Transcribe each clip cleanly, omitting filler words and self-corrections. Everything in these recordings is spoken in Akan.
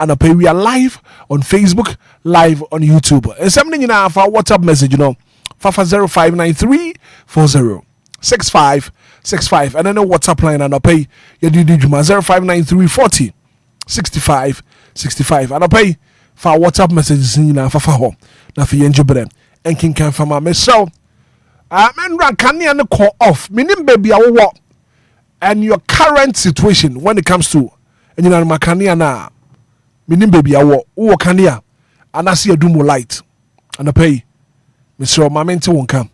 and we are live on Facebook, live on YouTube. And something in our WhatsApp message, Fafa 0593 40 6565. And then a WhatsApp line and pay you do 0593 40 65 65. And pay for WhatsApp messages in Fafa home. Na for yenjibre and king can from my so men ran can call off meaning baby what and your current situation when it comes to and you know makania na meaning baby awo wo kania and I see a do more light and I pay Mr. Mamenti won't come.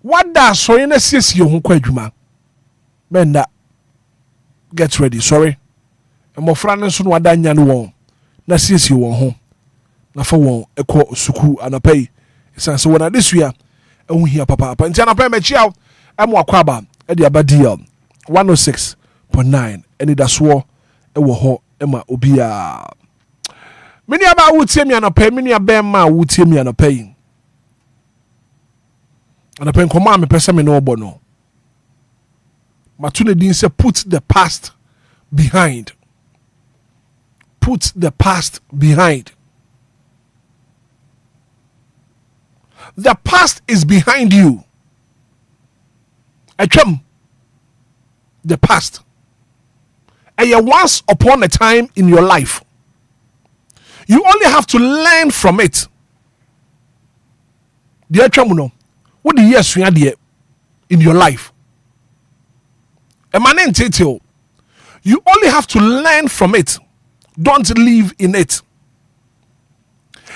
What does so in a sis you won't quite men that get ready, sorry. And more friends soon what done yan won. Na sis you won't home. Na for one a quote suku and a pay. So when I this year and we hear papa and Jana pay me chow and more kwaba at the Abadia 106.9 Anidaso Wɔhɔ Emma Obia. Many about would see me and a pay, many a bear ma would see me and a paying. And a pen command me person no bono. Matune Dean said, put the past behind. Put the past behind. The past is behind you. The past. And you're once upon a time in your life. You only have to learn from it. Dear Tramuno, what the years you had in your life? You only have to learn from it. Don't live in it.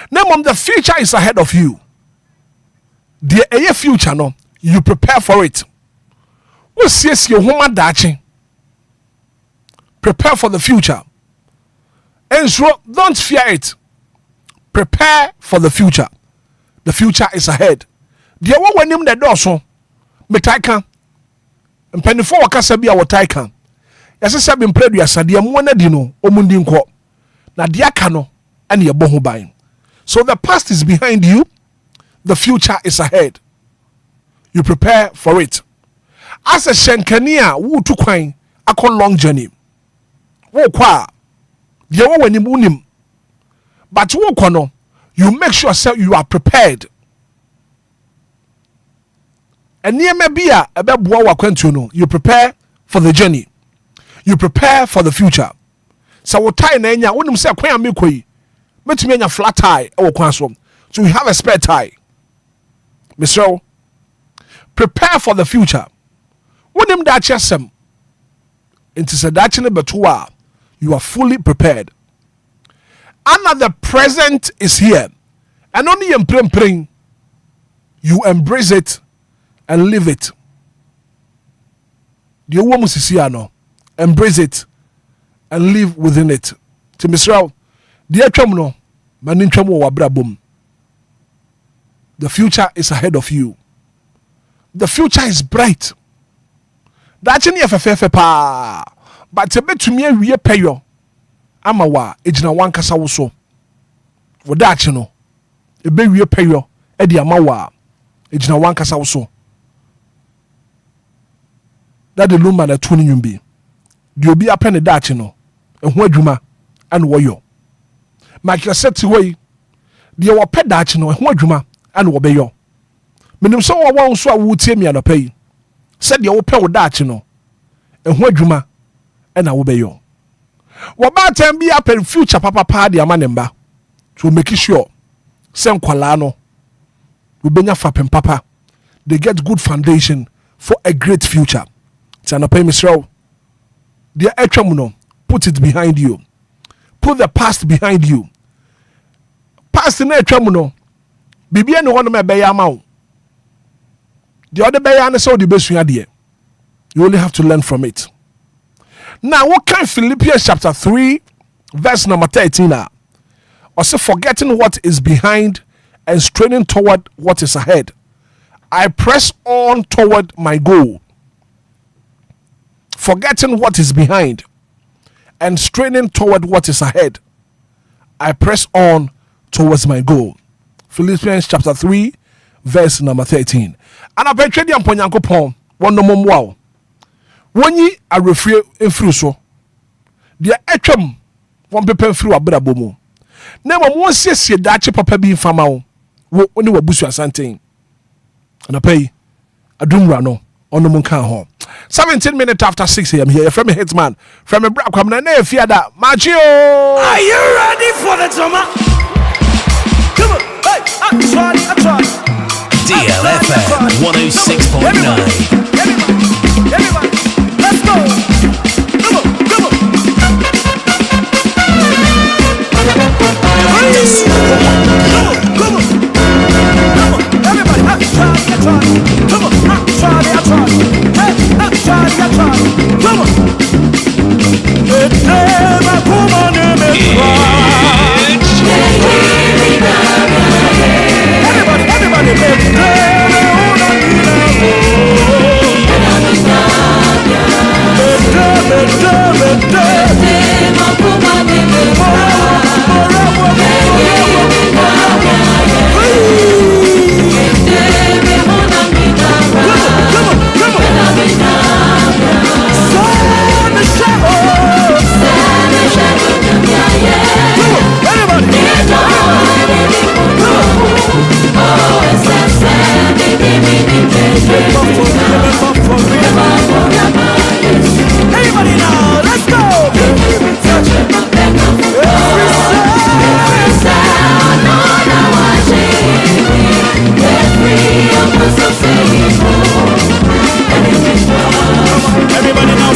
Now, the future is ahead of you. The future, no, you prepare for it. What says your woman dachi? Prepare for the future. And so don't fear it. Prepare for the future. The future is ahead. The one when him the door so metaika and penny for wakasa be our taika. Yes, I have been played with Sadia Monadino, Omundinko. Nadia Kano and your boho buying. So the past is behind you, the future is ahead. You prepare for it. As a Shenkania, who took a long journey. Wo kwa the one when you but wo kono you make sure you are prepared. And near maybe a you prepare for the journey. You prepare for the future. So what tie na nya wonum say kwan amekoi metumi anya flat tie e kwan so you have a spare tie. Mr. Prepare for the future. Wonum da chesem into sadachine betua you are fully prepared. Another present is here. And only in praying, you embrace it and live it. The woman is here no. Embrace it and live within it. To Mr. Dear Tramuno, Manin Tramu Wabrabum. The future is ahead of you. The future is bright. That's in the pa. But a bit to me, we pay you. Amawa, ejina one kasa wuso. Wodachi no. A be we pay you. Edi amawa, ejina one kasa wuso. That the Lumba na tuni nyumbi. The Obia penny dachi no. A huajuma and woyo. Mike said to way. The wa pet dachi no. A huajuma and wobeyo. Minim so wa wan so a wutie mi ano pay. Said the open dachi no. A huajuma and I will be you. What about time be up in future papa party a manemba to make sure Sam Qualano will be fapping papa. They get good foundation for a great future. It's an pay Mr. Dear Etramuno, put it behind you. Put the past behind you. Past in Etramuno. Bibi and one of my bay amount. The other bay and so the best you only have to learn from it. Now, what can Philippians chapter 3, verse number 13 are? Also forgetting what is behind and straining toward what is ahead. I press on toward my goal. Forgetting what is behind and straining toward what is ahead. I press on towards my goal. Philippians chapter 3, verse number 13. And I bet you the Amponyanko Pong, one no more. When ye are refrain in fruso, the etchum wɔn pepa mfiri w'abrabɔ mu na mmom wɔn siesie daakye papa bi mfama wo ne wabusu asanten anapa yi adumra no ɔno mu nka ho 17 minutes after 6 a.m. here from Hitman from a black woman na fiada machio. Are you ready for the drama? Come on, hey, I try. DLFM 106.9. Everybody, let's go. Come on. Everybody, I try. Come on, I try. Hey, I try. Come on. Everybody now, let's go! Everybody now,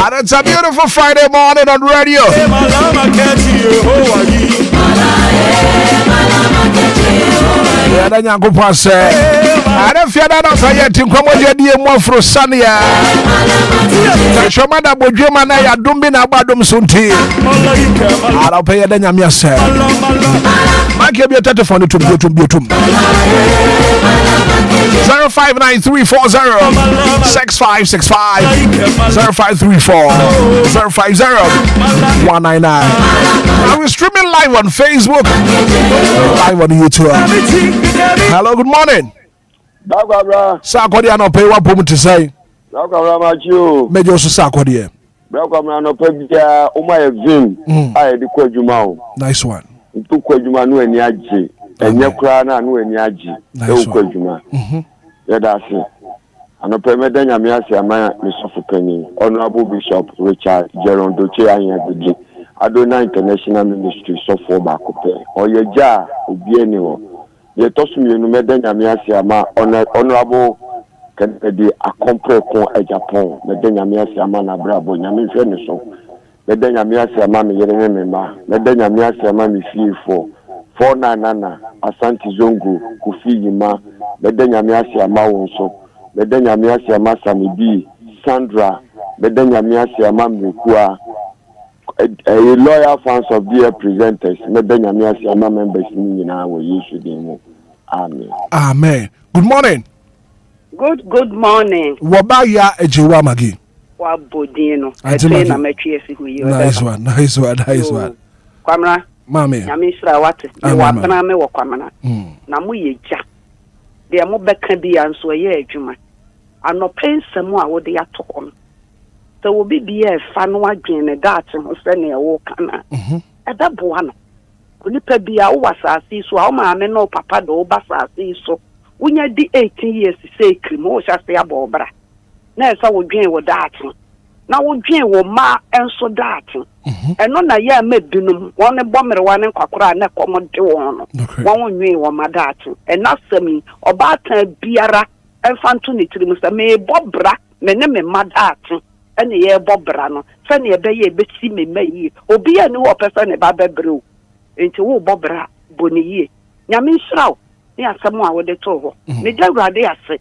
And it's a beautiful Friday morning on radio. Yeah, then you go say. I don't fear that I yet in Comodia more for Sania. Shomada Bojuma Naya Dumbina Badum Sunti. I'll pay a Danyamia say. Mike, you be a telephone to Butum. 0593406565 0534-050-199. Now we're streaming live on Facebook, live on YouTube. Hello, good morning. Sakodi no pay what put to say. Major Sakodi. No pay Oma Vim. I the Kwajumao. Nice one. Tu Kwajuma no any aji. And Yakrana no any aji. Nice Kwajuma. Yeah, that's it. And a permanent Yamiasi, Mr. Penny, Honorable Bishop Richard Jeron Doche, I do not international ministry so for Bacope or your jar, Obienio. Ye toss me no Medan Yamiasi, Honorable Kennedy, a compre con a Japan, Medan Yamiasi, Amana Bravo, Yamin Fenison, Medan Yamiasi, Amami Yeremema, Medan Yamiasi, Amami Fee for 499, Asante Zongo, Kufi Yima. Medenya miasi ama wonso medenya miasi ama Samibi Sandra medenya miasi ama Mekua a loyal fans of dear presenters medenya miasi ama members ni na wo Yesu din. Amen. Amen. Good morning. Good morning. Waba ya ejewa magi. Wa bodino. Ete na metwe esi hu yi. Nice one. Kwamra. Mami. Nyamisra wate. Wa bana me wo kwamna. Na mu ye ja. De mo beka bi anso ye adwuma. Anopensem a wo de atoko. So wo bibia fa no adwen ne dat ho se ne wo kana. Eda boa no. Onipa bia wo wasase so a wo maame no papa do wo basase so. Wonya di 18 years say krim wo sha se abobra. Na esa wo dwen wo dat. Na wo dwen wo ma enso dat. Eno na ya medunum won ne bomere wane kwakora na komode won no. Won nwen wo ma dat. Ena sami obatan biara enfanto ne tirim se me bobra me ne me ma dat. Ene ye bobra no se ne be ye besi me mayi obi ani wo pese ne ba bebreu enti wo bobra boni ye nyame nhyiraw ne asem a wo de to ho me dawrade ase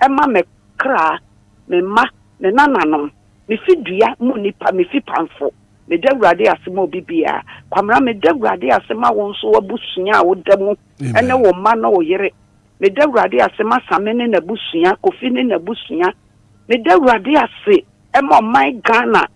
ema me kra me ma me nananom me fidua mu nipa me fi panfo me dawrade ase ma obi bia kwamra me dawrade ase ma won so wabusua a wo damu ene wo ma no wo yere me dawrade ase ma samene na busua kofi ne na busua me dawrade ase ema my Ghana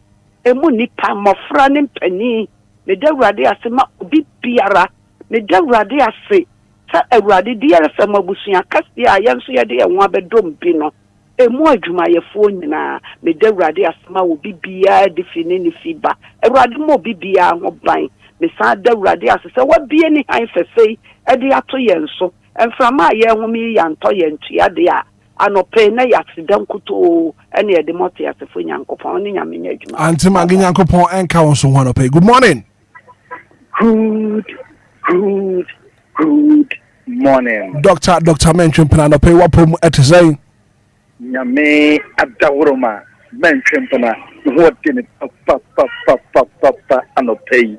emu nipa mofra ne mpani me dawrade ase ma obi biara me dawrade ase sa awrade DLFM abusua kase a yenso ye de enwa bedom bi no emu adwuma yefo nyina me dawrade ase ma obi biara de fini ne fiba awrade mo obi biara ho ban me sa dawrade ase sa wabie ni han fefei e de ato yenso enframa ye ho mi yanto ye ntua de a anope na accident kuto ene ye de moto ya sefo nyankopon ne nyame nya adwuma anti magi nyankopon enka won so hono pay. Good morning. Good morning. Dr. Mention Plan pay wapom etesay Nyame adawroma mention pana what in papa anope.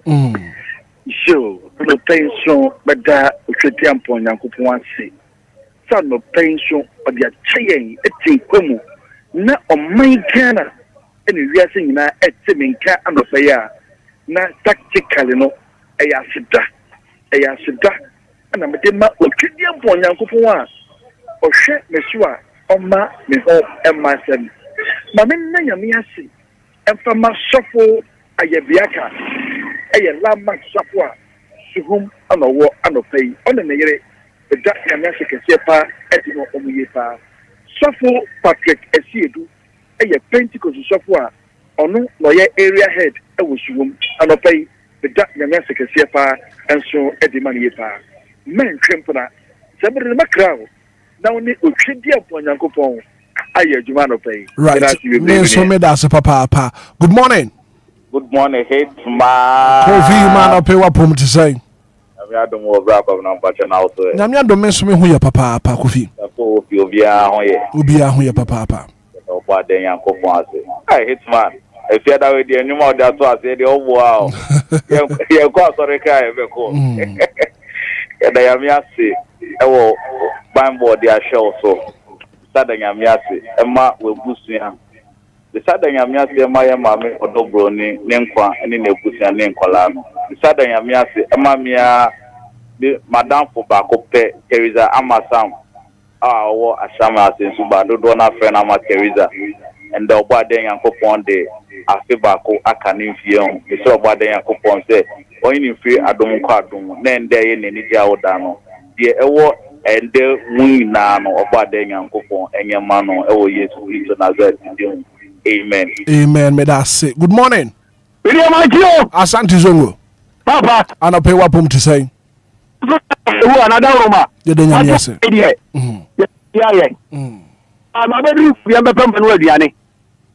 So no pension beda otwetiam pon nyankopon ase. So no pension o dia cheyen eti kwemu na o man Ghana ene wiase nyina eti menka anope ya na tactically no eya sida ana mede ma otwediam pon nyankopon a ohwe mesu a oma me ho emasem ma men na nyame ase emfa ma sofo ayabiaka eye lama sofo a suhum anowo anofai ona ne yere da nyame ase kese pa etino omuye pa sofo Patrick Esiedu eye Pentecost sofo a ono no ye area head e wo suhum anofai da nyame ase kese pa enso edima ne ye pa men twempona sabere makrao na woni otwedi apon yankopon aye adwuma no pay. Right. Me so me da se papa. Good morning. Good morning, Hitman. Kofi man up wapom to say. We are doing more wrap up now, but now so. Nyame do me so me hu ya papa Kofi. Obia ho ye. Obia hu ya papa. Oba den yankopon ase. Hey, Hitman. if you are with the animal that was the old wow. You go sorry, I go. And I am yasi. I will bamboo their shell so. Sadang am yasi. Emma will boost me. The Sadang am yasi, my mammy or Dobroni, Nenkwa, and in the Busia Nenkolano. The Sadang am yasi, Emma mia, Madame for Bacope, Teresa Amasam. Our Ashama since Subado Dona friend Ama Teresa. And the Obadeng and Coupon day, Afibako, Akanim Fion, the so Obadeng and Coupon say, or in free Adon Cardum, then there in any Jaodano. The Ewo and the Winano, Obadeng and Coupon, and your mano, Ewo yes, we to Nazareth. Amen. Amen. May that say. Good morning. William Akio. Asante Zongo. Papa. And I pay what pum to say. Another Roma. You don't know yes. Yeah. I'm a very young person with Yanni.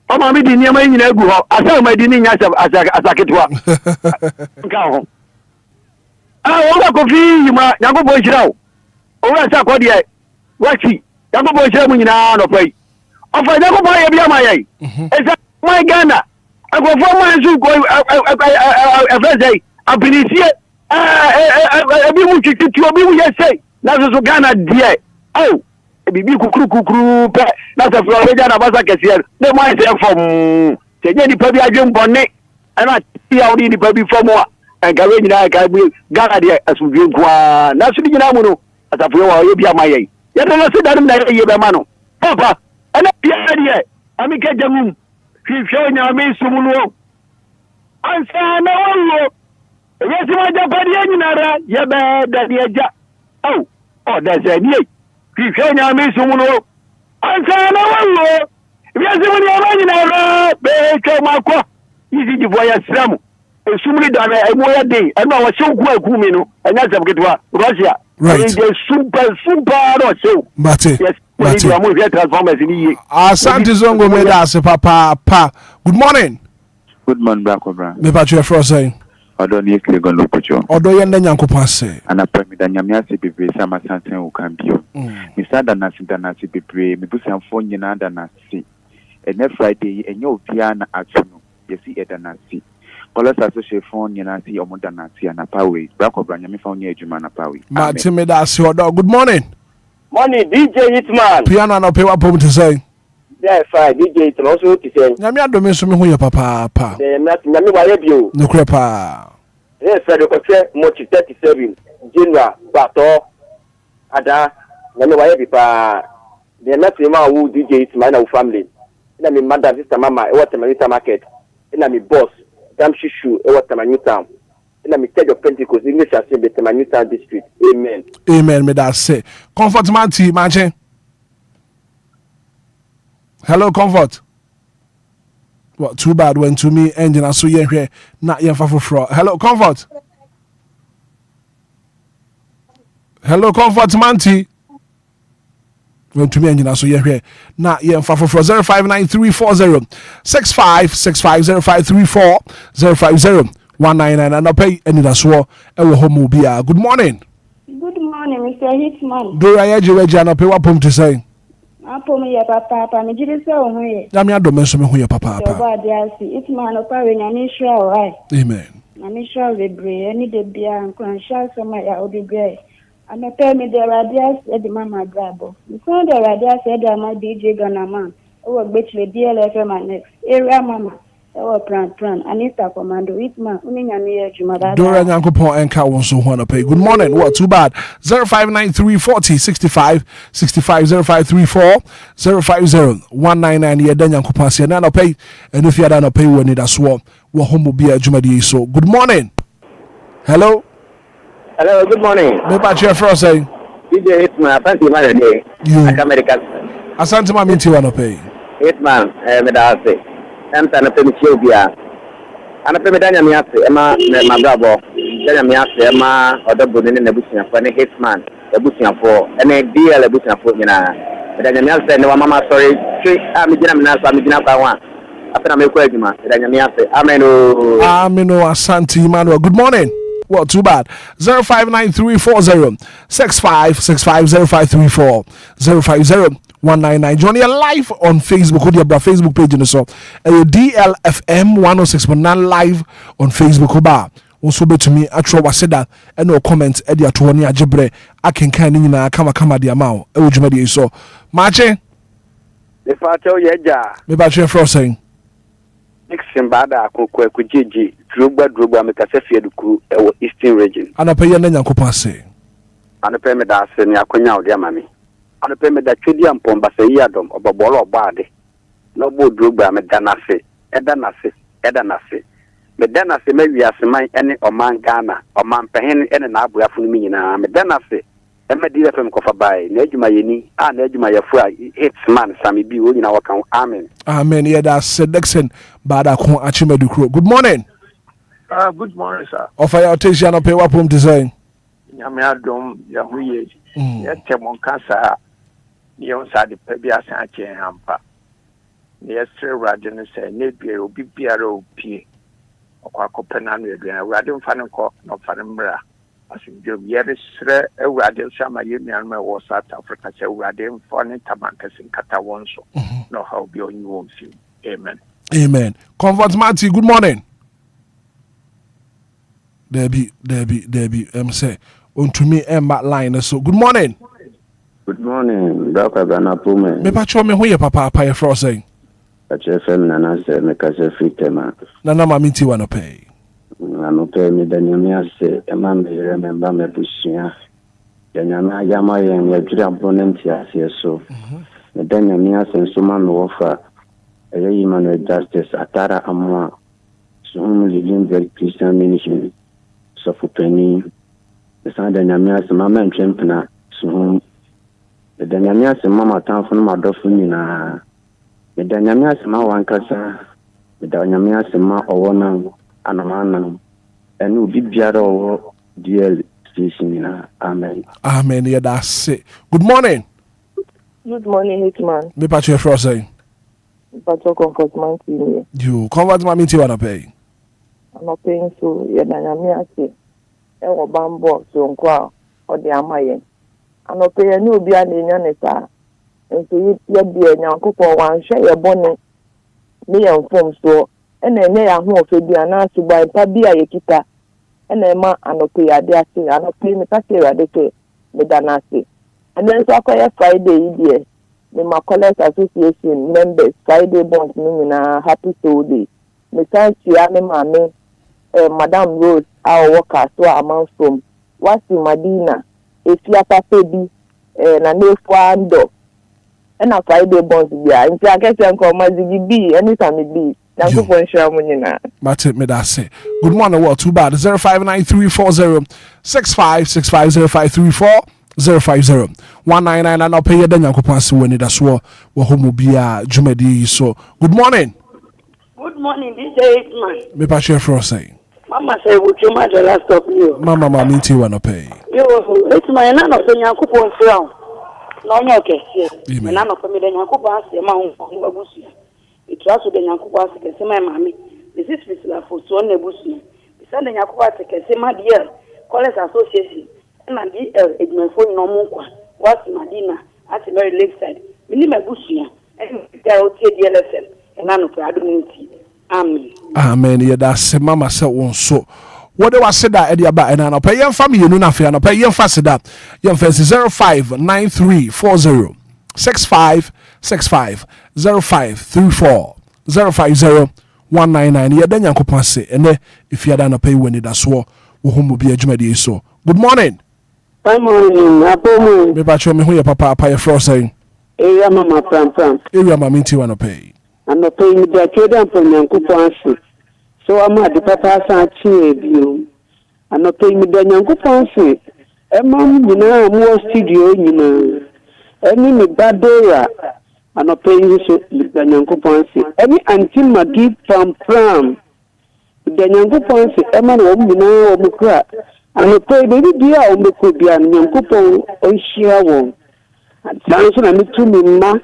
Oh, my meeting near my neighborhood. I saw my dinner as a kid. Go. I want to coffee, my young boy. Oh, I saw Codia. What's he? Young boy, German, no pay. Of I never buy a beer, my Ghana. I go for my zoo going a birthday. I've been here. I be moved to be say. That's Ghana, dear. Oh, Bibi Kukru, that's a Florida Nabasa here. They might say from Jenny Pabby, I jump on it. And I see how the Pabby for more. And Gavin, I will Ghana as we drink one. That's the Namuno as a flower, you be a my. Yet I said that I'm not a Yabamano. Papa. And I mean, get the room. He's showing your main Sumuno. And say, no, yes, my Japan, Yabba, oh, that's a year. He's showing your main Sumuno. And say, no, yes, when you're running, Marco, easy to voyage some. Sumuli done a more day, and I was so good, Kumino, and that's a good one, Russia. Right. Super, or so. But Yes. Asante Zongo made us papa. Good morning. Good morning, Brakobra. Me patch your first saying. Odo ni ekle gon lokocho. Odo yende nyankopon se. Ana premi da nyame ase bebre sama santen wo kan bio. Mi sada na nasi bebre, mi busanfo nyina da nasi. Ene Friday enye ofia na atuno. Yesi eda nasi. Kolos association nyina si omoda nasi ana pawe. Brakobra nyame fa onye adwuma na pawe. Ma timi da se odo. Good morning. Morning, DJ Hitman. Piano no pay what pum to say. Yeah, fine. DJ Hitman also to say. Nyame adome so me hu your papa. Nyame wa yebio. No crepa. Yes, sir. The question much 37. General Bato Ada. Nyame wa yebi pa. The next man who DJ Hitman na family. Ina mi mother sister mama e water Marita market. Ina mi boss Dam Shishu e water New Town. Ina mi tell your Pentecost English as in the New Town district. Amen. Amen. Me that say. Comfort man tea, man. Hello, Comfort. What too bad when to me engine I saw you here. Not yen for fraud. Hello, Comfort. Hello, Comfort man tea. When to me engine I saw you here. Not yen for fraud. 059340 6565 0534 050 and I'll pay Anidaso Wɔhɔ. Good morning. Good morning, Mr. Hitman. Do I edge you and I'll pay what pum to say? I pull me your papa, me did so here. Damia don't mention me who your papa. Hitman of Parin and Israel, right? Amen. And Israel the bray, any the beer and crunchal some my out the gray. And I tell me the radias at the mama grabo. The son the radias said that my DJ Ghana man. I will bet you DLFM and next area mama. Oh, plan, Anita Commando, Hitman, Dora Yankopon and Cow so want to pay. Good morning. What too bad? 059340 65 0534 050 199 yeah, then Yankopon and I'll pay. And if you don't pay when it as well, what home will be a Jumadi. So good morning. Hello. Hello, good morning. Me patch your first saying. DJ Hitman, Asante man day. You American. Asante man minti wanna pay. Hitman, me da say. I'm trying to pay me Obia. I'm pay me Danya Miase, Emma, my brother. Danya Miase, Emma, or the Buddha in the Bushia for the Hitman, the Bushia for, and a deal a Bushia for Yana. Danya Miase, no, Mama, sorry, I'm a General, I'm a General. After I'm a question, Danya Miase, Ameno Asante Emmanuel. Good morning. Well, too bad. 059340 6565 0534 050 199. Join you live on Facebook. Who your Facebook page in the so DLFM 106.9 live on Facebook. Oba also be to me atro waseda and no comment e dia to oni ajebre akenkan ni nyina kama dia ma o e wodwuma dia so mache me fa tell ye ja me ba twe fro saying Nixon bada akoko akujiji drogba me kase fie dukuru e wo Eastern region ana pe ye na nyankopon ase ana pe me da ase ni akonya odi ama me ana pe me da twedi ampomba se yi adom obobolo obade no bo drogba me danase edanase me danase me wiaseman ene oman Ghana oman pehen ene na aboyafo no nyina me danase e me DLFM kofa bai na adwuma yeni na adwuma yafu a Hitman sami bi wo nyina wakan amen yeah that's Dixon bada ko achimedukro. Good morning. Good morning, sir. Offer your attention no pay wapum design Nyame adom ya huye ya temon kasa ni on sa de pa bia san che hampa ni estre radio no say ne bia obi biara opie okwa kopena no eduan radio mfa ne ko no fa ne mra asimjo yere sre radio sama yemi an me wo South Africa che radio mfa ne tabanka sin kata wonso no how be on you film. Amen. Comfort Marty, good morning. Debbie say on to me Emma line so good morning. Good morning, Dr. Ghana Pume. Me pacho me hu ye papa ye fro saying. HFM nana se me kase fitema. Nana mami ti wa no pay. No pay me da nyame ase e ma me remember me busia. Ya nyame ayama yen ya dwira opponent ya se so. Me da nyame ase so ma me wo fa. E Manuel Justice atara amwa. So living very Christian ministry. So for penny. The son da nyame ase ma man twempna so the dynamics mama town from my dofina. The dynamics ma wankasa, the dynamics ma owana anamana, and will be biaro DL station. Amen. Amen. Yeah, that's it. Good morning. Good morning, Hitman. Me patch your frost saying. Pacho comfort man to you convert my meeting wanna pay. I'm not paying so yeah dynamics. E bambo so nkwa o de amaye. Ano pe ya ni obi a na-enya ne saa nso ya bia nyankopon wan hwe ye bone ne ya mfom so na enye ya ho ofe bia na asugba pa bia ye kita na ema ano pe ya de ase ano pe me ka se rade ke me dana ase and then so akoya Friday yi die me ma collect association members Friday bond ni na happy soul day me san tia me ma me Madam Rose our worker so amount from wasi Madina efia papa bi na nefu ando na Friday bonds bia nti akese nko mazigi bi anytime bi na ko nshira mo nyina mate me da say good morning what too bad 059340653534050199 and pay your nyankopon se woni da so wo homo bia dwumadi so good morning DJ Hitman me pa share for say Mama say would you my last stop you mama minti wa no pay yo it's my na no nyankopon frown no nya kese na no for me de nyankopon ase ma ho abusu itu aso de nyankopon ase kese ma mami this is fisila for so na abusu bisa de nyankopon ase kese ma dia college association na di edmenfo no mo kwa wasi Madina at Mary Lakeside mini mabusu ya e o tie DLFM na no kwa adunti amen yeah that's mama say won so what do I say that Eddie about and I pay your family you know nothing and I pay your fast that your face 0593406565 0534050199 yeah then yankopon say and if you don't pay when it that's wo home be adwumadi so good morning apomo me ba cho me hu your papa your fro saying area mama pram area mama nti wa no pay and pay me the children from Yankupon. So I'm at the papa Sanchi view. And pay me the Yankupon. Among you know, more studio, you know. Any me bad dora. And pay you the Yankupon. Any until my gift from the Yankupon. Emma, you know, Mukra. And pay baby dear, Mukubia, and Yankupon, or share one. And Sanson and me to me, ma.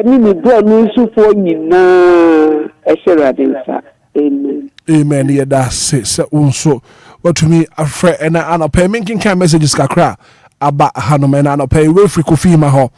Me go no so for nyina esheradinsa amen yeah that's it so unso what to me afre and I pay making kind messages kakra aba hanom and I pay we free coffee ma ho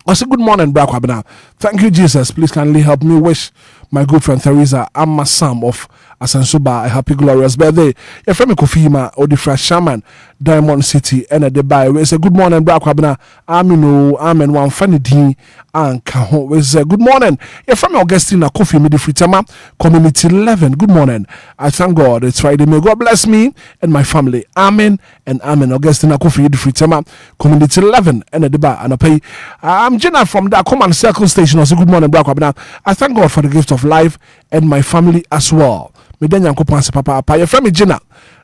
I say good morning, Bra Kwabena. Thank you, Jesus. Please kindly help me wish my good friend Theresa Amma Sam of Asansuba a happy glorious birthday. Your friend Kofima Odifra Shaman, Diamond City, and a Dubai. We say good morning, Bra Kwabena. Amino, Amen, one funny D and Kaho. We say good morning. Your friend Augustina Kofi Midifritama, Community 11. Good morning. I thank God it's Friday. May God bless me and my family. Amen and Amen. Augustina Kofi Midifritama, Community 11, and a Dubai. And I pay. I'm Jenna from the Command Circle Station. I say good morning, Bra Kwabena. I thank God for the gift of life and my family as well. Meden Yankopon se papa apa. Your friend Jenna,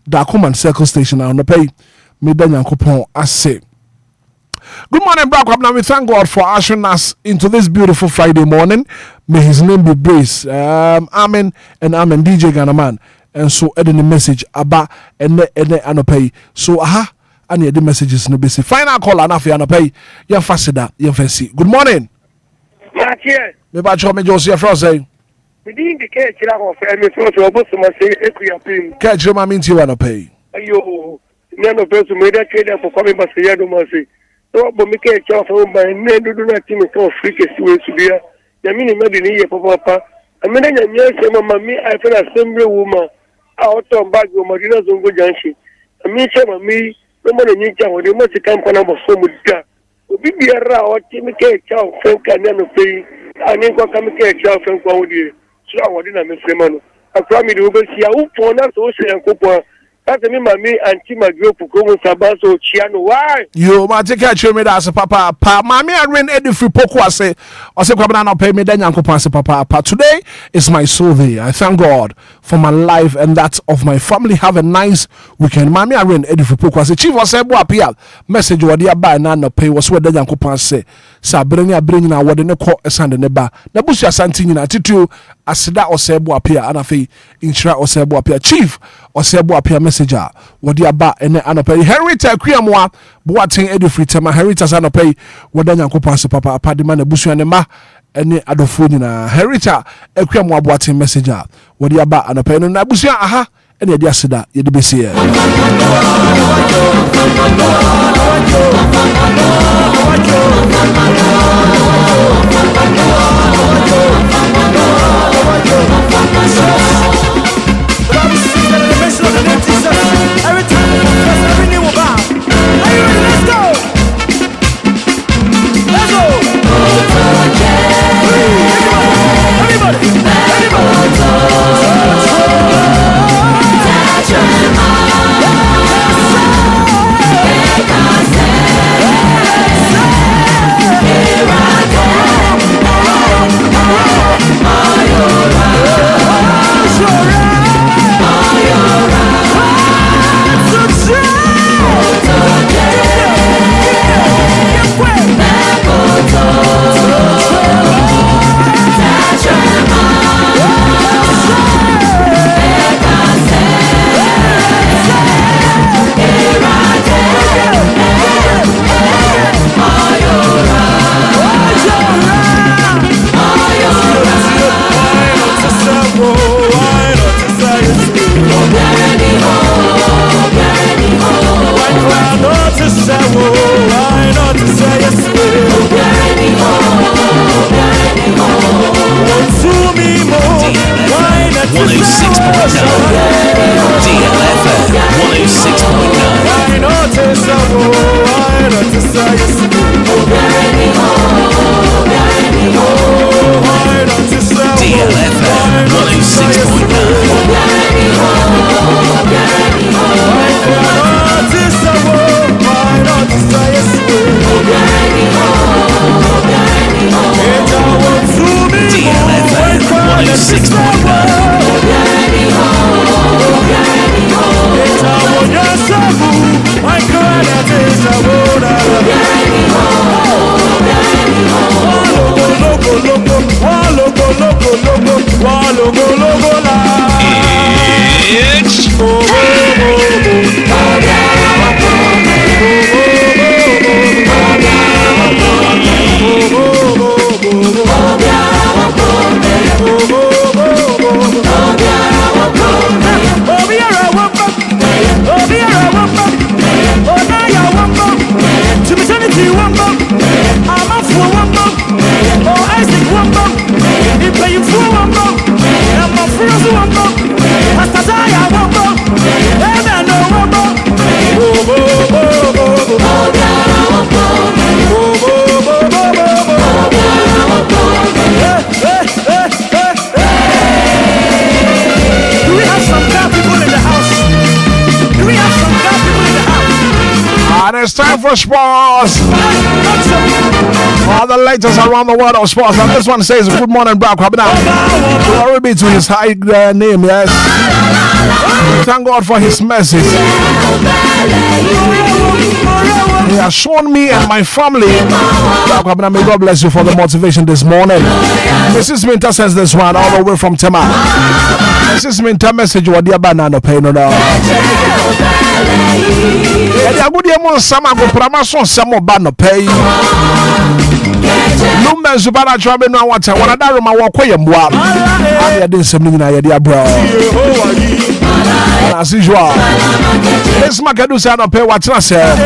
the Command Circle Station. I pay. Meden Yankopon ase. Good morning, Bra Kwabena. We thank God for ushering us into this beautiful Friday morning. May His name be praised. Amen and Amen. DJ Ghanaman. And so, adding the message about and anopay. So, and the messages no basic. Final call and after anopay. Yan fasida, yan fancy. Good morning. Mathieu. Me ba cho me Josie Frose. We didn't indicate that of me so to obus my say Equiapim. Catch your mammy to anopay. Ayo, none of those who made that trade for coming by Sayado Mercy. So, but me catch off home by men do not think of freak as to be a Yamini Medini for Papa. I mean, yes, mammy, I feel a similar woman out on back with Marina Zongo Junction. I mean, me, no more than you can, or they must come for number 4 with that. Be a row, Timmy Chow, Frank, and then pay. I need to come to Chow, Frank, so I wouldn't have Freeman. I promise you will see a hoop for us, Ocean and Cooper. That's me, mammy, and Tima Group, Kumo Sabaso, Chiano. Why? You might take care of me as a papa. Mammy, I ran Eddie Free Poko. Say, or say, Kwabena, pay me, then Uncle Pass Papa. Today is my soul day. I thank God for my life and that of my family. Have a nice weekend. Mammy, I ran Eddie Free Poko. I say, Chief was a boy, message what they are buying, no pay was what the Uncle Pass say. Sabrina bringing out what the call a Sunday neba. Nabusia Santini, Titu, Asida or Sebo appear, and a fee, Intra or Sebo appear. Chief or Sebo appear messenger. What they are buying and anopay. Henrietta Kriamwa, Boating Eddie Free Tema, Henrietta Sanopay, what the Uncle Pass Papa, Padimana Busu and Nema. Any adofuni Henrietta Kriamwa Boating messenger. What they are buying anopay. No Nabusia, aha. And the Asida, you'd be see it. I'm It's time for sports. All the latest around the world of sports. And this one says, good morning, bro. Glory be to his high name, yes. Thank God for his message. He has shown me and my family. May God bless you for the motivation this morning. Mrs. Minter sends this one all the way from Tema. Mrs. Minter message what the banana pain no. Lumba Zubana Trabe no water. One of them I walk away mbwa. I did something I did bro. As usual. This Macadu said no pay what I said.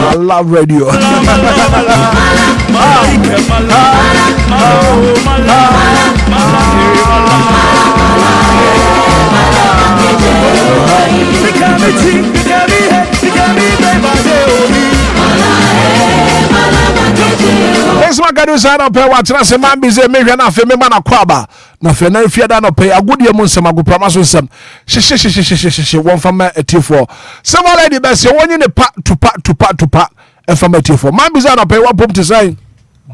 I love radio. This one can do sign up pay what say man be say me na fe me man akwaba na fe na fia da no pay agudie mu nsem ago promise nsem she one from etifo some lady be say wonyi ne pa to pa e from etifo man be say na pay what pop to sign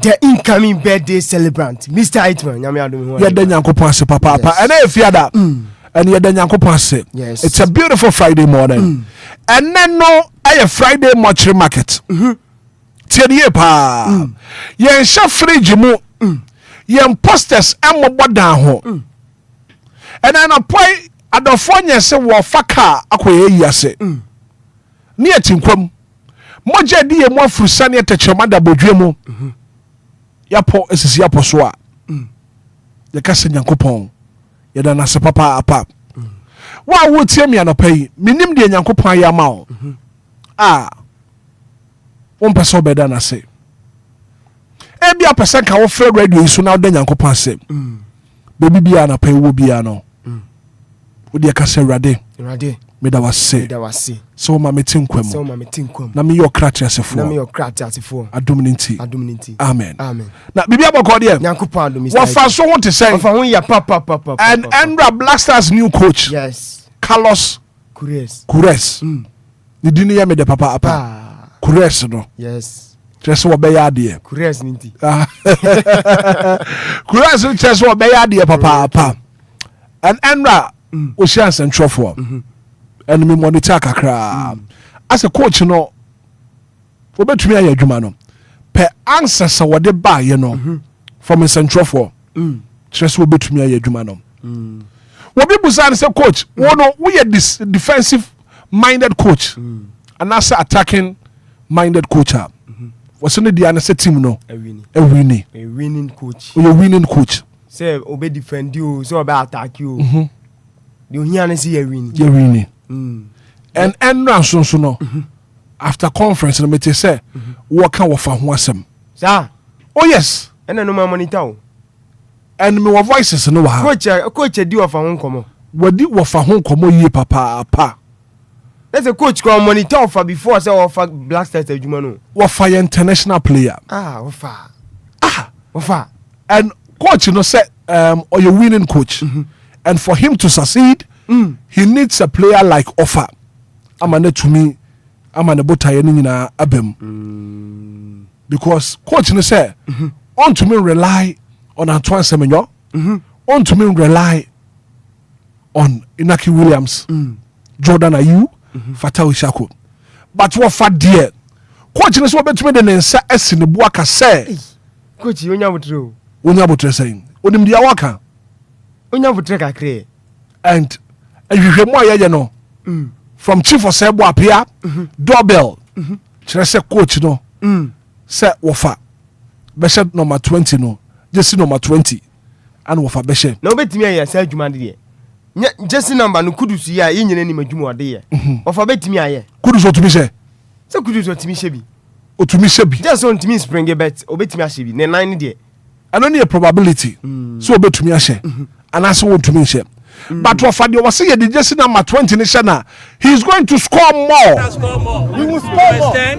the incoming birthday celebrant Mr. Hitman nyame adom ho ya da nyankopon ase papa and e fia da and ya da nyankopon ase. Yes, it's a beautiful Friday morning and then no a Friday mortuary market. Tiye pa yen sha fridge mu yen posters emo bodan ho ena na poi adofo nya se wo faka akoye yase ni atinkwam moja di ye mo afrusa ne techema da bodwe mu yapo esisi yapo so a ye kase nyankopon ye da na se papa apa wa wo tie me anopai minim de nyankopon ya ma o one person better na say. Ebi a person can offer radio isu na de nyankopon say. Baby bia na pay wo bia no. Wo de ka say rade. Me da wase. So ma metin kwam. Na me yo krati asefo. Adom ninti. Amen. Na bibia boko de nyankopon adom Mr. What fa so want to say? What fa won ya papa. And Endra Black Stars new coach. Yes. Carlos Kures. Ni dini ya me de papa apa. Kures no. Yes. Just what be ade. Kures ninti. Kures just what be ade papa. And Enra o chance and trofo. And me monitor kakra. As a coach no obetumi aye adwuma no. Per answers what they buy you know from a central for. Just obetumi aye adwuma no. What people say coach, we are this defensive minded coach. And that's attacking minded coach. What's on the answer team no? A winning coach. We a winning coach. Say obey defend you, so about attack you. You hear see a winning. You're winning. And so no. After conference, no me say, what can we find wasem? Sir. Oh yes. And no more money town. And me voices no ha. Coach do of home come. What do we for home come ye papa. That's a coach come monitor for before say offer Black Stars adwuma no. What for international player. Offer. And coach no say or your winning coach. And for him to succeed, he needs a player like Offer. Amane to me, amane botaye ni na abem. Because coach no say on to me rely on Antoine Semenyo. On to me rely on Inaki Williams, Jordan Ayew, Fatah Ishako. But what for dear? Coach no so between the nensa esi ne buaka say. Coach onya botro. Onya botro saying. Onim dia waka. Onya botro kakre. And you no from chief of Sebo appear doorbell. Say coach no. Say Wofa. Beshe number 20 no. Just number 20. And Wofa Beshe. No betimi aye say adwuma de. Just number no kudusu ya yenyene ni madwuma ode ye. Wofa betimi aye. Kudusu otumi she. Say kudusu otimi she bi. Otumi she bi. Just on timi spring bet obetimi ashe bi. Ne 9 de. And only a probability. So obetumi ashe. And aso won't me she. but for the was the jersey number 20 nation, he's going to score more. He will score more. You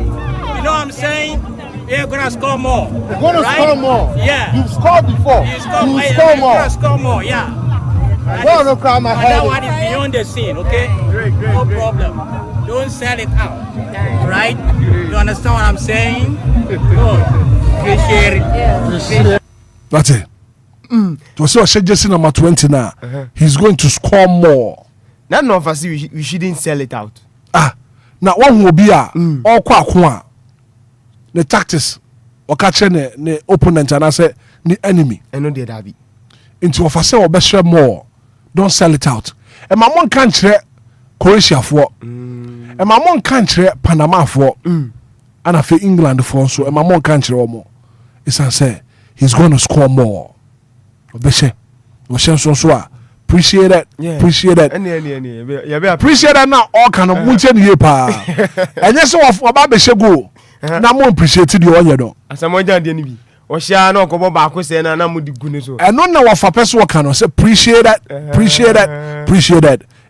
know what I'm saying? You're gonna score more. You're gonna score more. Yeah. You've scored before. You will score more. You're gonna score more. Yeah. That one is beyond the scene. Okay. No problem. Don't sell it out. Right? You understand what I'm saying? Good. Appreciate it. That's it. To say jersey number 20 now, he's going to score more. None of us we shouldn't sell it out. Now one will be all kwa the tactics or catching the opponent and I say the enemy. I know the derby. Into of us or best more. Don't sell it out. And my mom can't share Croatia for and my mom can't share Panama for and I feel England for so and my mom can't share more. It's I say he's going to score more. Obeshe. Appreciate that. Yeah. Appreciate that. Appreciate that now all kind of munchen here pa. And yes of Obabeshe go. Na mo appreciate the one you asamoja de ni bi o sha na okobo ba ko se na mo digune so and no na wa fa person work can say appreciate that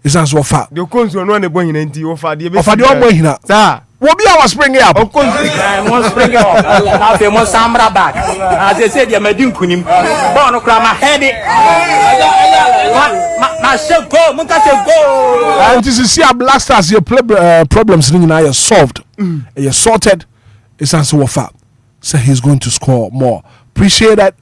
is answer fa the konso no na bo hina nti o fa de be o fa de o bo hina sa wo bi our spring up o konso mo spring up na fe mo samra back as they say they ma din kunim ba no kra ma head ma she go mo ka she go and this is here blasters your problems ni na solved you sorted. It's answer wafa. So he's going to score more. Appreciate that.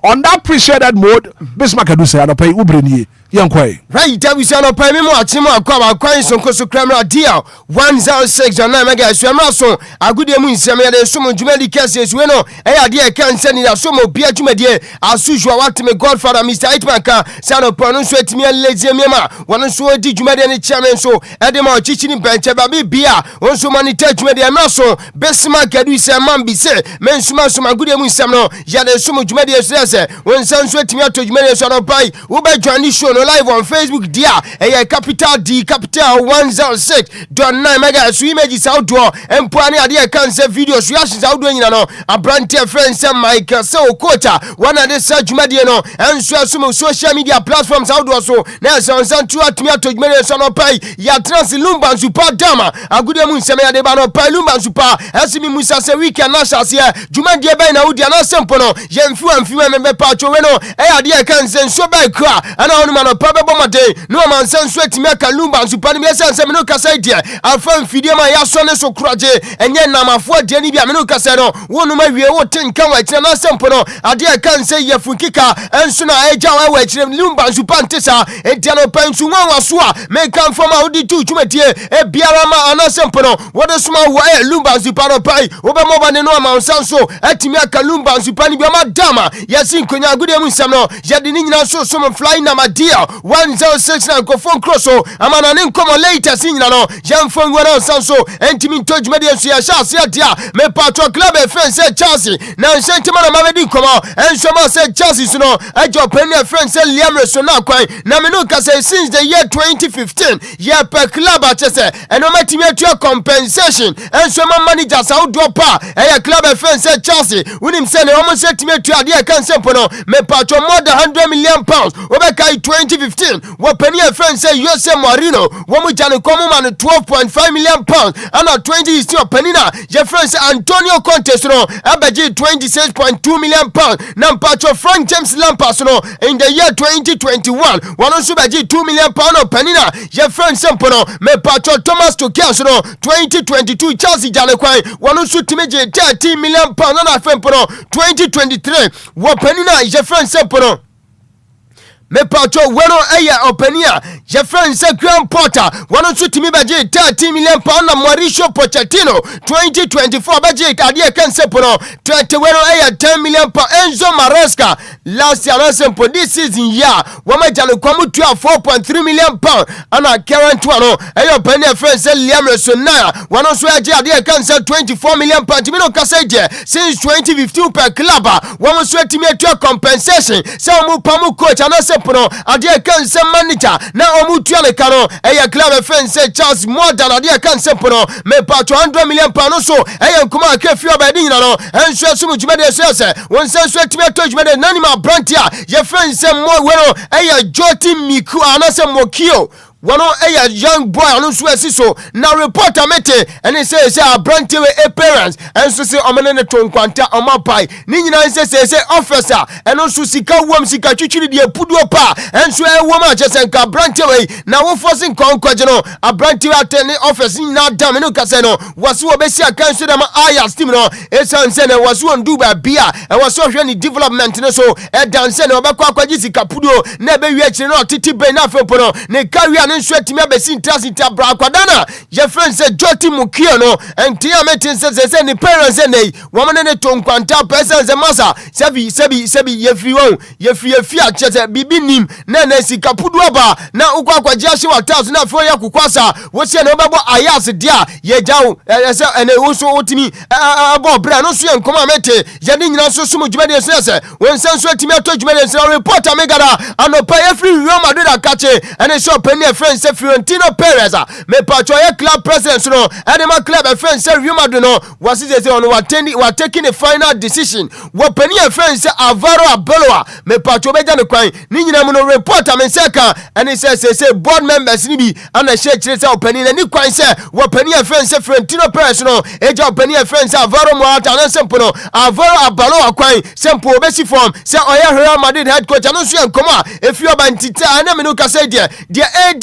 On that appreciated mode, Bismarck do say I don't pay Ubreni. Enquiries. Right, that we say no pay me more. Timo akwa akwan so koso camera deal 106 on 9 mega so na so agudie mu nsem ya de so mo dwumadi cases we no e ya de kan sani da so mo bia dwumadie asuhwa watime godfather Mr. Hitman ka sano ponu so etimi lezie miema wono so di dwumadie ne chairman so e de ma ochichi ni benche ba bia won so monitor dwumadie na so Bismarck do say man bi say men suma so agudie mu nsem no ya de so mo dwumadie so say won san so etimi ato dwumadie so no pai wo ba dwani show live on Facebook dia capital D capital 106.9 mega so images outdoor empani ade cancer videos reactions outdoor nyina no abrante friends Mike so quota one of the sajumade no enso so social media platforms outdoor so na so tu atmi atodwumere so no pai ya trans Lumba super dama agude mu nseme ya de ba no pai Lumba super asimi musa se weekend na shase dwumade ba na wudi na sempo no yemfu me pa cho we no ade cancer so ba kra ana onu ma no pabebo made no man senso etimi aka Lumba super ni be sense me no kasa dia alfa mfidie ma ya so ne so kuraje enye namafo de ni bia me no kasa no wonu ma wie wo tenka wa tire na sempo no ade aka nse yefu kika enso na eja wa wa tire Lumba super ntesa edia no pansu nwa so a me kan foma odi tu twumadie e biara ma ana sempo no wo de suma wa Lumba super no pai wo be mo ba ne no ma nsanso etimi aka Lumba super ni bia ma dama yesin konya agude mu nsam no yede ni nyina so mo fly na ma dia 106 na go phone cross so amana ne nkomo later sinyina no yemfo ngwana nsanso entimi ntojumade enso ya shase adia me patro club friends Chelsea na nsentima na mabedi nkomo enso ma se Chelsea so no ajo penny friends Liam Reso na kwan na me no ka say since the year 2015 year per club atese eno matimi atua compensation enso ma manager sa do pa club friends Chelsea unim se ne omo se timi atua ade kan sempo no me patro more than 100 million pounds obekai 2015 wo penny friends Jose Mourinho wo mu jane komo man 12.5 million pounds ana 2016 penina je friends Antonio Conte no abaji 26.2 million pounds na mpacho Frank James Lampard no in the year 2021 one also baji 2 million pounds penina je friends sempono me pacho Thomas Tuchel no 2022 Chelsea jane kwan one also timeje 13 million pounds na fempono 2023 wo penina je friends sempono me pacho weno openia je friends Graham Potter wano so timi baje 13 million pound na Mauricio Pochettino 2024 baje kadie kansepono 20 weno 10 million pound Enzo Maresca last year no sempo this season year wama jalo kwamu 4.3 million pound ana current one openia friends Liam Reso na wano so aje adie kanse 24 million pound timi no kasa je since 2015 per club wama so timi atua compensation se mu pamu coach ana se sempono ade kan sem manager na omutua ne kano eye club offense Charles more than ade kan sempono me pa 200 million pounds so eye nkoma akefi obedi nyina no enso sumu dwumade so se won senso atime to dwumade nanima brantia ye friends mo wero eye Joti Miku anase Mokio wano a young boy on so now reporter mete and he says a brand a parents and so say omenene ton kwanta on my pie nina say officer and also sika wom sika chuchiri de pudu pa and so a woman just and ka brand away now we forcing conquer a brand attending office na dam no kaseno was wo be see kan so dem aya steam no e san say na was won do ba bia and was so hwe ni development no so e dance na obekwa kwaji sika pudu na be wi akire no titi be na afepo no ne carry nso atimi abesi intrasita bra akwadana je friend say Joti Mukio no entia metin say ni parents nei womane ne tonkwanta person say masa sebi yefi achese bibi nim na sika pudu aba na ukwa akwaji ahye wataso na afo yakukwasa wo se na obebo ayas dia ye jaw say ene wo so otimi abo bra no so enkoma mete je ni nyina so sumu dwumade se won senso atimi ato dwumade se reporter megada anopa every Real Madrid akache ene shop ene friends say Fiorentino Perez me patroye club president no anima club friends say Real Madrid no was say on were taking a final decision wo pani friends say Alvaro Arbeloa me patro beja ne kwan ni nyina mu no reporter me say ka and say board members ni bi ana share kire say opani na ni kwan say wo pani friends say Fiorentino Perez no eja opani friends say Alvaro Morata na sempo no Alvaro Arbeloa kwan sempo obesi form say oya Real Madrid head coach anu so enkoma efi obantita ana me no ka say de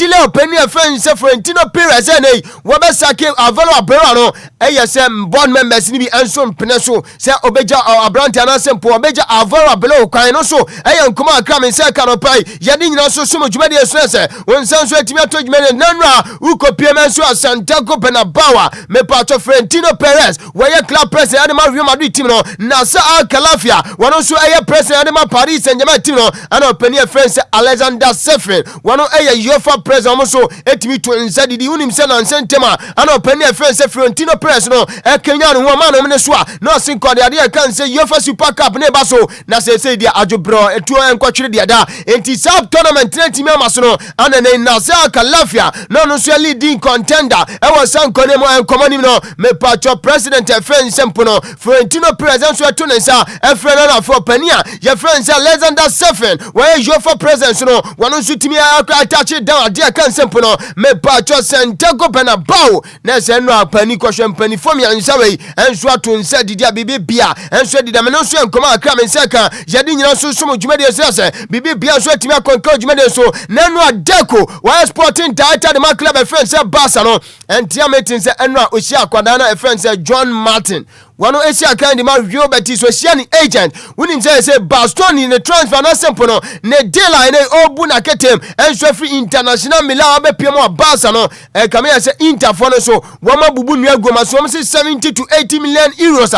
delay opani friends say Fiorentino Perez nei wo be sake Alvaro Arbeloa no eye say board members ni bi enso mpene so say obeja Abrante na sempo obeja Alvaro Arbeloa kwan no so eye nkoma akra me say kanopai yade nyina so sumu dwumade so say won sanso atimi ato dwumade nanra ukopie menso Santiago Bernabeu me pato Fiorentino Perez where club president adema Real Madrid team no Nasser Al-Khelaifi wono so eye president adema Paris Saint-Germain team no ana opani friends Alexander Sefrin wono eye UEFA president so etimi to inside di unim se na nsentema ana opani friends Fiorentino Perez no Kenya no ma no me so no sin kode ade kan se UEFA Super Cup ne ba so na se dia adwobro etu enkwatwere dia da enti sub tournament etimi amaso no ana ne Nasser Al-Khelaifi no so leading contender e was sankone mo enkomani no me patro president friends sempo no Fiorentino Perez so eto ne sa efrena na for pania ye friends Alexander Sefrin where UEFA president no wono so timi attach down ade kan sempo no me patro Santiago Bernabeu na se no apani kwhwe mpani fom ya nsawe enso ato nsa didia bibi bia enso dida me no so enkoma akra me seka yade nyina so somo dwumade se bibi bia so atimi akonka dwumade so na no adeko why sporting director the club friends say Barca no entia meeting say eno a osi akwada na friends say John Martin wano esi akandi ma Robert so sia ni agent unim say Bastoni ne transfer na sempo no ne deal ne obu na ketem enso free international Milan abepiem o Barca no kame say Inter for no so wama bubu nua goma so say 70 to 80 million euros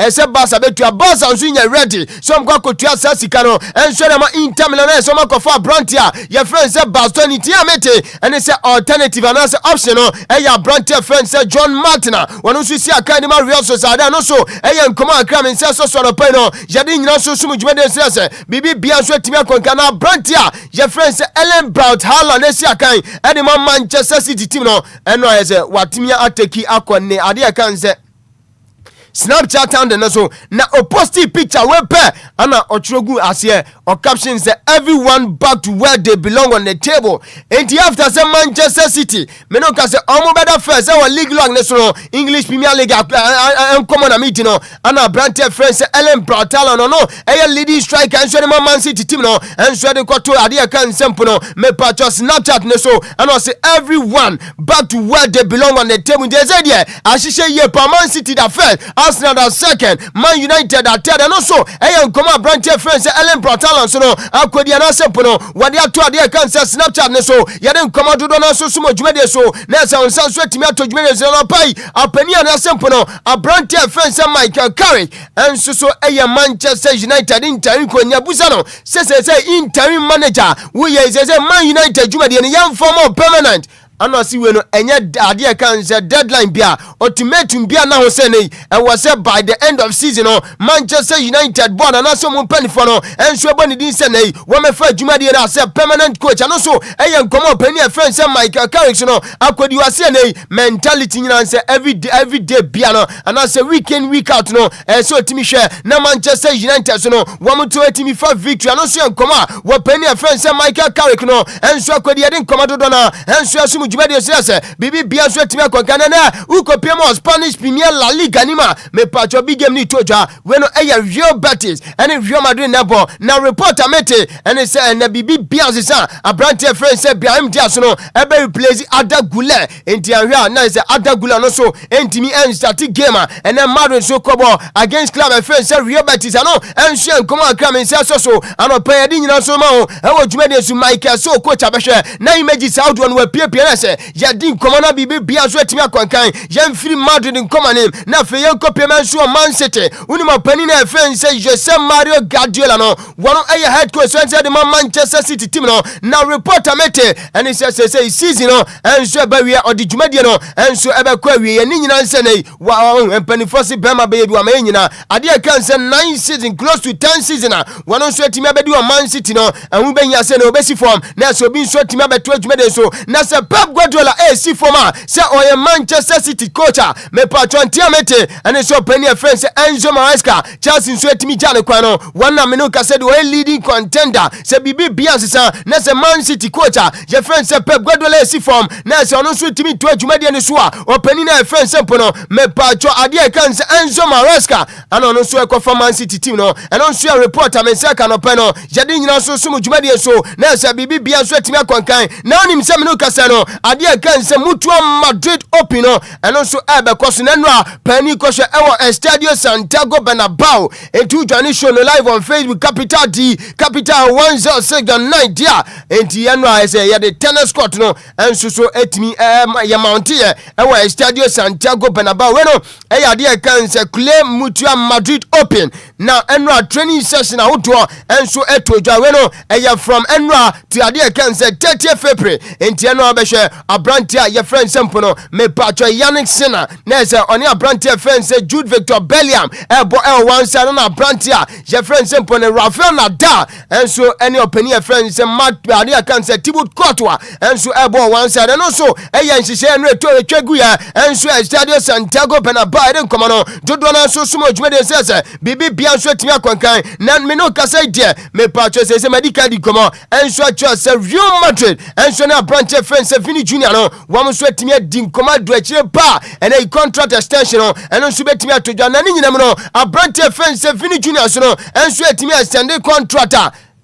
say Barca betua Barca so nya ready so mko akotua sasika no enso na ma Inter Milan so makofa Brantia your friend say Bastoni tia mete and say alternative and say option no ya Brantia friend say John Martin wano so sia akandi ma Real Sociedad no so eye nkoma akra me nse so no pai no yade nyina so sumu dwumade se bibi bia so atimi akonka na Brantia ye friends Ellen Braut Haaland esi akan ede ma Manchester City team no eno ayese watimi ateki akone ade akan se Snapchat and so na post picture we pair ana ochrogu ase or caption say everyone back to where they belong on the table. And after say Manchester City me no ka say omo better first our league long so English Premier League common meeting no ana Brantia friends Ellen Braut Haaland no e leading striker and so the Man City team no and so the kwato ade kan sempo no me patch Snapchat ne so and say everyone back to where they belong on the table. They say there ashishe ye pa Man City that first Arsenal that second, Man United that third, and also nkoma Brantia friends Ellen Braut Haaland so no akodi na sempo no wade ato ade kan say Snapchat ne so yade nkoma dodo na so sumo dwumade so na say on san so atimi ato dwumade so no pai apani na sempo no Brantia friends Michael Carrick and so Manchester United Inter konya busa no say interim manager we say Man United dwumade ne yam form permanent ana si we no enye ade kan say deadline bia ultimatum bia na ho say nei e was say by the end of season no Manchester United board na so mo panifo no enso ebo ni din say nei wo me fa adwuma de na say permanent coach ano so eye nkomo pani e friend say Michael Carrick no akodi wa say nei mentality nyina say every day bia no ana say week in week out no so timi hwe na Manchester United so no wo mo to timi fa victory ano so nkomo wo pani e friend say Michael Carrick no enso akodi e din nkomo dodo na enso asum dwuma de say bibi bia so timi akon na ukopia mo Spanish Premier La Liga nima me pacho big game ni toja we no Real Betis and Real Madrid nebo na reporter mete and say na bibi bia say abrante friend say bia him dia so no ebe replace Adagula enti ahia na say Adagula no so entimi en start game and then Madrid so kobo against club friend say Real Betis ano enhye nkomo akra men say so ano pay di nyina so ma ho e wo dwuma de so Michael so coach abehwe na image Saudi one we pie na say ya di nkomo na bibi bia so etimi akwankan yam free Madrid nkomo ne na fe yen kopie man so Man City unima pani na friend say Jose Mario Guardiola no one head coach so say the Manchester City team no na reporter mete and he say season no and so ba we odi dwumadie no and so ebe kwa we ni nyina nse nei wa empani force bema be bi wa ma nyina ade kan say 9 season close to 10 season na one so team abedi wa Man City no and we benya say no obesi form na so bi so team abeto dwumade so na say Pep Guardiola si form say oye Manchester City coach me patron tiamete and so pani a friend say Enzo Maresca Chelsea so etimi jane kwa no one na me no ka say the leading contender say bibi bia say na say Man City coach your friend say Pep Guardiola si form na say ono so etimi to adwumade ne so o pani na friend say pono me patron ade kan say Enzo Maresca and ono so ekwa Man City team no and on so reporter me say kan openo yade nyina so sum adwumade so na say bibi bia so etimi akonkan na onim say me no ka say no ade kan say mutu Madrid open no and also ebe koso na no pani koso ewo Estadio Santiago Bernabeu entu jani show no live on Facebook Capital D Capital 106.9 dia enti ya no say ya the tennis court no enso so etimi ya mount here ewo Estadio Santiago Bernabeu we no ya de kan say claim mutu Madrid open now enra training session awodo enso etodwa we no ya from enra to ade kan say 30th April enti ya no abehwe abrantia ya friend sempo no me patro Yannick Sinner na say oni abrantia friend say Jude Victor Bellingham ebo one side na abrantia ya friend sempo ne Rafael Nadal enso any opinion friend say Matt ade kan say Thibaut Courtois enso ebo one side and also eya nhihye no eto etwagu ya enso Estadio Santiago Bernabeu den komo no dodo na so sumo dwuma de say bibi bia so etimi akwankan na me no kasa de me patro say medical di komo enso atwa say Real Madrid enso na abrantia friend say Vini Junior no wam so etimi din koma do akire pa and a contract extension no and so betimi atodwa na ni nyinam no abrantia friend say Vini Junior so no enso etimi extend contract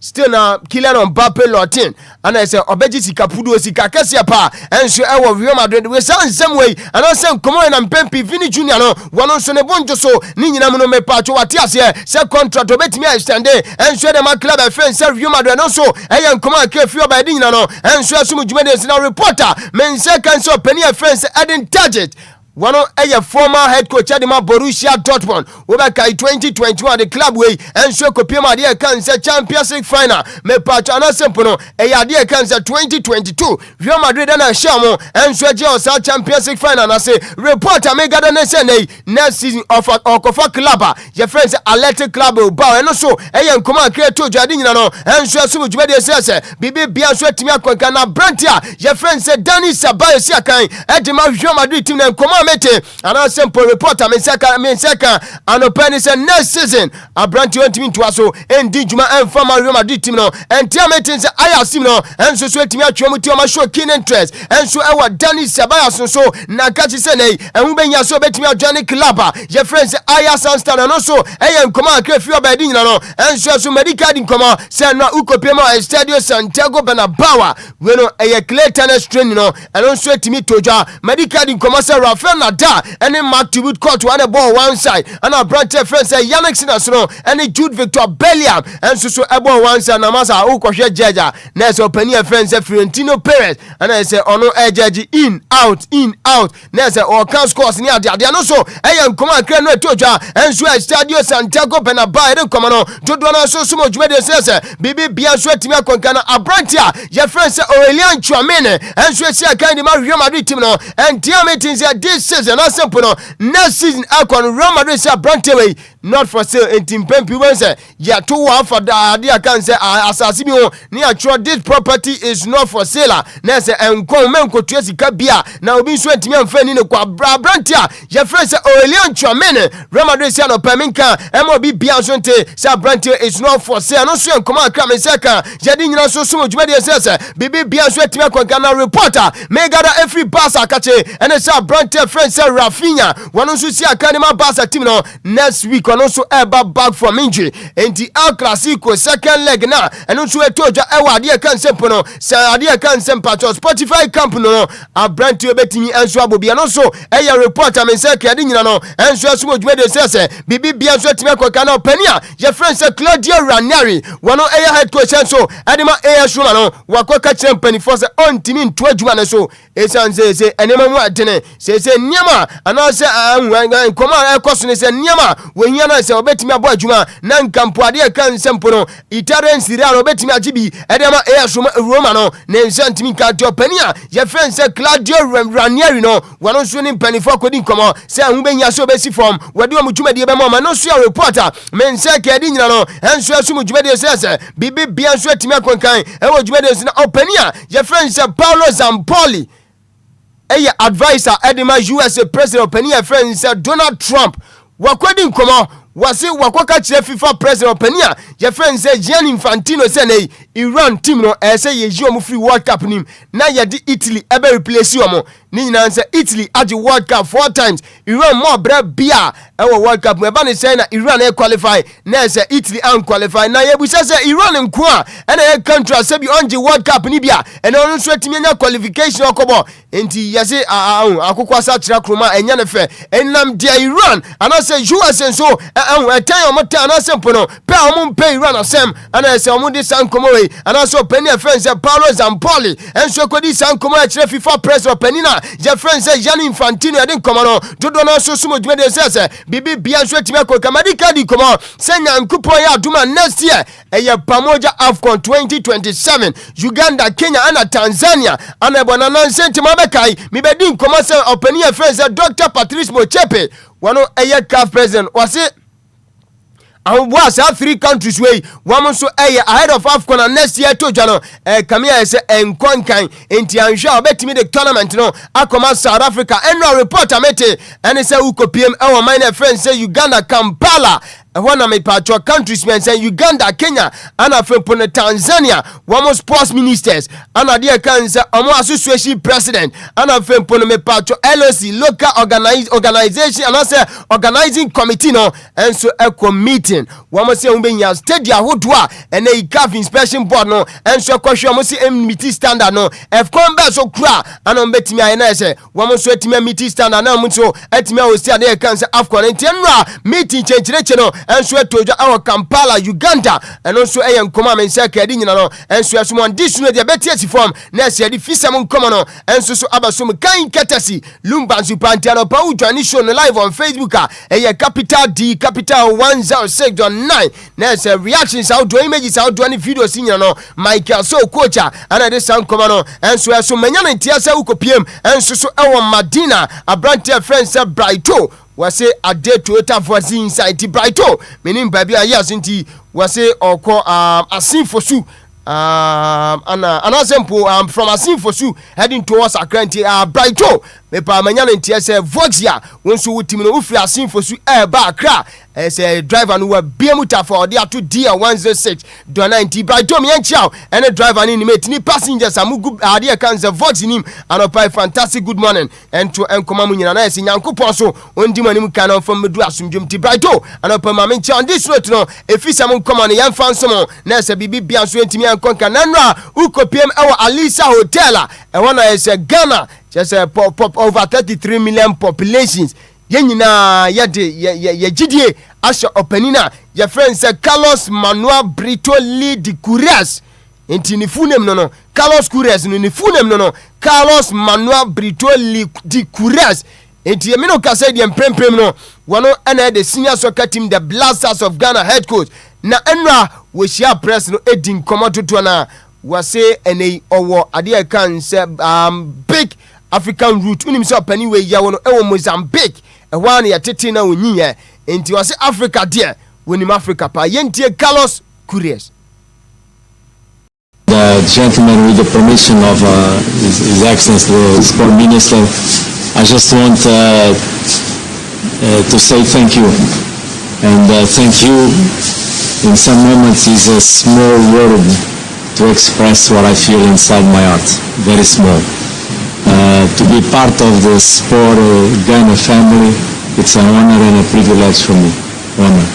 still na Kylian Mbappe Lotin and I say obeji sikapudu sikakese pa enso ewo Real Madrid we san some way and I say komo na mpempi Vini Junior no wono so ne bonjo so ni nyinam no me pacho wate ase say contract obetimi extend enso de ma club friend say Real Madrid no so eyan komo akefi oba di nyina no enso asum dwumade na reporter men say kan so pani friend say Eden Target one of former head coach Adima Borussia Dortmund over 2021 the club way and so kopima dia kan say Champions League final me patch ana simple no dia kan say 2022 Real Madrid na shamo and so je o Champions League final na say reporter me gada na say next season of Okofa club your friends Athletic Club Bilbao and so nkoma create to jadi nyina no and so asum djuma de say bibi bia so atimi akwanka na Brantia your friends say Dani Sabayo si akan Adima Real Madrid team na nkoma mete and a simple reporter me seka and open say next season a Branti want me to aso endi djuma en former Real Madrid team no and team meeting say aya sim no and so etimi atwom ti o ma show keen interest and so ewa Dani Sabayo so na kachi say nei en wu benya so betimi adwane club your friends say aya Sunstone no so nkoma akrefi obedi nyina no and so medical nkoma say no ukopie ma Estadio Santiago Bernabeu we no clay tennis training no and so etimi toja medical nkoma say Rafael Nada and then Mark Tibut court to one ball one side and our brother friend say Yannick Sinasno and then Jude Victor Belliam and so about one side Namasa Okoshe Jaja next open your friends Fiorentino Perez and I say ono Ejaji in out next or can scores near the also and come on Creno Toja and so Stadio Santiago Benaba and come on to do so sumo Jumede says Bibi Bianswe Timia Konkana Abrantia your friends Aurelian Chouameni and so see a kind of Real Madrid team no and Diametin said this season not simple no next season Akon Real Madrid say Abrantia not for sale in Team Pempi say yeah 2-1 for the idea can say asasimi near sure this property is not for sale next and come men ko tuesi kabia na obi so ntimi amfani ne kwa Abrantia your friend say Aurelian Chouameni Real Madrid say no perminka MOB bia so nte say Abrantia is not for sale no so come akra me seka jadi nyina so sumo dwumade say bibi bia so ntimi akwa na reporter megada every Barca kache and say Abrantia friend say Rafinha one so see akadema Barca team no next week and also ever back from injury and the El Clasico second leg na and also etoja ewa ade kan sempo no say ade kan sempa to Spotify camp no Abrantia betimi enso abobia no so eya reporter me say kade nyina no enso asumo dwumade say bibi bia so timi akwa na opania your friend say Claudio Ranieri one eya head coach enso adema eya shuma no wakoka champion for say on timi nto adwuma no so esan say enema mu adene say niama ana say nkoma ekoso ne say niama wehia na say obetimi abo adwuma na nkampo ade kan sempo no Italian Serie A obetimi agibi edema eya shuma Roma no na nsantimi kanto opania your friend say Claudio Ranieri no one so ni panifo kodi nkomo say hu benya so obesi form wade omudwumade be ma no so reporter men say kedi nyina no enso asu mudwumade say bibi bia so atimi akonkan e wo dwumade so na opania your friend say Paulo Zampoli advisor Edema USA president opinion friend said Donald Trump wakwedi nkomo wase wakwaka kire FIFA president opinion your friend said Gianni Infantino say na Iran team no say ye ji omo free World Cup nim na ye di Italy ebe replace omo ni nyina say Italy agi World Cup 4 times Iran more bra bia ewo World Cup me ba ne say na Iran e qualify na say Italy an qualify na ye bu say Iran nko a na ye country say bi onji World Cup ni bia and on so timi nya qualification okobo enti ye say akokwa sa kira kroma enya ne fe enam dia Iran and say USA so time omo ta na sempo no pe omo pe Iran asem and say omo di sankomo we and so penny friend say Paulo Zampoli and so kodi sankomo a kire FIFA president penina your friend say Gianni Infantino e din komo no dodo na so sumo dwumade say bibi bia so timi akọ kamadi kadi komo say nyankopon ya aduma next year eye pamoja AFCON 2027 Uganda Kenya and Tanzania and ebona na sentima bekai mi be din komo say opinion friend say Dr. Patrice Mochepe one eye CAF president was it was 3 countries way one so ahead of AFCON and next year to Jano Kamia say Enquires enti ansha obetimi the tournament no akoma South Africa and no reporter mete and say uko PM our my friend say Uganda Kampala one of my patro countries men say Uganda Kenya and afempon Tanzania one sports ministers and adia kan say omo association president and afempon me patro LOC local organization and say organizing committee no and so eco meeting one say umbenya stadia hodwa and a CAF inspection board no and so kwahwe omo say meeting standard no if come back so kra and on betimi ayena say one so etimi meeting standard na mo so etimi o see adia kan say AFCON entienra meeting chenchire no and so toja our Kampala Uganda and also nkoma men say kadi nyina no and so asum additional de betiasi form na say di fisam nkoma no and so abasum kan katasi Lumba Supantiano pa udwani show no live on Facebook capital D capital 106.9 na say reactions out do images out do any videos nyina no Michael so coach and this nkoma no and so asum manya na ntia say ukopiem and so ewo Madina Abrantia friend say Brighto wase ade Toyota voice inside the Brighto meaning baby yes inti wase oko asin fosu anasempo from asin fosu heading towards Akranti Brighto me pa manya ntia say Voxia wonso wutimi no ufri asin fosu ba Accra say driver no BM for dia to DL106 90 Brighto me enchao and driver ni mate ni passengers amugu ade kan say Vox nim anopai fantastic good morning and to enkoma mu nyina na say nyankopon so ondi manim kan on from medu asumdwum ti Brighto anopai ma me enchao on this note no efisa mo nkoma no yemfa nsomo na say bibi bia so entimi ankonka nanra ukopiem ewo Alisa Hotel one is Ghana, just over 33 million populations. Yenina ye GDA Asha Openina, your friend said Carlos Manuel Brito Lee de Curias. Inti ni funem no Carlos Curias ni funem no Carlos Manuel Brito Lee de Curias. Inti yemino kasa di emprem no wano ene the senior soccer team the Blasters of Ghana head coach na enra we share press no edin komototo na wase ene owo ade kan say big African route unim say opani we ya wono ewo Mozambique e wan ya tete na onyiye enti wase Africa there wonim Africa pa yentie Carlos Curias. The gentleman, with the permission of His Excellency the Sport Minister, I just want to say thank you, and thank you in some moments is a small word to express what I feel inside my heart, very small. To be part of the Sport Ghana family, it's an honor and a privilege for me, honor.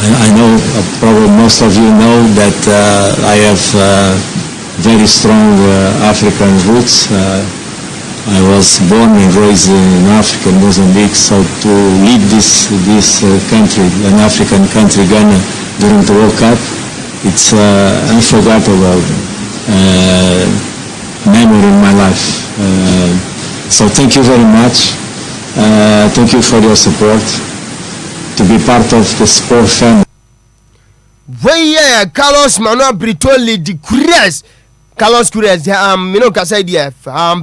I know, probably most of you know that I have very strong African roots. I was born and raised in Africa, in Mozambique, so to lead this country, an African country, Ghana, during the World Cup, it's unforgettable memory in my life. So thank you very much. Thank you for your support. To be part of the sport family. Where Carlos Manuel Brito Lee de Curias. Carlos Curias,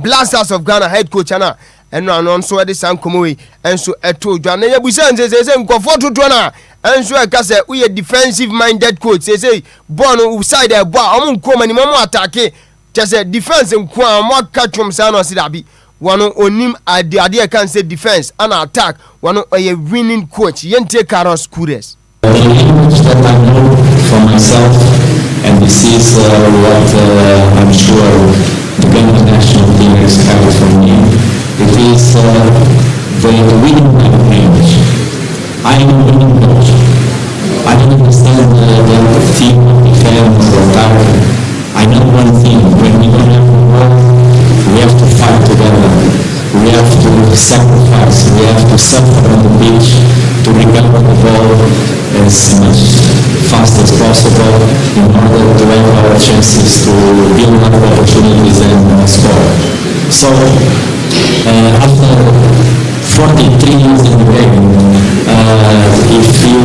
Blasters of Ghana head coach ana eno no so de san komowe enso eto dwane ya busan se nkofo toto na enso e ka se we defensive minded coach say ball side e ball am nkoma ni mo attack just defense nko am catchum san no sidabi one onim ade can say defense and attack one a winning coach yente Carlos Curias. The image that I know for myself, and this is what I'm sure the Ghana national team expects from me. It is the winning image. I am a winning coach. I don't understand the team defense or attack. I know one thing: when we don't have the ball, we have to fight together. We have to sacrifice. We have to suffer on the pitch to recover the ball as much fast as possible in order to have our chances to build up opportunities and score. So after 43 years in the game, if you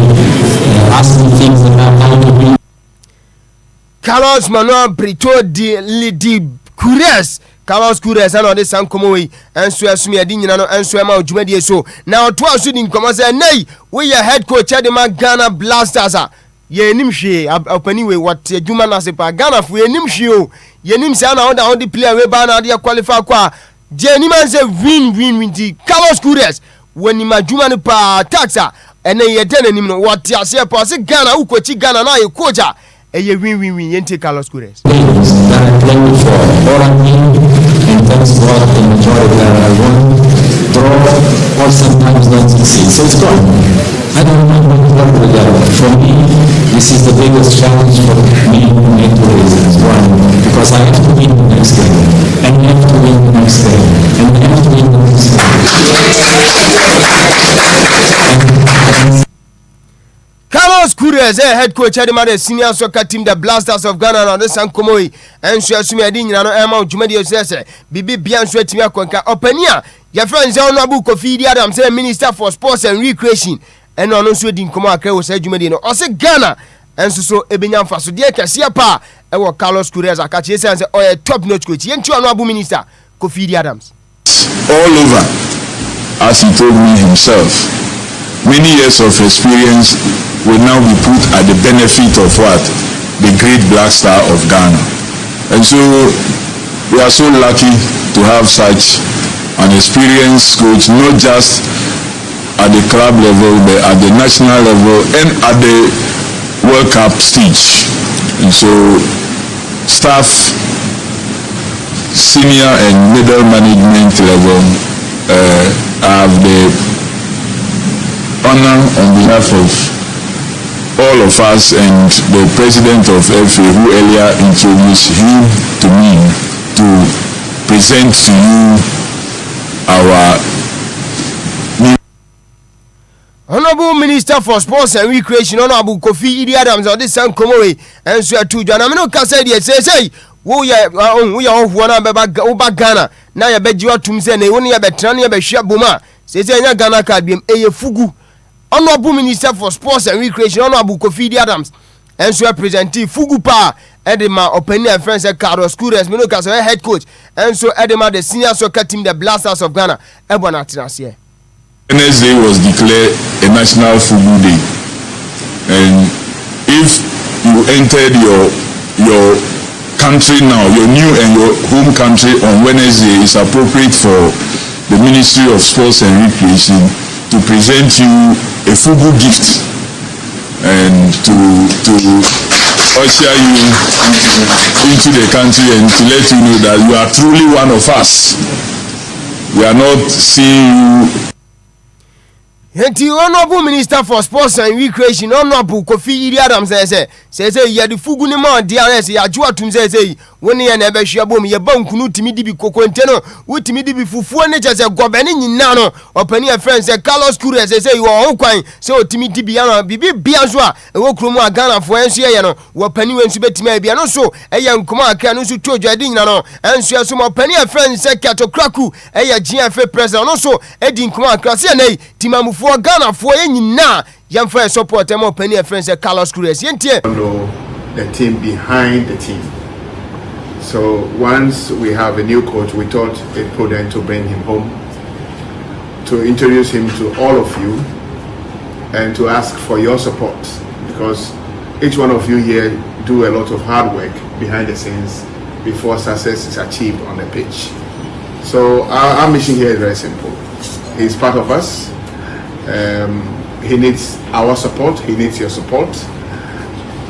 ask me things about how to be Carlos Manuel Brito de Curias. Carlos Curias and this Sankomoy and Suasumi Adina and Suama Jumedi so. Now, 12 shooting commas and nay, we are head coach at the Ghana Blasters. Ye nimshi, anyway, what Juman as a Ghana for ye nimshio. Ye nimsana on the player, we ban idea qualify qua. Jeniman say win the Carlos Curias when you Juman pa taxa and then ye tell him what you say, pass Ghana, who coach Ghana now, you coach. And ye win, yente Carlos Curias. That I played for all I mean, and thanks God the majority that I won, draw, or sometimes not succeed. So it's gone. I don't know what to work with that. For me, this is the biggest challenge for me in two reasons. One, because I have to win the next game, and we have to win the next game, and we have to win the next game. Carlos Curias, head coach at the senior soccer team, the Blasters of Ghana, and the Sankomoy, and Suasumi Adina, and Emma Jumedio says, Bibi Bian Sweatimia Konka, Openia, your friends on Nabu Kofi Adams, say Minister for Sports and Recreation, and on also Din Komaka was Edumedino, or say Ghana, and so Ebinan Faso, dear Casiapa, and Carlos Curias, a catch and a top notch coach, Yentu Nabu Minister, Kofi Adams. All over, as he told me himself, many years of experience will now be put at the benefit of what? The great black star of Ghana. And so we are so lucky to have such an experienced coach, not just at the club level, but at the national level and at the World Cup stage. And so staff, senior and middle management level have the honor on behalf of all of us and the president of FA, who earlier introduced him to me, to present to you our Honorable Minister for Sports and Recreation, Honorable Kofi Idi Adams, or this San Komoi, and so to Jana Mino Casadi, say, we are one about Ghana. Now you bet you are to me, only a betrania by Shabuma, says Ghana card be a fugu. Honorable Minister for Sports and Recreation, Honorable Kofi Idi Adams, and so representative Fugu Pa, Edema, opening and friends at Carlos Cures, Minokas, head coach, and so Edema, the senior soccer team, the Blasters of Ghana, Ebonatinas here. Wednesday was declared a national football day, and if you entered your country now, your new and your home country on Wednesday, it's appropriate for the Ministry of Sports and Recreation to present you a football gift and to usher you into the country and to let you know that you are truly one of us. We are not seeing you. The Honorable Minister for Sports and Recreation, Honorable Kofi Idi Adams, says, "Ya the fugu ni ma DRS ya jua tumze say when ya na be hwabom ye ba nkunu timi di bi kokonteno wutimi di bi fufuo ne chese gobeni nyina no opani a friend say Carlos Cures say you are kwan say otimi di bi ana bibi bia so a ewo kromu a Ghana fo enso ye no opani wensu betimi bia no so eya nkoma aka no so tojo adi nyina no enso so opani a friend say Kato Kraku eya GFA president no so edi nkoma aka say nei timamufu Ghana for nyina yam for support em opani a friend say Carlos Cures yentie the team behind the team. So once we have a new coach, we thought it prudent to bring him home, to introduce him to all of you, and to ask for your support, because each one of you here do a lot of hard work behind the scenes before success is achieved on the pitch. So our mission here is very simple. He's part of us. He needs our support. He needs your support.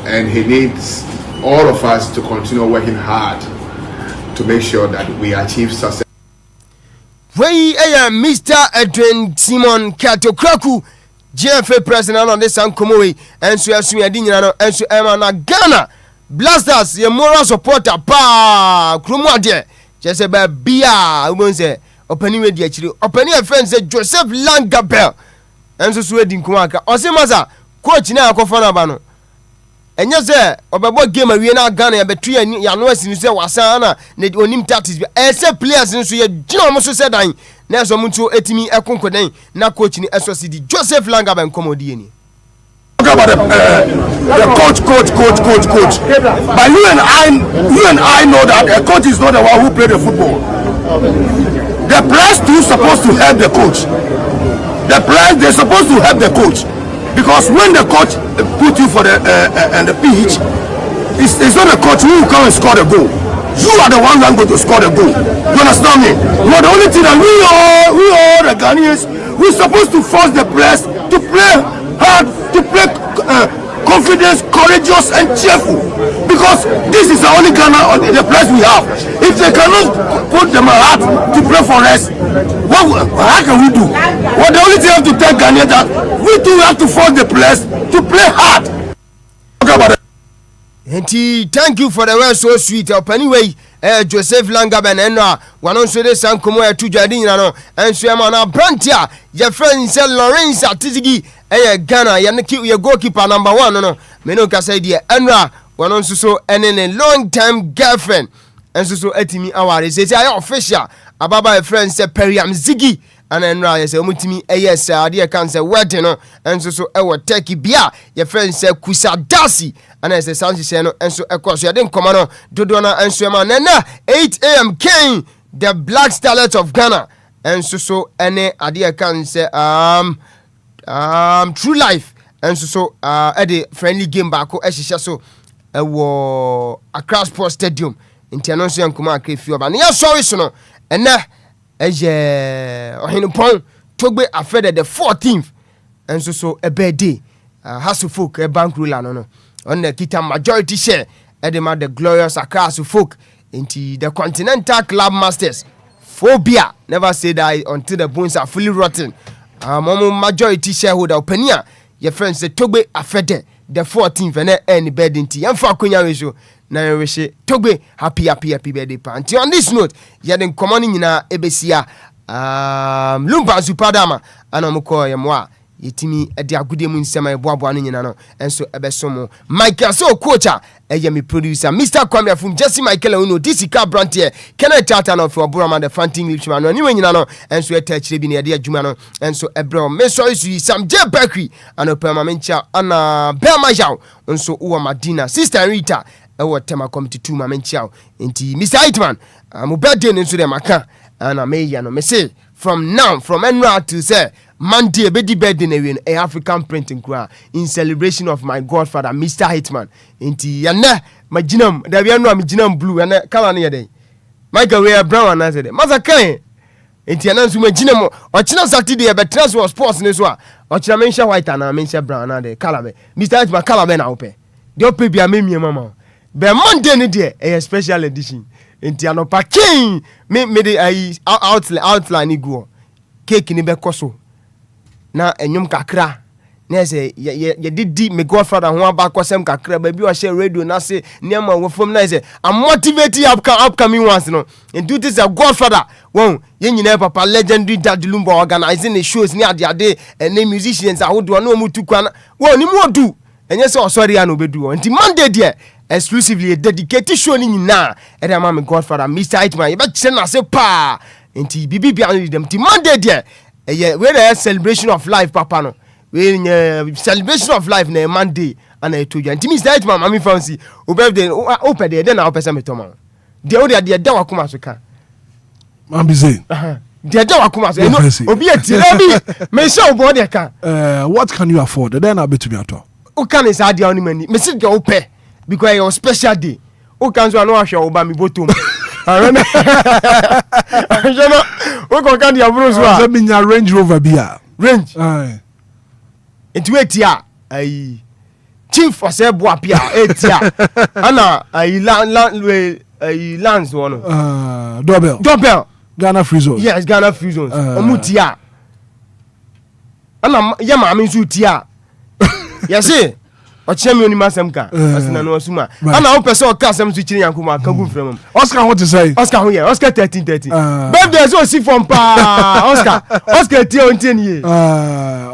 And he needs all of us to continue working hard to make sure that we achieve success. We are Mr. Edwin Simon Kato Kraku, GFA president on this Sankomoe, and so as we are doing, and so Emma Ghana Blasters, your moral supporter, Pa Krumade, just about Bia, who say, opening with the opening a friend said Joseph Langabel, and so sweating Kumaka, Osimaza, coach now, Kofanabano. And yes, sir, about game we na Ghana between Yanwes and say Wasana, need onim tactics, except players in so ye John said, Nelson Mutu etimi a concoden, now coaching SOCD, Joseph Langaban Comodiani. Talk about the coach. But you and I know that a coach is not the one who played the football. The players too supposed to help the coach. The players, they're supposed to help the coach. Because when the coach put you for the pitch, it's not the coach who will come and score the goal. You are the one who are going to score the goal. You understand me? But the only thing that we all the Ghanaians, we're supposed to force the players to play hard, to play confident, courageous, and cheerful. Because this is the only Ghana, the players we have. If they cannot put them hard to play for us, how can we do? Well, the only thing I have to tell Ghana that we do have to force the players to play hard. Thank you for the word so sweet. Anyway, Joseph Langaben and one on so this and come to Jadina and Swamana Brantia, your friend said Lawrence Atizigi, Ghana, Yanaki, your goalkeeper number 1. No, Menoka said, Enra, one on so and in a long time girlfriend. And so etimi awari says I official ababa a friend said Periam Ziggy and then Raya say Mutimi yes idea cancer wedding and so our techie bia your friend said Kusa Dasi and I say Sanji Seno and so of course you didn't come on Dodona and Swema Nana 8 a.m. King the Black Starlet of Ghana and so any idea can say True Life and so at the friendly game back so Accra Sports Stadium Inti anonso yankuma akrefi oba ne sorry so no ene ohinupon togbe afede the 14th enso so a birthday hasu folk a bank ruler no on the kita majority share edema the glorious Accra folk into the Continental Club Masters Obia never say die until the bones are fully rotten majority shareholder opinion your friends say togbe afede the 14th and any birthday tea and for Kunya Resho. Na wish Togbe happy birthday party. On this note, yaden common in Ebesia Lumba Zupadama and Omoko Yamwa. Yetimi edi agudie mu nsema eboaboa no nyina no enso ebesomo Michael so coacher eyemi producer Mr. Kwame from Jesse Michael Uno Disika brand here Kenneth Tata no for Burama the Fanting Englishman no niwe nyina no enso etachire bi na ede adwuma no enso ebro me so isu Sam J Bakery and opema mencha ana Belma Yaw enso uwa Madina Sister Rita ewo tema committee 2 ma mencha enti Mr. Hitman mo birthday enso de maka ana me ya no me say from now from Enra to say Monday be the birthday na a African printing kura in celebration of my godfather Mr. Hitman enti yana majinam da bia no majinam blue yana color na yede Michael we brown na say masa kan enti yana nso majinam o china Saturday be transfer sports ne so a o china mention white na mention brown na de color be Mr. Hitman color be na ope de ope bia memie mama be Monday ne de a special edition enti anopa king me de outline iguo cake ni be koso na enyum kakra na say ye didi me godfather ho aba kwasem kakra ba bi o share radio na say niam wo fom na say I'm motivating upcoming ones no and do this a godfather won ye nyina papa legendary dad Lumba organizing the shows ni ade and musicians ahodo na omutu kwa won ni mu odu enye say osori an obedu nti Monday there exclusively a dedicated show ni nyina e dey me godfather Mr. Hitman ye be kire na say pa nti bibi bia no dem nti Monday there we the celebration of life papa no we celebration of life na Monday and I told you and Mr. Hitman mami fancy birthday open there then I person me toma de da wakoma so ka man busy de da wakoma so no obi ati me show board dey ka what can you afford then I bet to be at all o kan is ade on money me sit go pay because your special day o kan so no ahwe o ba mi botom arena je no o ko kan dia bro so a se binya Range Rover bia range it wait here ai chief osebo apia etia ana ai lands one doorbell Ghana Free Zone yes Ghana Free Zone omutia ana ya ma mi su tia yes o chemi oni masem ka asina no asuma ana o pese o ka asem su chiri yankuma ka gu frem Oscar what to say Oscar ho ye Oscar 13 birthday so si from pa Oscar tie on tie nie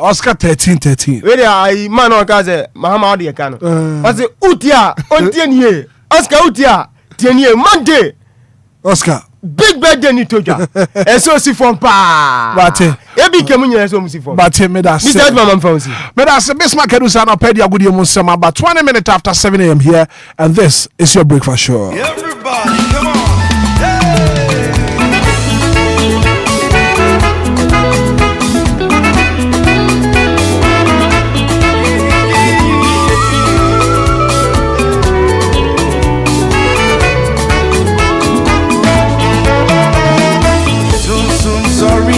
Oscar 13 we dey ai man o ka say mahama o dey ka no o say utia on tie nie Oscar utia tie nie Monday Oscar big birthday ni toja eso si from pa bate ebi kemu nyina so si from bate me da Mr. Mama fancy me da se Bismarck Edusa na pedi agudi mu nsema about 20 minutes after 7 a.m. here and this is your breakfast show. Everybody come on. Sorry,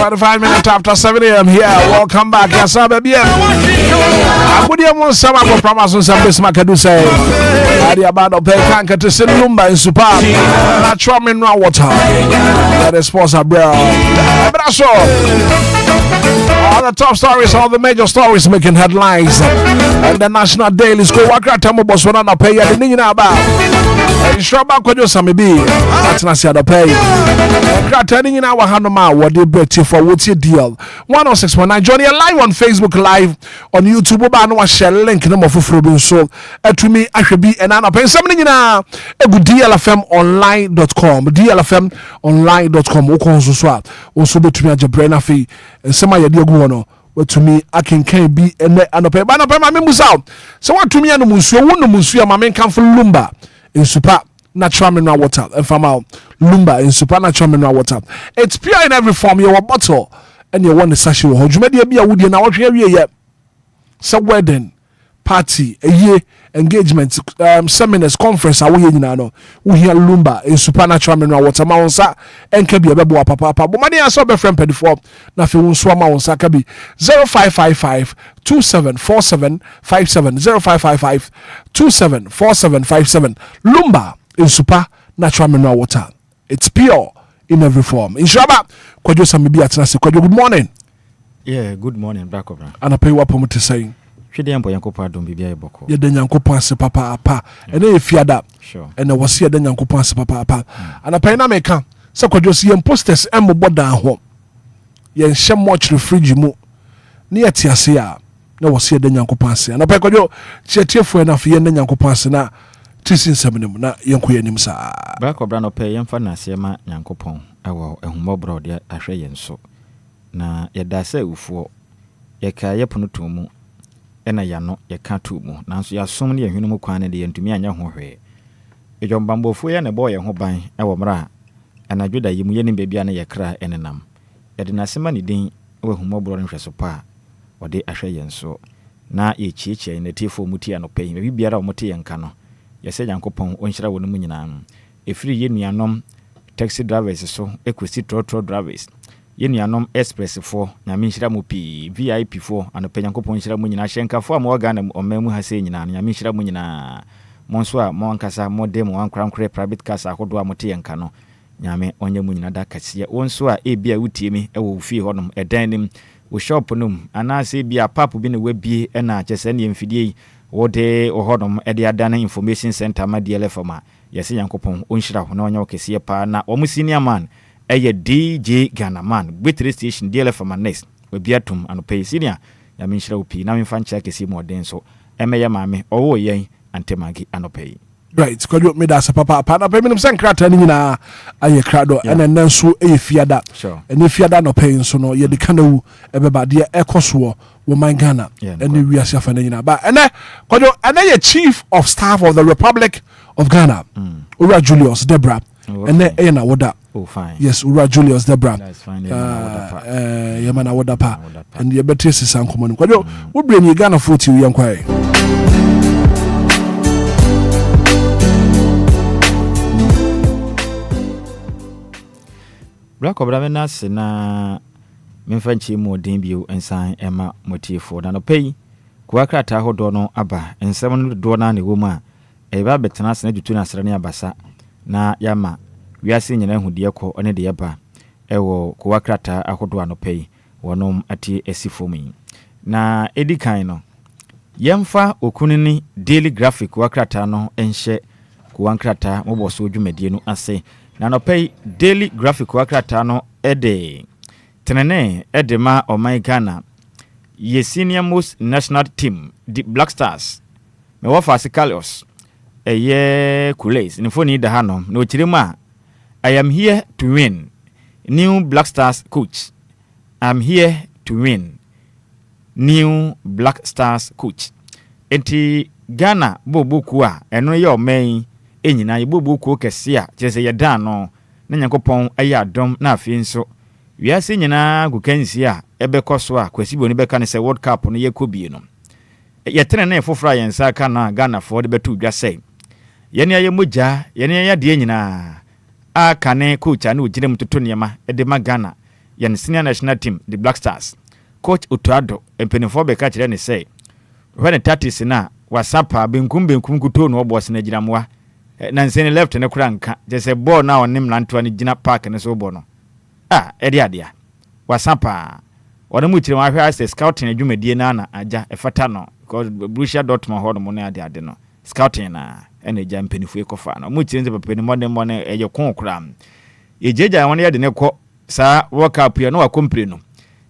25 minutes after 7 a.m. here. Welcome back. Yes, sir, baby. I would have won some of the promises of this Macadu say. I about to pay canker to send Lumba in Super. Natural mineral water. That is sponsor, bro. But that's all the top stories, all the major stories making headlines. And the National Daily School. Wakra Tamo Boswana pay the Nina about. Shraba Kojo Samibi. That's not the pay. Turning in our Hanoma, what they bet you for what's your deal? 106.9. Johnny live on Facebook Live on YouTube. Oba share link number for Frobin so to me I should be and I'm paying something in a good DLFM online.com. Also swap. Also be to me a Jabrena fee and some of your dear guano. But to me, I can be and pay. But I pay my members out. So what to me and the Musu, one Musu, my man come from Lumba in Super. Natural mineral water and from out Lumba in supernatural mineral water. It's pure in every form. Your bottle and you want the sachet. How you may be a woody and I watch yet. So wedding, party, a year engagement, seminars, conference. I will hear now. We hear Lumba in supernatural mineral water. Maunsa and can be a baby papa. But money I saw my friend Petty for nothing will swam on Sakabi 0555 274757 0555 274757 Lumba in supernatural mineral water. It's pure in every form. In Shaba, Kwajo Samibi Atanasi. Kwajo, good morning. Yeah, good morning, back over. And I pay what I'm saying. Shidi Ampo Yankopa don't be a boko. Yeah, then Yankopa se papa apa. And then if you had that, sure. And I was here then Yankopa se papa apa. And I pay na meka. So Kwajo see imposters and boda home. Yen shem watch the fridge mu. Near Tiasia. No was here then Yankopa se. And I pay Kwajo chetie for enough yen then Yankopa se na. Tisin seminum na yanko yanim sa back obra no pay yemfa na asema nyankopon ewo ehumobro de ahwe yenso na yeda sa ufuo yeka yepono tomu ena yano yeka tomu nanso yasom ne yehwenu mu kwan ne de yentumi anya ho hwe ejombambofo ye ne boye ho ban ewo mra anadwoda yimu ye ne bebia na yekra enenam yede na asema ne din ewo ehumobro ne hweso pa ode ahwe yenso na yechiechie ne tifo muti anope bibiara omote yenka no yese Yankopon onhyira wonu nyina efiri ye nuanom taxi drivers so ekwesi trotro drivers ye nuanom express fo na menhyira mu pi VIP fo anope Yankopon onhyira mu nyina hyenkafo a mo Ghana omemu ha se nyina na menhyira mu nyina monso a mo ankasa mo dem wankrankre private cars akodo a mote yenka no nyame onye mu nyina da kase wonso a ebia wutiemi ewo ufie honom edan nim wo shop num anase bia papu bi ne wabie na kyese ne mfidie wode ohodom ede adana information center ma DLFM yesi Yankopon onhyira ho na onye okese pa na omu senior man eye DJ Ghana man Betray station DLFM next we biatum anope senior ya menhyira opi na memfa ncha kese mu oden so emeye maame owo yen antemagi anope right kwajo me da papa pa na pe minim sen krata ni nyina aye krado ene nanso eye fiada ene fiada no pe nso no ye de kanawu ebeba de ekoso wo man Ghana ene wiase afa na nyina ba ene kwajo ene ye chief of staff of the Republic of Ghana Ura Julius Debra ene eye na woda fine yes Ura Julius Debra that's fine yamana woda pa and ye betre sisan komonu kwajo wo bre ni Ghana 40 Enquires. Black obra na se na memfanchi mu odin bio ensan ema motifo na no pay kwa krata hodo no aba ensem no do na ne wom a eba betena se na dutu na asra ne abasa na yama wiase nyina ahudie ko one de yaba ewo kwa krata ahodo no pay wonom ati esifomi na edikan no yemfa okunini daily graphic kwa krata no enhye kwa krata moboso dwumadie no ase na no pay daily graphic wakrata no ede tenene edema oman Ghana ye senior most national team the Black Stars me wa Fasikalios eye Kulays ni foni da hanom no chirema I am here to win new Black Stars coach I'm here to win new Black Stars coach enti Ghana bobuku a eno ye oman enyina yebobuku kese a kyese ye dan no na Nyankopon ayi adom na afi nso wiase nyina gukansi a ebekoso a kwasibo ni beka ne se World Cup no ye kobie no ye tene na efofra ye nsa aka na Ghana for de betu dwa sei ye ne ye moja ye ne ye de nyina aka ne coach a na ogire mtoto niema e de ma Ghana yen senior national team the Black Stars coach Otuado empenifo be ka kire ne say when the tactics na wasapa benkum kuto no boss na giramwa na nsene left ne kura nka je say ball na onim lanto ne gina park ne so ball no edi adia wasapa wona mu kire wa hwe as scouting adwumadie na na aja efata no because Borussia Dortmund ho no mo na ade no scouting na ene ja mpenifo ekofa no mu kire nze pepeni modern eye kon kura ejeja wona ye de ne ko sa World Cup ya no akompre no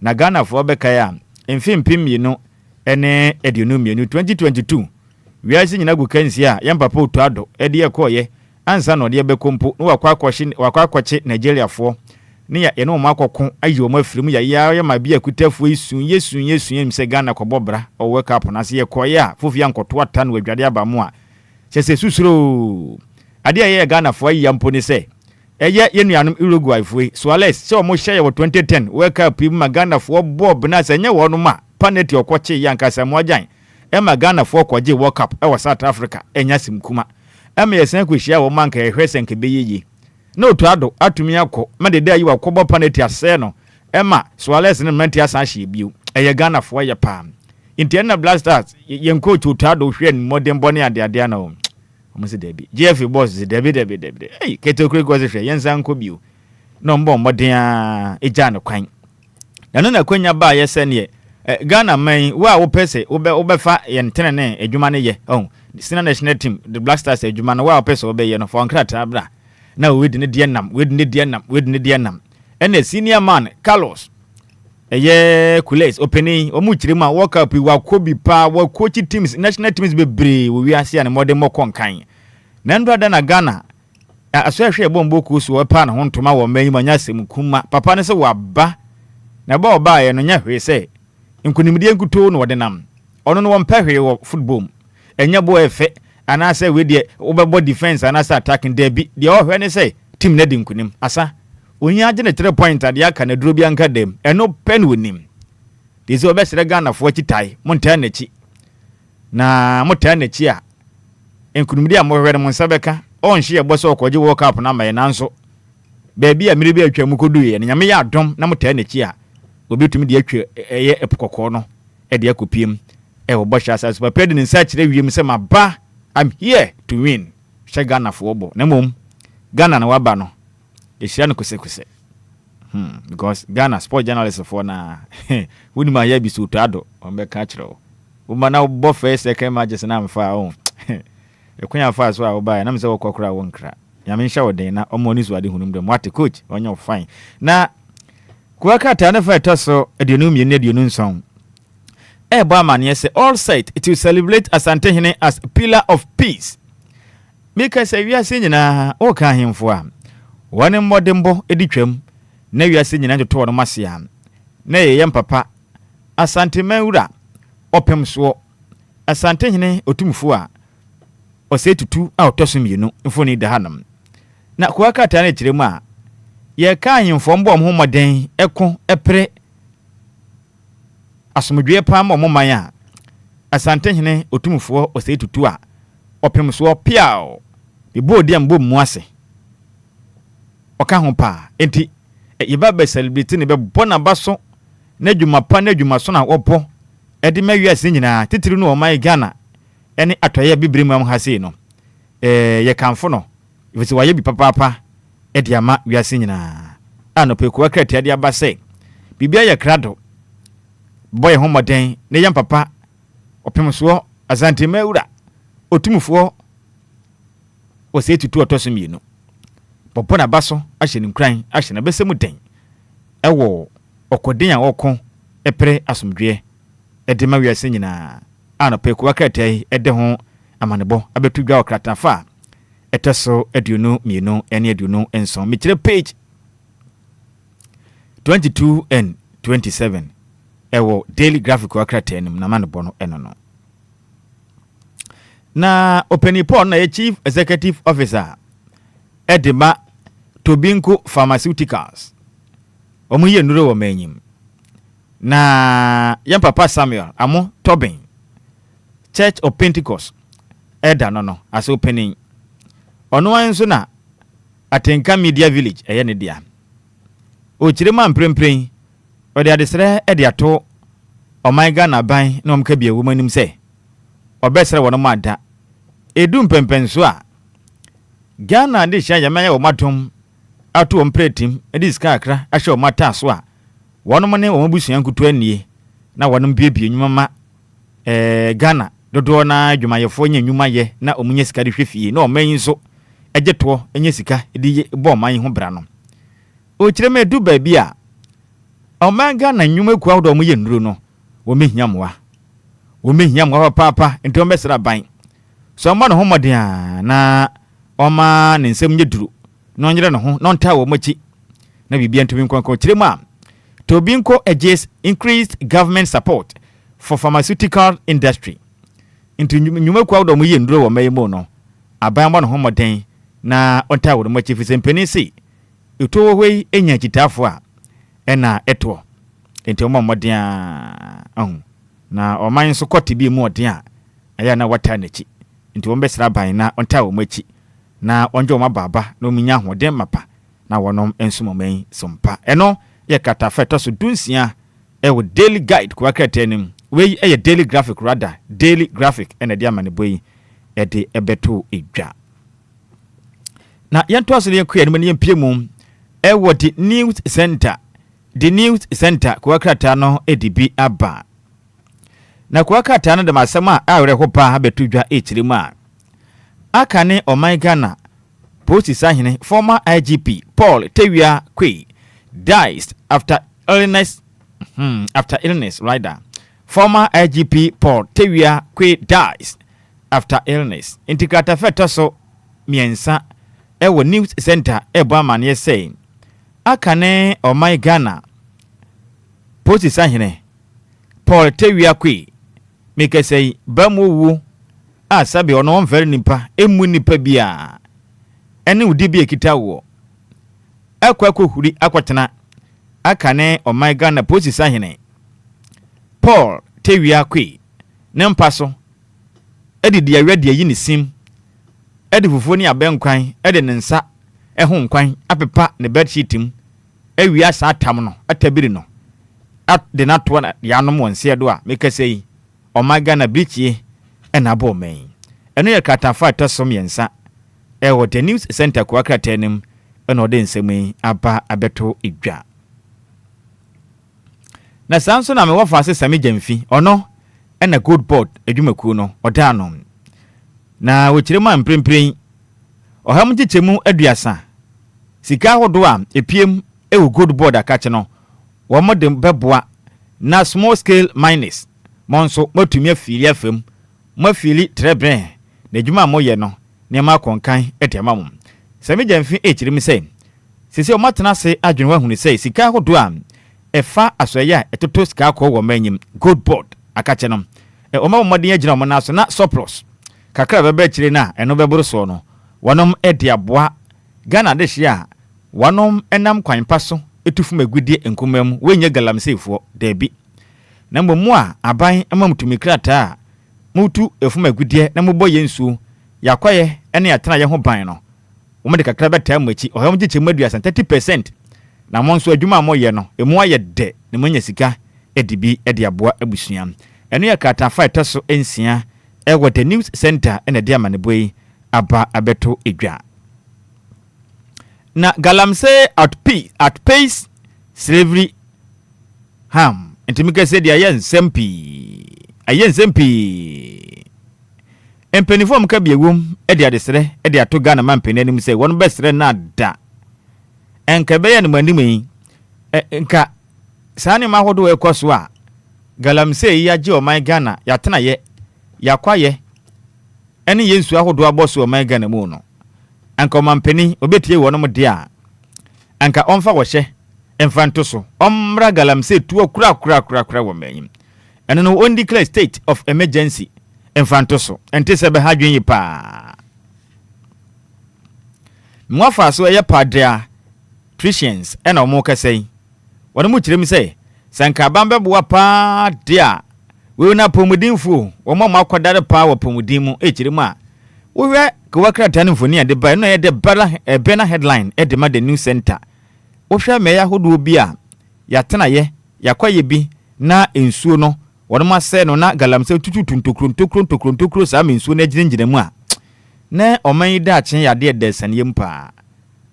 na Ghana fo beka ya mfimpim yi no ene eduonu mienu 2022 wiase nyina gukansi a yamba Otuado ede ekoye ansa no de bekompo no wakwakochi Nigeria fo ne ya eno makokon ayi mo afirim ya ma bia kutafo yesun mse Ghana kobobra o World Cup na se yekoye a fofia nkoto ata no adwade abamu a chese susuro ade ye Ghana fo ayi yampo ne se eye yenuanum Uruguay fo Suarez se o mo hye wo 2010 World Cup ma Ghana fo bob na se nye wo no ma paneti okoche yankasa mo agyan ema Ghana fo kwaje World Cup e wo South Africa enya simkuma ema yesen kwehia wo manka ehwese nke beyeyi na Otuado atumi akọ medede ayi wa kobo paneti ase no ema Suarez ne menti asa hye biu eye Ghana fo ye pa Indiana Black Stars yen coach Otuado hwe ni modern bone ade na o omse debi GF boss debi hey ketokure go hwe yensan ko biu no mbo modern eja no kwan na kwanya ba yese ne Ghana man wa wo pese obefa yentene ne adwuma ne ye senior national team the Black Stars adwuma no wa wo pese obeye no for nkrata bra na we di ne die nam ene senior man Carlos eye Kules opening omu chirima World Cup wa kobi pa wa coach teams national teams bebre we wiase an modern mokonkan na ndo da na Ghana aso ehwe bombo ku so pa na hontoma wo man manya semkuma papa ne se waba na ba oba ye no nya hwe se nkunimdie nkuto no wodenam ono no wompehwe wo football enya bo efe anase we de obebo defense anase attacking debi de ohwe ne say team na di nkunim asa onya age ne 3 point ade aka na duro bi anka dem eno pen wonim de ze obesere Ghana fo chitai monta na chi na monta na chi a nkunimdie amohwere mon sabeka onhye ye boso okoje World Cup na maye nanso beebi a mire bi atwa mukodu ye nyame ya adom na monta na chi a obetumi de atwa eye epokoko no e de akopiem e wo bosha asase pa president nsa kire wiem se maba I'm here to win she Ghana for obo na mom Ghana na waba no e hia no kose because Ghana sport journalist for na woni ma ya bi so Otuado on be ka kire wo ma na bo first second matches na mfa o e kwanya fa so a wo ba na me se wo kokora wo nkra nyame hia wo den na omo ni so ade hunum dem what coach onye fine na kuwakata na fa toso aduonu mienu aduonu nson ebo amane say all set to celebrate Asante Hene as pillar of peace because wiase nyina o ka hemfo a wone modembo editwam na wiase nyina to no masea na ye papa Asante Mawura opem so Asante Hene otumfo a osetutu a otoso mienu mfoni da hanam na kuwakata na kiremu a ye ka hemfo mbo moden eko epre asomdwe pa ma moman a Asante Hene otumfo osetutu a opem so piao bibo dia mbo mu ase oka ho pa enti yeba be celebrate ne be bona baso na dwuma pa na dwuma so na opo edi ma wiase nyina titiri no oman Ghana ene atoye bibrem am hase no ye kanfo no ifisi waye bi papa edi ama wiase nyina anope ko akrati ade abase bibia ye krado boy homoden ne yam papa opem so Asante Mawura otumfo osetutu otoso mienu popona baso ahye ne nkran ahye na besemu den ewo okoden a okon epre asomdwe edema wiase nyina anope ko akratai ede ho amanebo abetudwa okratafa eteso aduonu mienu ene aduonu enson mikire page 22 and 27 ewo daily graphic akratai nim na manebo no enono na Openipon na chief executive officer Edema Tobinko Pharmaceuticals omuye nuro wo manyim na yan papa Samuel amo Tobin Church of Pentecost eda no as opening ono anso na Atenka Media Village eye ne dia o chirema mprempren o de adesere e de ato o my Ghana ban na omka bia womanim se obesere wono mada edu mpempenso a Ghana de hia yamaya wo matom ato ompretim edi ska akra ahye o mata so a wono ne wo mabusuan kutu anie na wono biebie nwuma Ghana dodo na adwumayefo nya nwuma ye na omunye sika de hwefie na oman so egeto enye sika edi bo man ho bra no o kirema edu ba bia oman Ghana nwuma ku awdo mo ye nduro no wo mehia moa papa enti ombesra ban so ma no ho moden a na oma ne nsem nye duru no nyere no ho no nta wo machi na bibia ntumi nkonko kirema to binko edges increased government support for pharmaceutical industry into nyuma kwa do mo ye nduro wo mayemo no aban mo no ho moden na onta wo machi fi sempenisi eto hwei enya kitafo a ena eto enti o moden a na oman so kote bi mu oden a aya na wata nachi enti won besra ban na onta wo machi na onjo ma baba na ominya hoden mapa na wonom ensumoman sompa eno ye kata feto so dunsia e wo daily guide kwa kratenim we e daily graphic rather daily graphic ena dia mane boy e de ebeto edwa na yento aso ne kwa ne mpiemu e wo the news center kwa krata no edibi aba na kwa krata no de masema awre ho pa abeto dwa echirimu a akane oman Ghana Post Sahine former IGP Paul Tewia Kwe dies after illness rather. Former IGP Paul Tewia Kwe dies after illness. Intikata fetoso miensa ewo news center ebo amane say akane oman Ghana Post Sahine Paul Tewia Kwe make say bamuwu asabe ono very nipa emu nipa bia ene udi bi ekita wo akwakohuri akwatena akane oman Ghana Post Sahine Paul Tewia Kwe ne mpaso edidi awade yi ne sim edi fufuo ni abenkwan edi ne nsa eho nkwan apepa ne bedsheet mu awi asa atam no atabiri no de na to na yanom wonse do a mekasei oman Ghana brichie ena bo men eno ye katafa tosom yensa e wo the news center kwa kratenim eno de nsemi aba abeto edwa na sanso na me wo fa sesame jamfi ono ena good board edwumaku no odano na wo kirema mprempren oham gichemu aduasa sika hodo a epiem e wo good board akache no wo modem beboa na small scale miners monso matumi afili afam mafili trebre na djuma moye no ne ma konkan etemam sami jamfi echirim sei sisi o matena se adwene wahunu sei sika hodo a efa asoya etoto sika akọ wo manyim good board akache no o ma modin agina mo na so na surplus kakra bebe chire na eno beboro so no wonom ediaboa Ghana de hia wonom enam kwanpa so etufu magudie enkomam wenye galamsefo debi na mbomu a aban amamtumi krata mutu efuma gudie na mbo yensu yakwaye ene atena ye ho ban no wo de kakra beta machi oham giche maduasa 30% na monso adwuma moye no emu aye de ne manya sika edibi ediaboa abusuam eno ye kata fight so ensia ewo the news center ene de amane boy aba abeto edwa na galamse at pace slavery ham entimika se dia yen sempi empenifo mka biewum edi adesere edi ato Ghana mampeni anim se won besere na da enka be ye no manimi enka sane ma hodo ekoso a galamse ya je o man Ghana ya tena ye yakwaye eni yensu ahodo aboso o man Ghana mu no anka mampeni obetie wono mo de a anka onfa wo hye emfanto so omra galamse tuo kura wo manyim eno no on declare state of emergency emfanto so ente se be hadwen yi pa mwafa so ye padria Christians ena omo kasei wono mu kirem se sanka bambe boa pa dia we na pomudinfu wo mo makodare pa wo pomudin mu ekirem a wo hwe ko wakrata ne mfoni ade ba no ye de bana headline e de ma the news center wohwɛ meya hodo bi a yatena ye yakwaye bi na ensuo no wonoma sɛ no na galamsey tutu ntokro saa mensuo na gyingyina mu a na oman yi da kyen yade da saniyem pa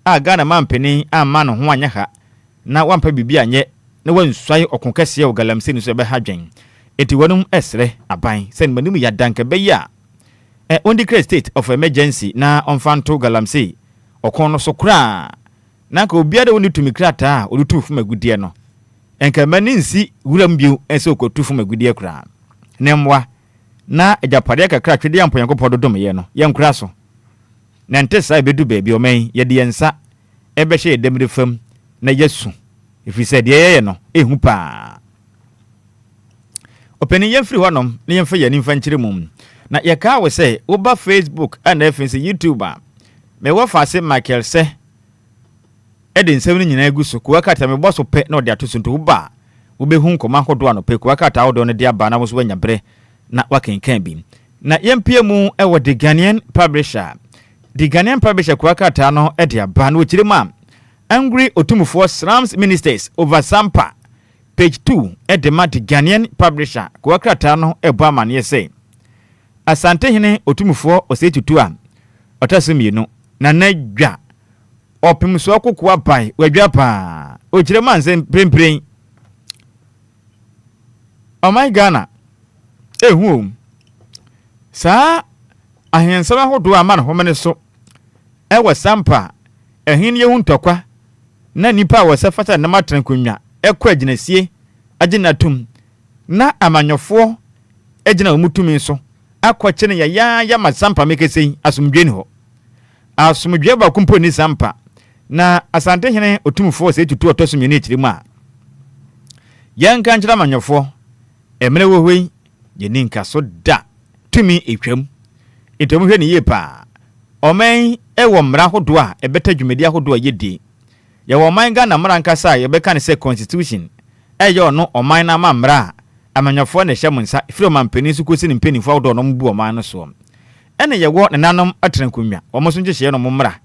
a Ghana mampeni amma no ho anya ha na wampa bibia anye na wansua okonkese o galamsey no so be hadwen eti wonum esre aban sɛ manim ya danka be ya on declare state of emergency na onfanto galamsey okon no so kra na ka obia de woni tumi krata odutu fu magudie no enka mani nsi wuram bio ense okotu fu magudie kra nemwa na ejapade kakra twede ampo yankopɔ dodom ye no yenkura so na ntesa ebedu baabi omen ye de yensa ebehye edemre fam na yesu ifise de ye no ehu pa openi yemfiri honom ne yemfa yani mfa nkyire mum na yeka we say oba Facebook and FNC YouTuber me wo fase Michael se eden nsem ni nyina eguso ko akata me boso pe na ode atoso nto ba wo be hu nkoma hodo ano pe ko akata wodo ne de aba na wo so wanya bre na wakenkan bi na yempie mu e wo the Ghanaian publisher ko akata no e de aba na wo kire ma angry otumufo slums ministers over Sampa page 2 e de ma the Ghanaian publisher ko akata no e bo amane say asante hene otumufo osetutu a otasemienu na nadwa opimso akokwa bai wadwa pa o kire manse prempren oh my Ghana ehu sa ahensama hodo ama no homene so e Sampa ehine yehu ntokwa na nipa wasafata na matrankonwa ekwa aginasie aginatum na amanyofo agina omutumi so akwachene ya Sampa mekesei asumdweni ho asumdwe ba kumponi Sampa na asante hene otumfo se tutu otosumye ne kirima a yanka nkyira manyofo emre wohwei ye ninka so da tumi etwam etom hwe ne yepa omen ewo mra hodo a ebeta dwumedi hodo a yedi ye wo man Ghana mra nkasa ye beka ne se constitution eye ono oman na mamra amanyofo ne hye munsa ifiro mampeni su kosi ne mpenifo hodo no mbu oman no so ene ye wo ne nanom atrenkunwa omo so ngyehye no mra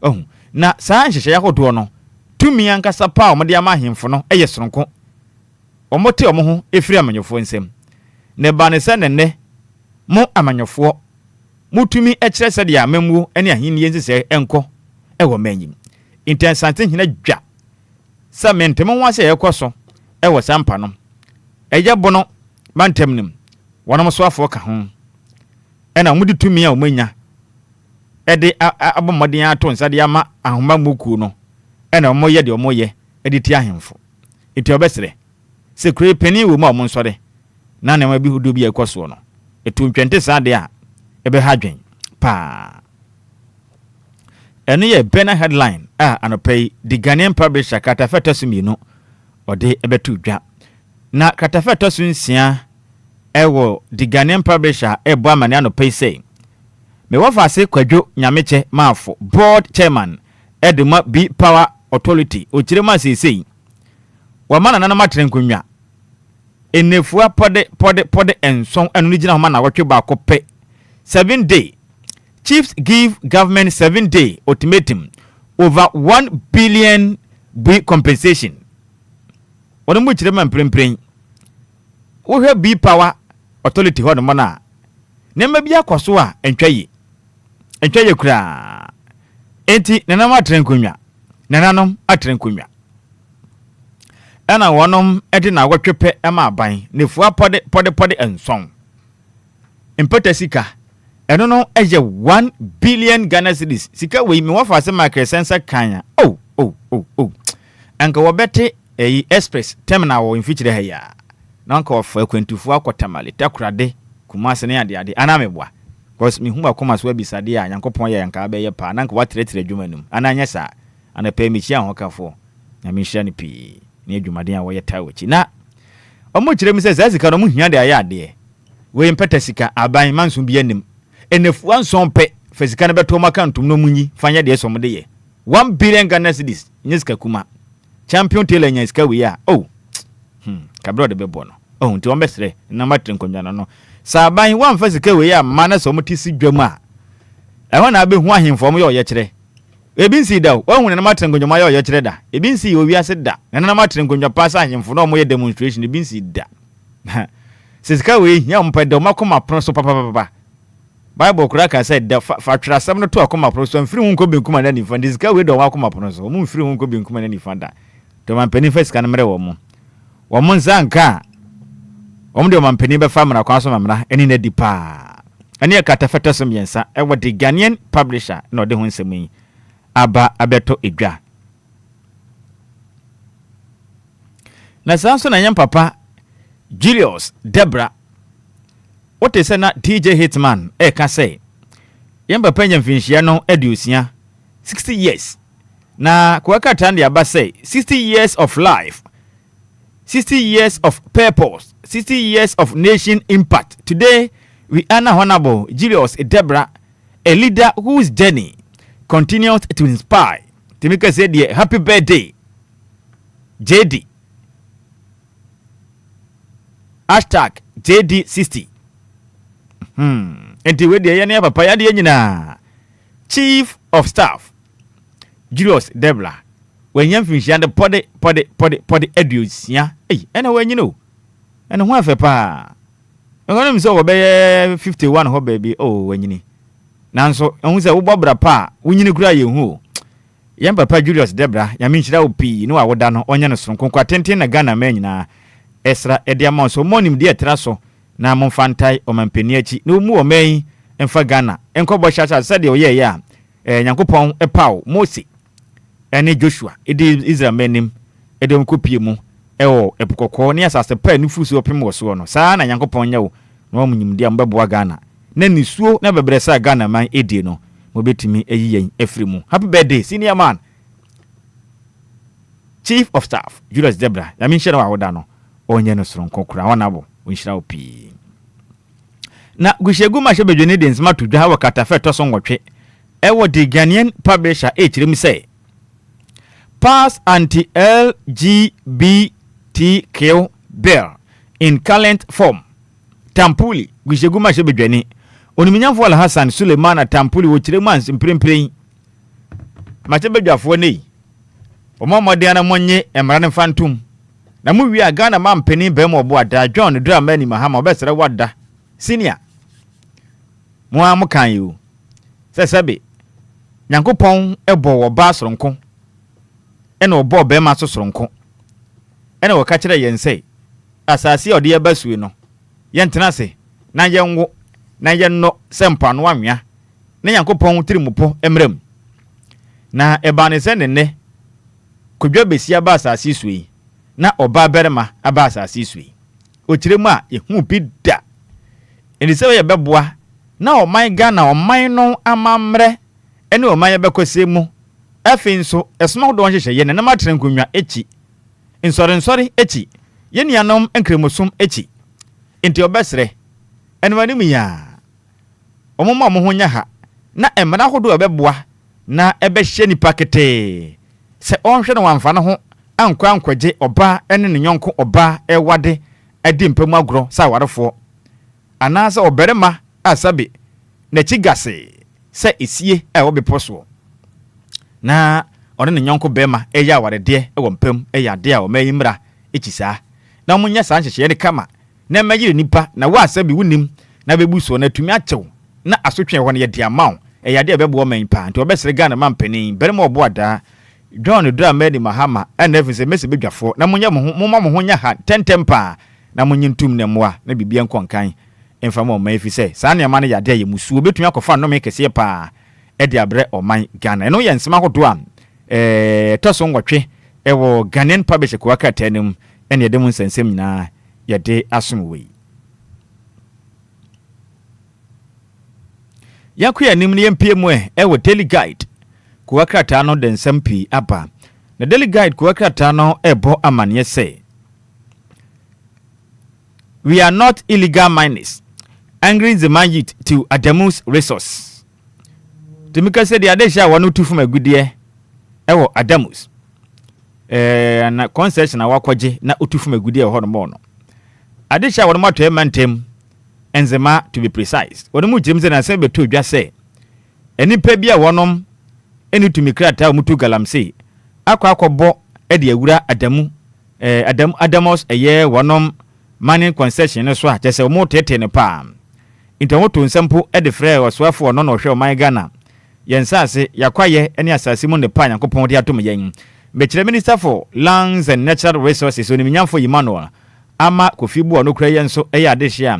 ohun na saa nhyehyɛ yahodo no tumi ankasa pa omde ama ahemfo no eye soronko omote omo ho efiri amanyofo nsem ne ba ne sɛ nenne mo amanyofo mutumi ekyerɛ sɛ de amamwo ene ahenni ensese enko ewo manyim intensante hina dwa sɛ mentem ho ase yekoso ewo Sampa no eje bono mantem nim wonom so afo ka ho ena mudi tumi a omanya ede abomodin ato nsa de ama ahoma muku no ena omoye de omoye ede ti ahemfo eti obesere sekure pani wo ma omo nsore na na ma bi hudo bi ekoso no etu ntwente sa de a ebe hadwen pa eno ye bena headline anopai the Ghanaian publisher katafeta sumino ode ebetu dwa na katafeta sunsia ewo the Ghanaian publisher ebo amane anopai say me wafase kwadwo nyameche maafo board chairman edema B Power Authority ochirema sesei wamana nana matrenkunwa enefua pode enson enu ni gina homa na wotwe ba kope 7 day chiefs give government 7 day ultimatum over 1 billion B compensation wonu mu chirema mprempren wo hwe B Power Authority ho no na nema bia kwaso a entwaye kura enti nanam atrenkunwa nananom atrenkunwa ana wonom ede na wotwepe ema aban nefua pode enson impota sika eno no eje 1 billion Ghana cedis sika we me wafa se market sensa kanya anka wobete express terminal wo mfikyire ha ya na anka wofa akwantufu akotamale takurade kumase ne ade anamebwa because me hu akoma so abisade a yankopon ya yanka abeye pa na anka watretre adwumanum ananya sa ana pe mi chia hokafo na mi hia ne pi ne adwumaden a wo yeta wachi na omo kyerem se zazika no mu hia de ayade we mpeta sika aban manso bi anim enefu anson pe fesika ne beto makantum no munyi fanya de esomde ye 1 billion Ghana cedis nyeska kuma champion tailor nyeska we ya kabro de bebo no nti ombesre na matren konwa no saban wan fasika we ya mana so mutisi dwam a ehona abe hu ahemfo mo ye kyere Ebi nsi da wo hu ne matre nkonjoma yo kyerɛ da ebi nsi owi ase da na matre nkonjoma pass ahemfo na omoyɛ demonstration ebi nsi da sisika we hia mpɛ da makoma pro so papa Bible kura ka say da fa twra sam no to akoma pro so mfiri hu nko benkuma na nifa sisika we da makoma pro so mu mfiri hu nko benkuma na nifa da to man pani fa sika na mere wo mo nzanka de man pani be fa mra kwa so mamra eni na dipa ani akata fata so miensa e wo de Ghanaian publisher na de ho nsɛm yi aba abeto edwa na sanso na nyam papa Julius Debra what is na DJ Hitman ka say yam papa nyam finhia no aduosia 60 years na kwaka tande aba say 60 years of life 60 years of purpose 60 years of nation impact. Today we honor Honorable Julius Debra, a leader whose journey continues to inspire. Timika said, happy birthday, JD. Hashtag JD60. Enti we de yana papa ya de nyina. Chief of Staff Julius Debra. When yam finhia de pode edusia. Ena we nyino. Ena ho afa pa. Ngono mi so wo be 51 ho baby wanyini. Nanso ehun se wo bobra pa wunyini kura ye hu. Yam papa Julius Debra ya mi nhyira opi no awoda no onye no sonko kwa tenten na Ghana man nyina esra ede ama so monim de etra so na momfantai omampani achi na omu oman emfa Ghana enkobo chacha se de oye ya nyankopon epaw Mose ene Joshua ede Israel manim ede mkopie mu ewo epokoko ne asase pa ni fusu opem wo so no saa na nyankopon nyawo na omunyim de ambeboa Ghana na nisuo na bebresa Ghana man edi no mobetimi eyiyen efri mu. Happy birthday senior man Chief of Staff Julius Debra ya minhyira wa woda no onye no soronko kura wanabo onhyira opi na gushegu ma hwebedwene de nsma to dwa wakata fe to so nwotwe ewo de Ghanaian publisher echirem say pass anti-LGBTQ bill in current form. Tampuli gushegu ma hwebedwene oniminyamfo Al Hassan Suleiman Tampuli wo chirem ans mprempren machebedwafo nei omomode na monye emrane fantum na mu wi Ghana mampeni bem obo ada John Dramani Mahama obesere wada senior mo amukan yu sesebe nyankopon ebo wo ba soronko ena obo be ma soronko ena wo ka kire yense asase ode ye basue no yentena se na yenwo na yenno sempa no anwea na nyankopon tirimupo emrem na ebane se ne kodwa besia ba asase sui na oba berema aba asase sui okiremu a ehu bida eni se ye beboa na oman Ghana oman no amamre ene oman ye bekosemu afinso esoma do nhyehyɛ ye ne na matre nkonwa echi nsori echi ye nuanom enkremosum echi enti obesre ene wani mu ya omoma mo ho nya ha na emra hodo obeboa na ebehye nipa kete se onhwe na wamfa no ho ankwankwaje oba ene ne nyonko oba ewade adi mpamu agro sa warefo anasa oberema asabe na chigase se esie wo beposo na one ne nyonko bema eya warede ewo mpam eya de a o mayimra echisa na omunya sa nhyehyɛ ne kama na mayire nipa na wa asabe wunim na bebuso na tumi achew na asotwe ho ne ye de amaw eya de bebo man pa nti obesere Ghana mampani berema obo ada John Dramani Mahama and never say Messi Bidjafo, na munya munya ha tentempa na munyintum ne moa na bibia nkonkan emfamo ma efi say saa ma na yade ye musu obetumi akofa no me kese pa e de abre oman Ghana no ye nsema hodo a toso nwotwe e wo Ghanaian publisher ko akata anim ene yede mun sensem nyina yede asomwe yakuya nim ne yempie e wo daily guide kuwakrata no den sampi aba na daily guide kuwakrata no ebo amane say we are not illegal miners angry the man youth to Adamu's resource timika say the adesha wonu tufu magudie ewo Adamus na concession na wakwaje na otufu magudie ho no no adesha wonu mato emantem enzema to be precise wonu mu jirimze na say beto dwa say enipa bia wonom eni tumi krata mutu galamsey akọ de awura Adamos eye wonom mining concession no so a chese mo tete ne pa into to nsampo de frɛ osoafo no no hwɛ o man Ghana yensase yakwaye ene asase mu ne pa Nyankopɔn de atom yen mechire minister for lands and natural resources oni minyamfo Emmanuel ama Kofi Bu no kura yen so eye adehia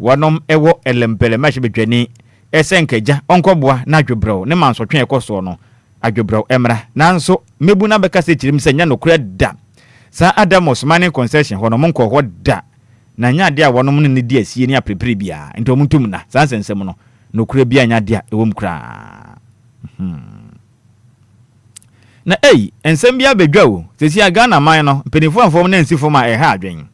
wonom ewo elempele ma hwebedwani esenkaja onkoboa na adwobrɛw ne mansotwe ekoso no adwobrɛw emra nanso mebu na beka se chirim senya no kura da sa Adamos mining concession hono monko ho da na nya de a wonom ne di asie ni aprepre bia nti omuntum na sa nsensem no no kura bia nya de a ewom kura na ensem bia bedwa o sesi a Ghana man no penifo anfom na nsifo ma ha adwen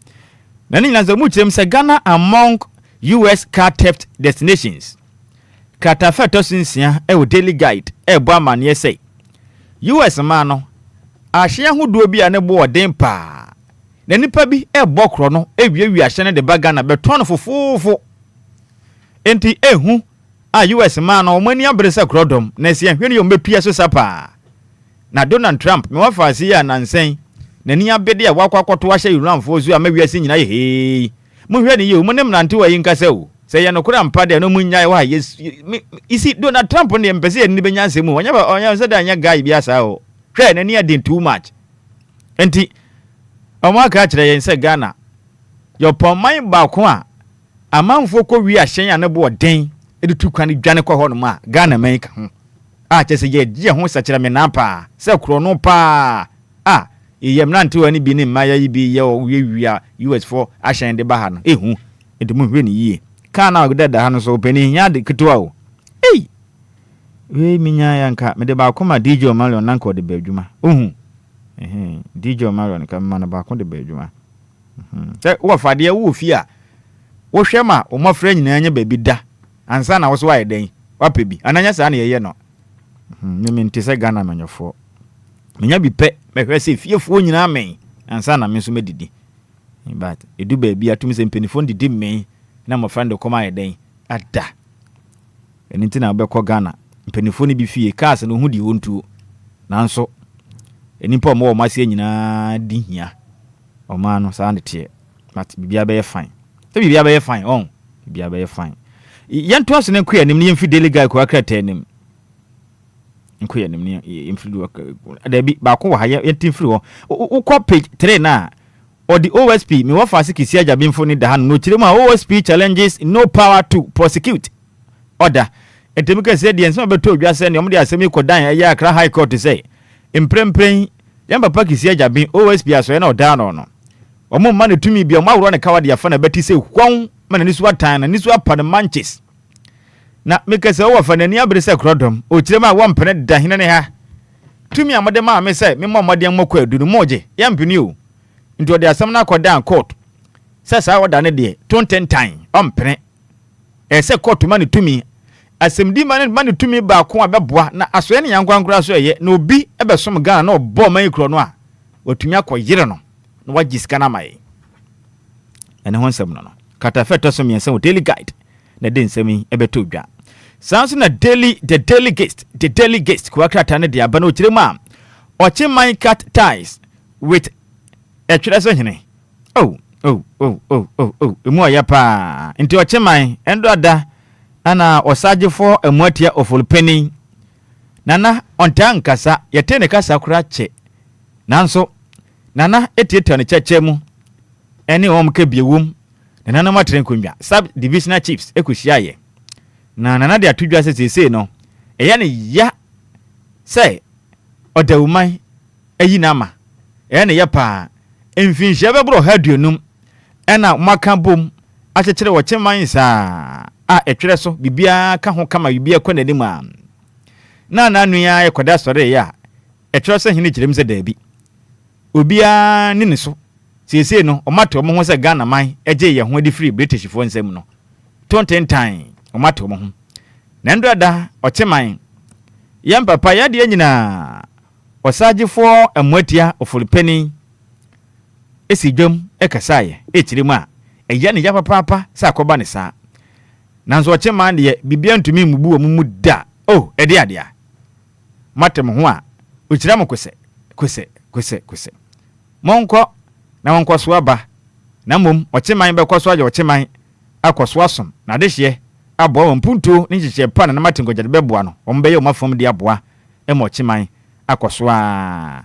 na ni nyanza mu chirem se Ghana among US car theft destinations katafeto sinsia wo daily guide bo amane say US man no ahye ahodo bia ne bo odin pa na nipa bi bokro no ewiawi ahye ne de baga na beton fofofo enti ehu a US man no mani abresa krodom na se ahwe ne yo metua so sapa na Donald Trump me wafasi ya nansen na ni abede a wakwakoto ahye Iranfo zu amawiase nyina ye mu hwe ne ye mu ne mnante wa yinkase o se ya no kura mpade no munyae wa isi Donald Trump ne mpese ni benyanse mu onya se da nya guy bia sa o hwe na ni adin too much enti omaka kire yen se Ghana yo poman ba ko a amanfo ko wi ahyen ya ne bo den edi tukwane dwane ko ho no ma Ghana man ka ho a chese ye die ho sakira me na pa se kro no pa a yem nante wani bi ni maya yi bi ye wiawia US4 ahyen de ba ha no ehu edi mu hwe ni yie kana ogdada ha no so pani nya de ketwa o we minya yanka me de ba ko ma DJ Omarion nanko de badwuma ohu DJ Omarion ka ma na ba ko de badwuma se wo fade wo fi a wo hwe ma o mafra nyina anya ba bi da ansa na wo so wa den wape bi ananya sa na ye no me ntise Ghana manyofo menya bi pe me hwe se fiefo nyina men ansa na me so medidi but edu ba bi atumi se mpenifo didi men na mo friend ko ma ye den ada eni ntina obekọ Ghana mpenifo ni bi fie cars no hu di ontu nanso eni pa mo masie nyina di hia o ma no sa ndete but bibia be fine te bibia be fine on bibia be fine yanto aso ne kuya nim ne yemfi daily guy ko akrata nim nkuya nim ne yemfi do da bi ba ko wa ya yentimfiri ho ukọ page 3 na or the OSP me wa fasi kisi aja bimfo ni da han no chire ma OSP challenges no power to prosecute order etemika se de enso beto odwa se ne omde asemi kodan ya Accra High Court say imprempren yamba pa kisi aja bin OSP aso na oda no omo ma ne tumi bi omo awro ne kawa de afa na beti se kwon ma na nisu atan na nisu apa ne manches na meka se wo fa na ni abrese krodom o chire ma wo mpene da hene ne ha tumi amade ma me se me mo mode mmokọ adunu moje yampini o nti ode asam na kodan court sasa oda ne de 2010 time ompene se court ma ne tumi asemdi man tumi ba ko abeboa na asoye ne yankwankura so ye na obi ebesom Ghana na obo man ikro no a otumi akoyire no na wagisika na mai ene ho nsem no katafeto so miense o daily guide na den nsemi ebeto dwa sanso na the daily guest kwa krata ne de aba na okire ma oche man cat ties with a treasure hene emu aya pa nti oche man endo ada ana osagefo emuatia ofulpeni nana onta nkasa yetene kasa kura che nanso nana etieta ne cheche mu ene omke biewum nana matren konwa sub divisional chiefs ekuhia na nana de atudwa sesese no eya ne ya se odawuman eyi na ma eya ne ya pa emfinhia bebro haduonum ena maka bom achechere wo cheman sa etwere so bibia ka ho kama bibia kwa nanim a na nanu ya ekoda sore ya etwere so hene girem se da bi obia ni so sese no omato mo ho se Ghana man eje ye ho di free British fo nsem no 2010 time omato mo ho na ndoda ocheman yam papa ya de nyina osagefo amuatia ofulpeni esidwam ekasaye echiremu a eya ne ya papa sa akoba ne sa nanso ocheman de bibia ntumi mubu omumu da ede adea matem ho a ochira mo kwese monko na wonko so aba na mom ocheman be koso aje ocheman akoso asom na de hye abo mpunto ni hye pa na matem gojade beboa no ombeye o mafom de aboa e mo ocheman akoso a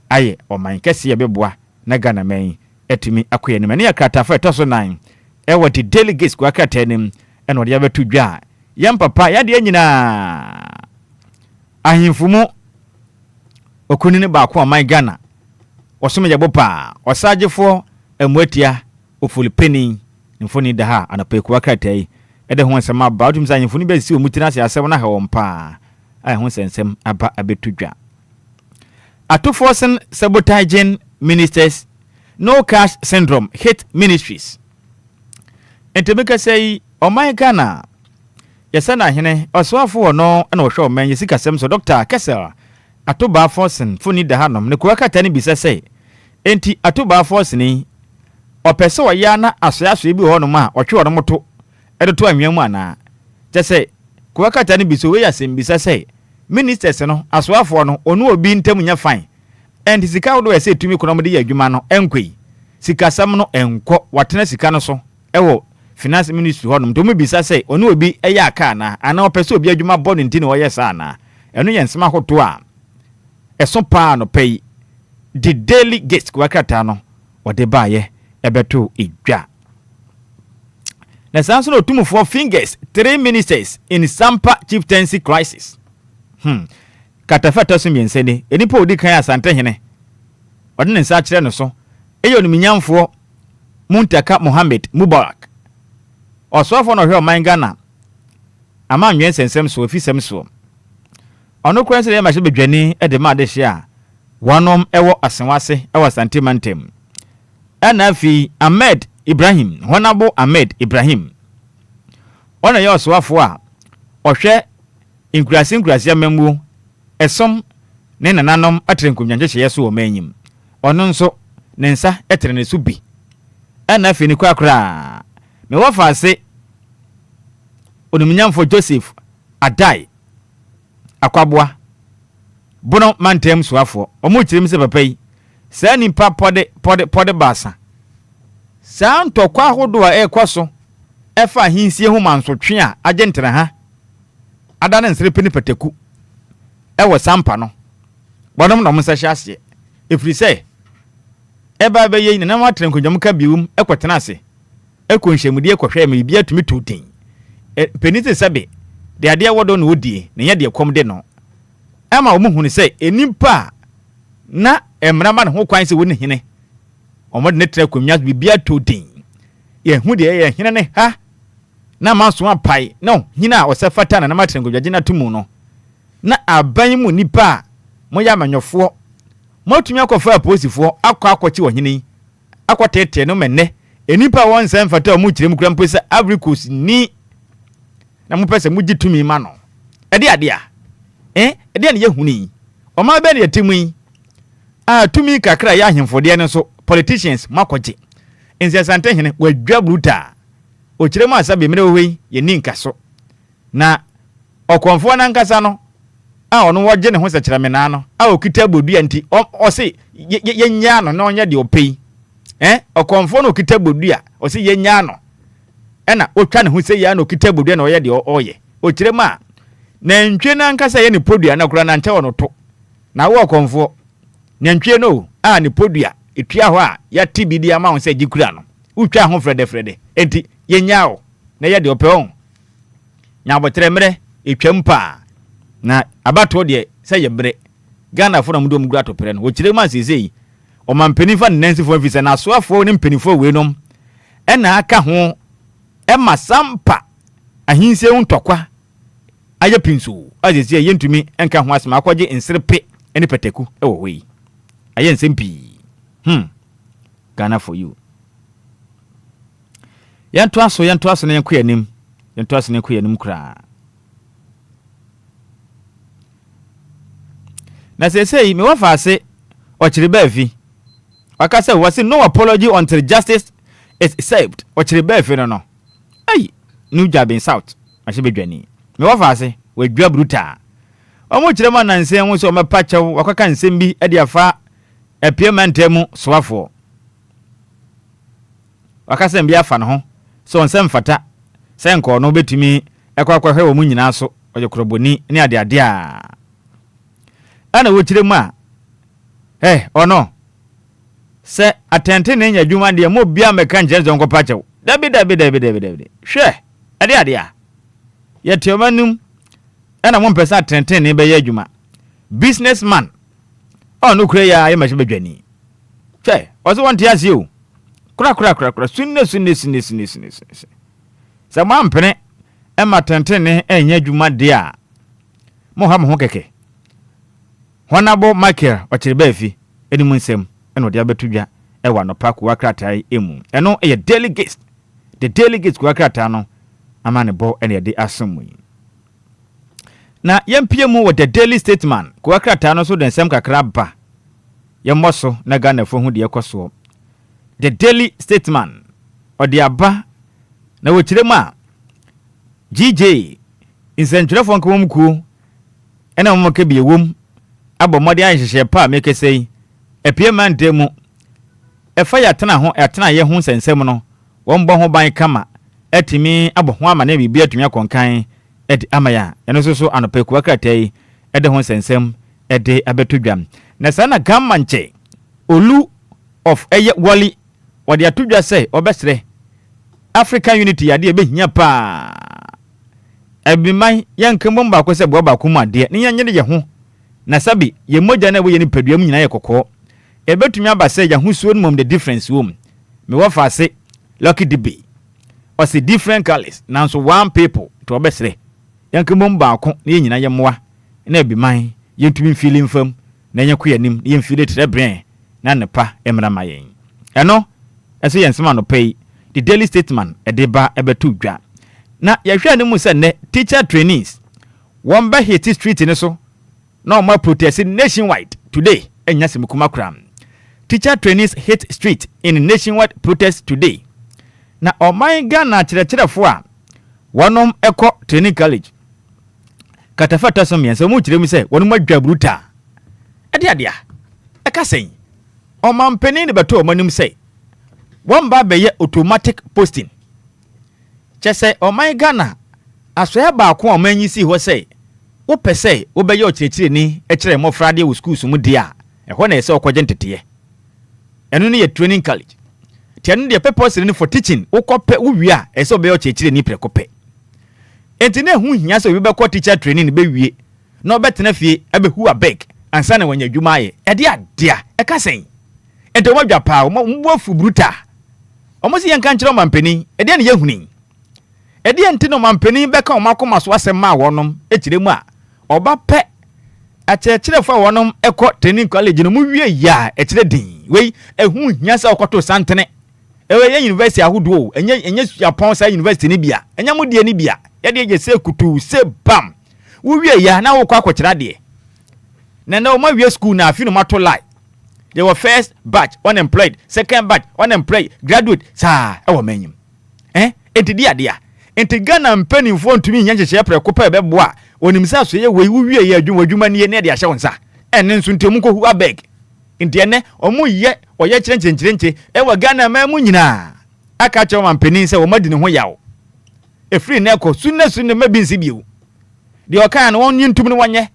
aye o man kese ye beboa na Ghana man etumi akoye ne mane akrata fa etoso 9 e wati delegates kwa akrata nim e no de abetu dwa yam papa ya de nyina ahimfumu okunini ba ko man Ghana osome yebo pa osagefo emuatia ofulipeni mfoni da ha anape kwa akrata yi e de ho nsem aba otum sa ahimfuni be si omutina se asem na ha wompa ai ho nsem aba abetu dwa Atuforcing sabotaging ministers, no cash syndrome hit ministries. Entebeka say, "Oh my Ghana, yesana hene oswafo no na ohwe omen yesika sem so Dr. Kessel atoba forcing funi da hanom ne kuwakata ni bisa say enti atoba forcing opese oya na asoaso bi ho no ma otwe wo moto edoto anwam ana je kuwakata ni biso we yasem bisa say ministers no aswafo no onu obi ntam nya fine and sika wo do ese tumi kono de adwuma no enkoi sika sam no enko watena sika no so ewo finance ministry ho no to mu bisa say onu obi eya aka na ana opese obi adwuma bo no ntini wo yesa na enu yensema hoto a eso pa no pay the daily guest kwakata no ode baaye ebeto edwa na sanso no tumu 4 fingers 3 ministers in Sampa chieftaincy crisis katafata so miensene enipa odi kan asante hene ode ne nsa kire no so eyo no minyamfo Muntaka Mohammed Mubarak osofo no hwe o man Ghana ama nwen sensem so ofisem so ono kwense ya mahye bedwani e de ma de hye a wonom ewo asenwase ewo santimantem anafi Ahmed Ibrahim Honorable Ahmed Ibrahim ona ya osofo a ohwe Enquires amembu esom ne nananom atrenkomnyanhye yeso o manyim ono nso ne nsa etrene so bi anafi ni kwakra me wofa ase onumnyamfo Joseph Adai akwaboa bono mantem soafo omo kirim se papa yi sa nimpa pode basa sa ntokwa hodo a ekoso efa hinsie hu mansotwe a agentra ha adane nsrepe ni pataku ewo sampa no bonom no msa hyase efri se eba be yi na matren konjam ka biwum ekotena ase ekonhyemudi ekohwe me bia tumi totin penite sabe de ade wodo no odie ne ye de kom de no ama omuhunu se enimpa na emrama ne ho kwan se woni hene omode ne tra konnya bibia totin ye hu de ye hene ne ha na manso apai no hina osefata na matren konjagye na tumu no na aban mu nipa mo ya manyofo motumi akofa aposifo akwachi ohene akotete no menne enipa won sem fata mu kirem kura mpesa abricos ni na mo pese mu gitumi ma no ade a ade ne yehuni o ma be ne yetimu yi tumi kakra ya ahemfode ne so politicians makoje ense sante hene wadwa bruta o kirem asabe mere owe ye ni nkaso na okonfo na nkasa no ono woje ne ho se kirame na no okita bodua nti o se yenya no na onye de opei okonfo no okita bodua o se yenya no na otwa ne ho se ya no okita bodua na oye de oye o kirema na ntwe na nkasa ye ne podua na kura na nche wono to na wo okonfo ne ntwe no ne podua etua ho a ya tibidi ama ho se gikura no utwa ho frede enti yenya o na ye de opei on nya botre mere etwam pa na abato de se yebre Ghana fo na mudom gura to pere no wo kirema sesei o mampenifa nansi fo afise na soafo ne mpenifo weinom na aka ho ma Sampa ahinse untokwa aye pinso azese yentumi enka ho asema akwaje nsrepe ene peteku ewo wei aye nsempi Ghana for you yanto aso na yankoyanim yanto aso na yankoyanim kra na sesei me wafa ase ochiri baafi wakasa wasi no apology until justice is served ochiri baafi no ai New Jabin South ashe bedwani me wafa ase wadwa bruta omo kire ma nanse ho so me pachew wakaka nsem bi e de afa epiemantemu soafo wakasem bi afa no ho so nsem fata senko no betumi ekwa hwe wo mu nyina so oje kroboni ni ade ade a ana wo kire ma ono se atente ne nya dwuma de mo bia meka nje nko pachew dabi hwe ade ade a ye tiomanum ana mo mpesa atente ne be ya dwuma businessman no kure ya ye mache badwani hwe ozo wonte ase o kura sunne sa mo ampene e matente ne enya dwuma de a mo ha mo ho keke honabo Michael Ochiribefi enimu nsem eno de abetudwa e wa no park wa kratai emu eno e delegates the delegates kwa krata no amane bo ene de asemu na yempiemu wo the daily statement kwa krata no so den nsem kakra ba yemmoso na Ghana fo hu de ekoso the daily statement odi aba na wo kiremu a GJ insentrefo nkomku ena mo ke biewom abo mode anhyehyɛ pa meke sei epieman demu efa ya tena ho etena ye ho sensem no wonbɔ ho ban kama etimi abo ho ama na bibia atumi akonkan edi amaya eno so anope ku akratai ede ho sensem ede abetudwam na sana gamma nche olu of eye wali wode atudwa sei obesre African unity ya de behia pa ebiman yankemo mba ko se bo ba ko mu ade ne yanyere ye ho na sabi ye moja na wo ye ni paduam nyina ye kokko ebetumi abase ya ho suo mum the difference wo me wo fa se lucky db or see different colors now so one people to obesre yankemo mba ko ne nyina ye moa na ebiman yentumi feeling fam na nya kuyanim ye mfile tre brain na nepa emra mayen eno ese yensema no pay the daily statement edeba ebetu dwa na yahwe ne mu se ne teacher trainees won ba hit street ne so no more protest nationwide today enya semkuma kram teacher trainees hit street in nationwide protest today na oman Ghana kyerɛkyerɛfo a wonom ekɔ training college katafata so miense mu kyerɛ mu sɛ wonom adwa bruta adia eka sɛn oman panin ne beto omanim sɛ won ba bɛyɛ automatic posting kyɛsɛ oman Ghana asoya ba ko oman yi si hɔ sɛ wo pese wo bɛyɛ okyerɛkyerɛ ni ɛkyerɛ mmɔfra de wo schools mu dia ɛhɔ na ɛsɛ ɔkɔgye nteteye ɛno ne yɛ training college tiano de purpose ni for teaching wo kɔpɛ wo wi a ɛsɛ ɔbɛyɛ okyerɛkyerɛ ni prekɔpɛ enti na hu hia sɛ wo bɛkɔ teacher training ne bɛwie na ɔbɛtena fie abɛhu abeg ansa na wanya dwuma ayɛ ɛde adia ɛka sɛn enti wo dwa pa wo mbo afu bruta ɔmo si yɛnka nkyerɛ ɔmampani ɛde ne yɛhuni ɛde enti no ɔmampani bɛka ɔmakoma so asɛm ma wɔnom ɛkyerɛ mu a oba pe akyerɛkyerɛfo wonom ekɔ training college no mu wie ya ɛkyerɛ din wei ehu hia sɛ okoto santene ewe ye university ahodo enye Japan sa university ni bia enya mu die ni bia ye de se kutu se bam wo wie ya na wo kɔ akɔkyerɛ de na o ma wie school na afi no mato lie they were first batch unemployed second batch unemployed graduate sa e wo manyim entidi ade a enti Ghana mpanimfo ntumi nya hyehyɛ prɛko pa bɛboa onim sa so ye we wie ye adwuma ne ye ne de ahye wonsa enne nso ntemu ko hu abeg enti enne omo ye oye kyerɛnkyerɛnkyerɛ e wa Ghana ma mu nyina aka kyerɛ man panin sɛ wo madi ne ho yawo efiri na ɛkɔ sunne ma bi nsi biu de okan no won ntum no wonye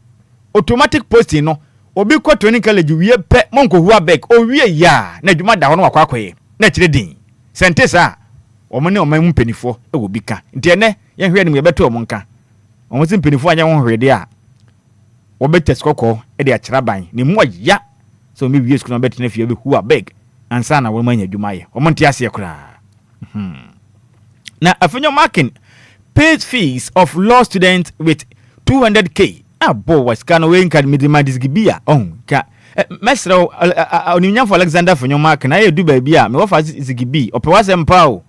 automatic posting no obi kɔ training college wie pɛ monko hu abeg o wie ya na adwuma da ho no wakwakoye na kyerɛ din sentesa omo ne oman mu panifo e wo bi ka enti enne ye hwe ne me beto omo nka omo sin panifo anya ho hwede a wo betes kokɔ e de akyerɛ ban ne mu ya so me wie skuna betena fie be hu abeg ansa na wo manya dwuma ye omo ntia se kra na afenyo marking paid fees of law students with 200k abo waskano we nka midima disgibia ka mesro oninya for Alexander fenyo marking na ye du ba bia me wo fa zigibi opewase mpa o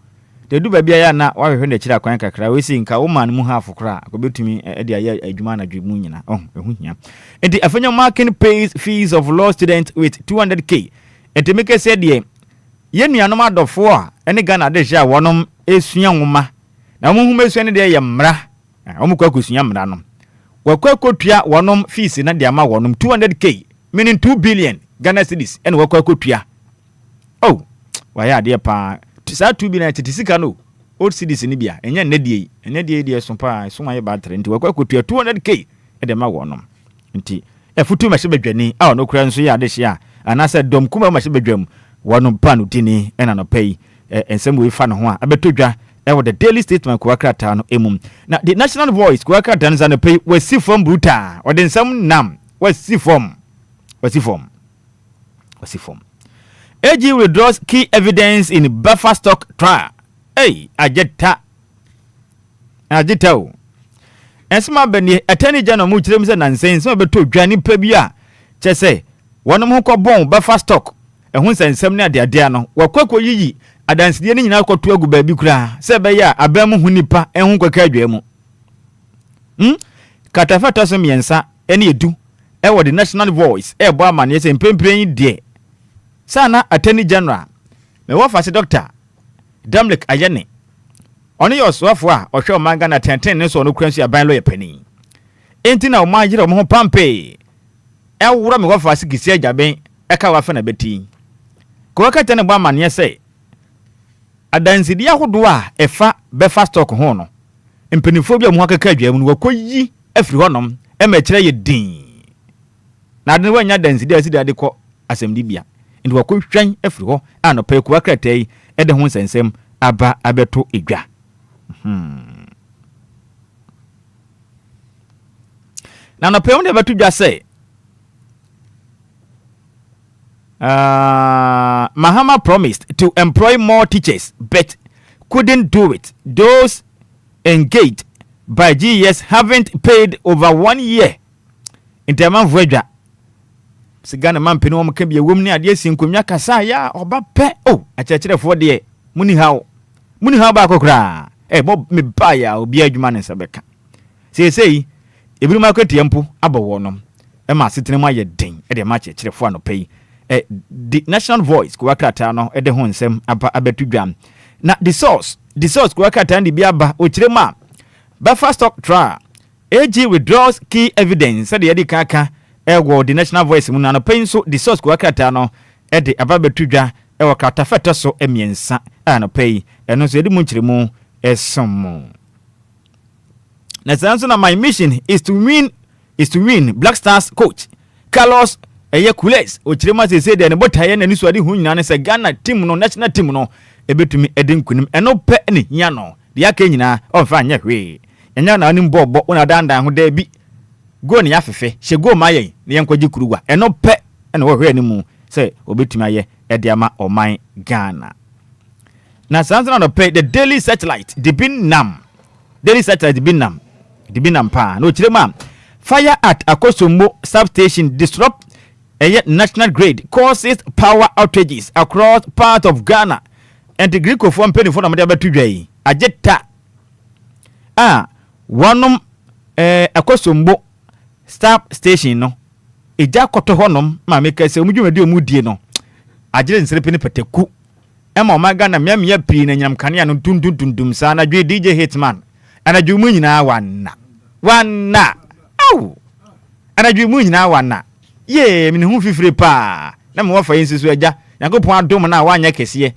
de du ba bia ya na wa hwehwe na kira kwan kakra we si nka wo man mu half kra ko betumi e de aya adwuma na dwemu nyina ehu hia enti afenyo marking pays fees of law students with 200k enti meke se de ye nuanom adofo a ene Ghana de hia wonom esua nwoma na mo hu mesua ne de ye mmra omo kwa kosua mmra no wakwa kotua wonom fees na de ama wonom 200k meaning 2 billion Ghana cedis and wakwa kotua oh waya de pa sa 2 billion titisika no old cedis ni bia enya nnedie die so pa so maye battery nti wakwa kotua 200k e de ma wonom nti efutu ma shebadwani a no kura nso ya de hia anasa dom kuma ma shebadwam wonom pa no dini ena no pay ensem we fa no ho a abetodwa the daily statement kuwakrata no emum na the national voice kuwakrata no zano pay wasi form bruta or den some nam wasi form AG withdraws key evidence in buffer stock trial ajeta o ensema bani attorney general mu kirem se nansen se betodwa ni pa bia chese wonom ho kobon buffer stock ehun sensem ne ade no wakwakwo yiyi adansidie ni nyina kwoto agu baabi kura se be ya abam hu nipa ehun kwaka adwa mu katafata so miensa ene edu e the national voice e bo amane se mpempren de sana attorney general me wo fa se doctor Damlek Ayene oni yoswafo a ohwe omanga na tenten ne so no kura nsu aban lo ye pani enti na o ma yire mo ho pampe e wura me wo fa se kisi ajaben e ka wa fa na beti ko ka tane bo amane se adansidia hodo a efa befa stock ho no mpenifo bia mo akaka adwa mu wakoyi afiri honom e ma kire ye din na ade wanya dansidia asidi ade ko asemdi bia ndi wakohwan afiri ho anopa ku akratai e de ho sensem aba abeto edwa na no pe de beto dwa se Mahama promised to employ more teachers but couldn't do it. Those engaged by GES haven't paid over 1 year. In terms of wager, Sigana man pin wom can be a woman near the sinkumya kasaya or bape. Oh, a church for the money how bakokra. Bob me buy or be a human in Sabeka. Say, every market temple, abawonum. Emma sitting my ding at the match at the pay. The national voice kuwakata no de ho nsem aba abetudwam na the source kuwakata ndi biaba ochirema buffer stock trial AG withdraws key evidence said the kaka the national voice mu na no penso the source kuwakata no de aba betudwa kata feta so emiensa no pay eno so edi mu chiremu esomo na sanso na my mission is to win Black Stars coach Carlos Kules ochirema se de ne botaye na niso ade hu nyina ne se Ghana team no national team no ebetumi edin kunim eno pe ne hia no de aka nyina onfa anya hwe enya na anim bobo una dandan ho da bi go ne afefe hye go mayen ne yankwaji kuruwa eno pe ene wo hwe animu se obetumi aye ede ama oman Ghana na sanza no pe the daily satellite the binam pa no ochirema fire at Akosombo substation disrupt national grid causes power outages across part of Ghana and the Greek of one penny for the battery. Ajeta one Akosombo stop station no eja koto honom ma make se omudwumadi omudie no agire nsrepe peteku ema o Ghana miamia pri na nyam kane no dundundundum sa na dwe DJ Hitman ana dwumu nyina wana au ana dwumu nyina wana ye me hu fifire pa na me wafa yensisu agya yakopon adom na wanya kese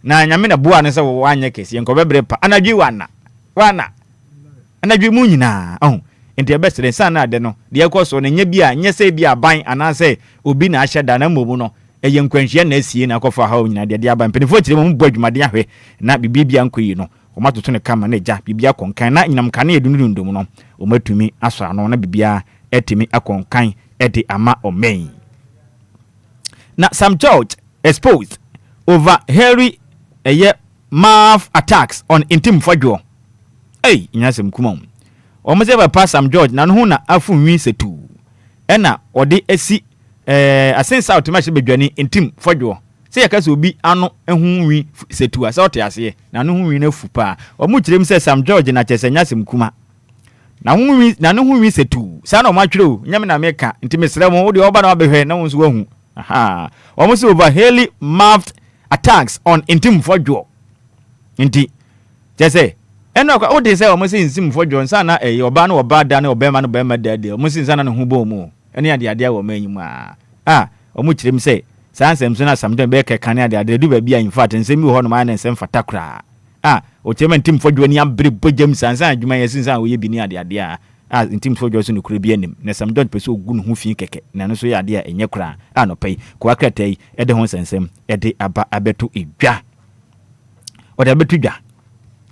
na nyame na bua ne se wanya kese nko bebre pa anadwi wana anadwi mu nyina enti ebesere san na ade no de ekoso ne nya bia nya se bia ban anase obi na ahyeda na momu no eye nkwanhia na asie na akofa ha nyina de aban penifo kire mu bo adwumade ahwe na bibia nkoyi no omatoto ne kama na agya bibia konkan na nyinam kane edundundum no omatumi aso ano na bibia etimi akonkan edi ama omen. Na Sam George exposed over hairy math attacks on intim fadwo. Inyasem kumom. Omeze ba pa Sam George na no na afu nwi setu. Ena ode esi asensa automatic bedwani intim fadwo. Se yakase obi ano ehu nwi setu asa ote ase na no hu nwi na fu pa. Omu kirem se Sam George na chese nyasem kuma. Na no hu wi setu sa na matwero nyame na meka ntimesere mo wo de oba na obehwe na wonso wahu almost over hairy math attacks on intim fodwo nti jese eno kwa o de say o mo se nsim fo Johnson na oba na oba da na obema na obema da de o mo se nsa na ho bo mu ene ade wo manyim o mo kirem say sansem so na samden be keka ne ade du ba bia in fact nsem ho no ma na nsem fata kra o tema ntim fo Johnson ya bre bogam sansan adwuma yesinsan wo ye bi ni ade ntim fo Johnson no kura bi anim na samden pese ogu no ho fi keke na no so ya ade enye kra no pay ko akratai e de ho sansem e de aba abeto edwa o de abeto dwa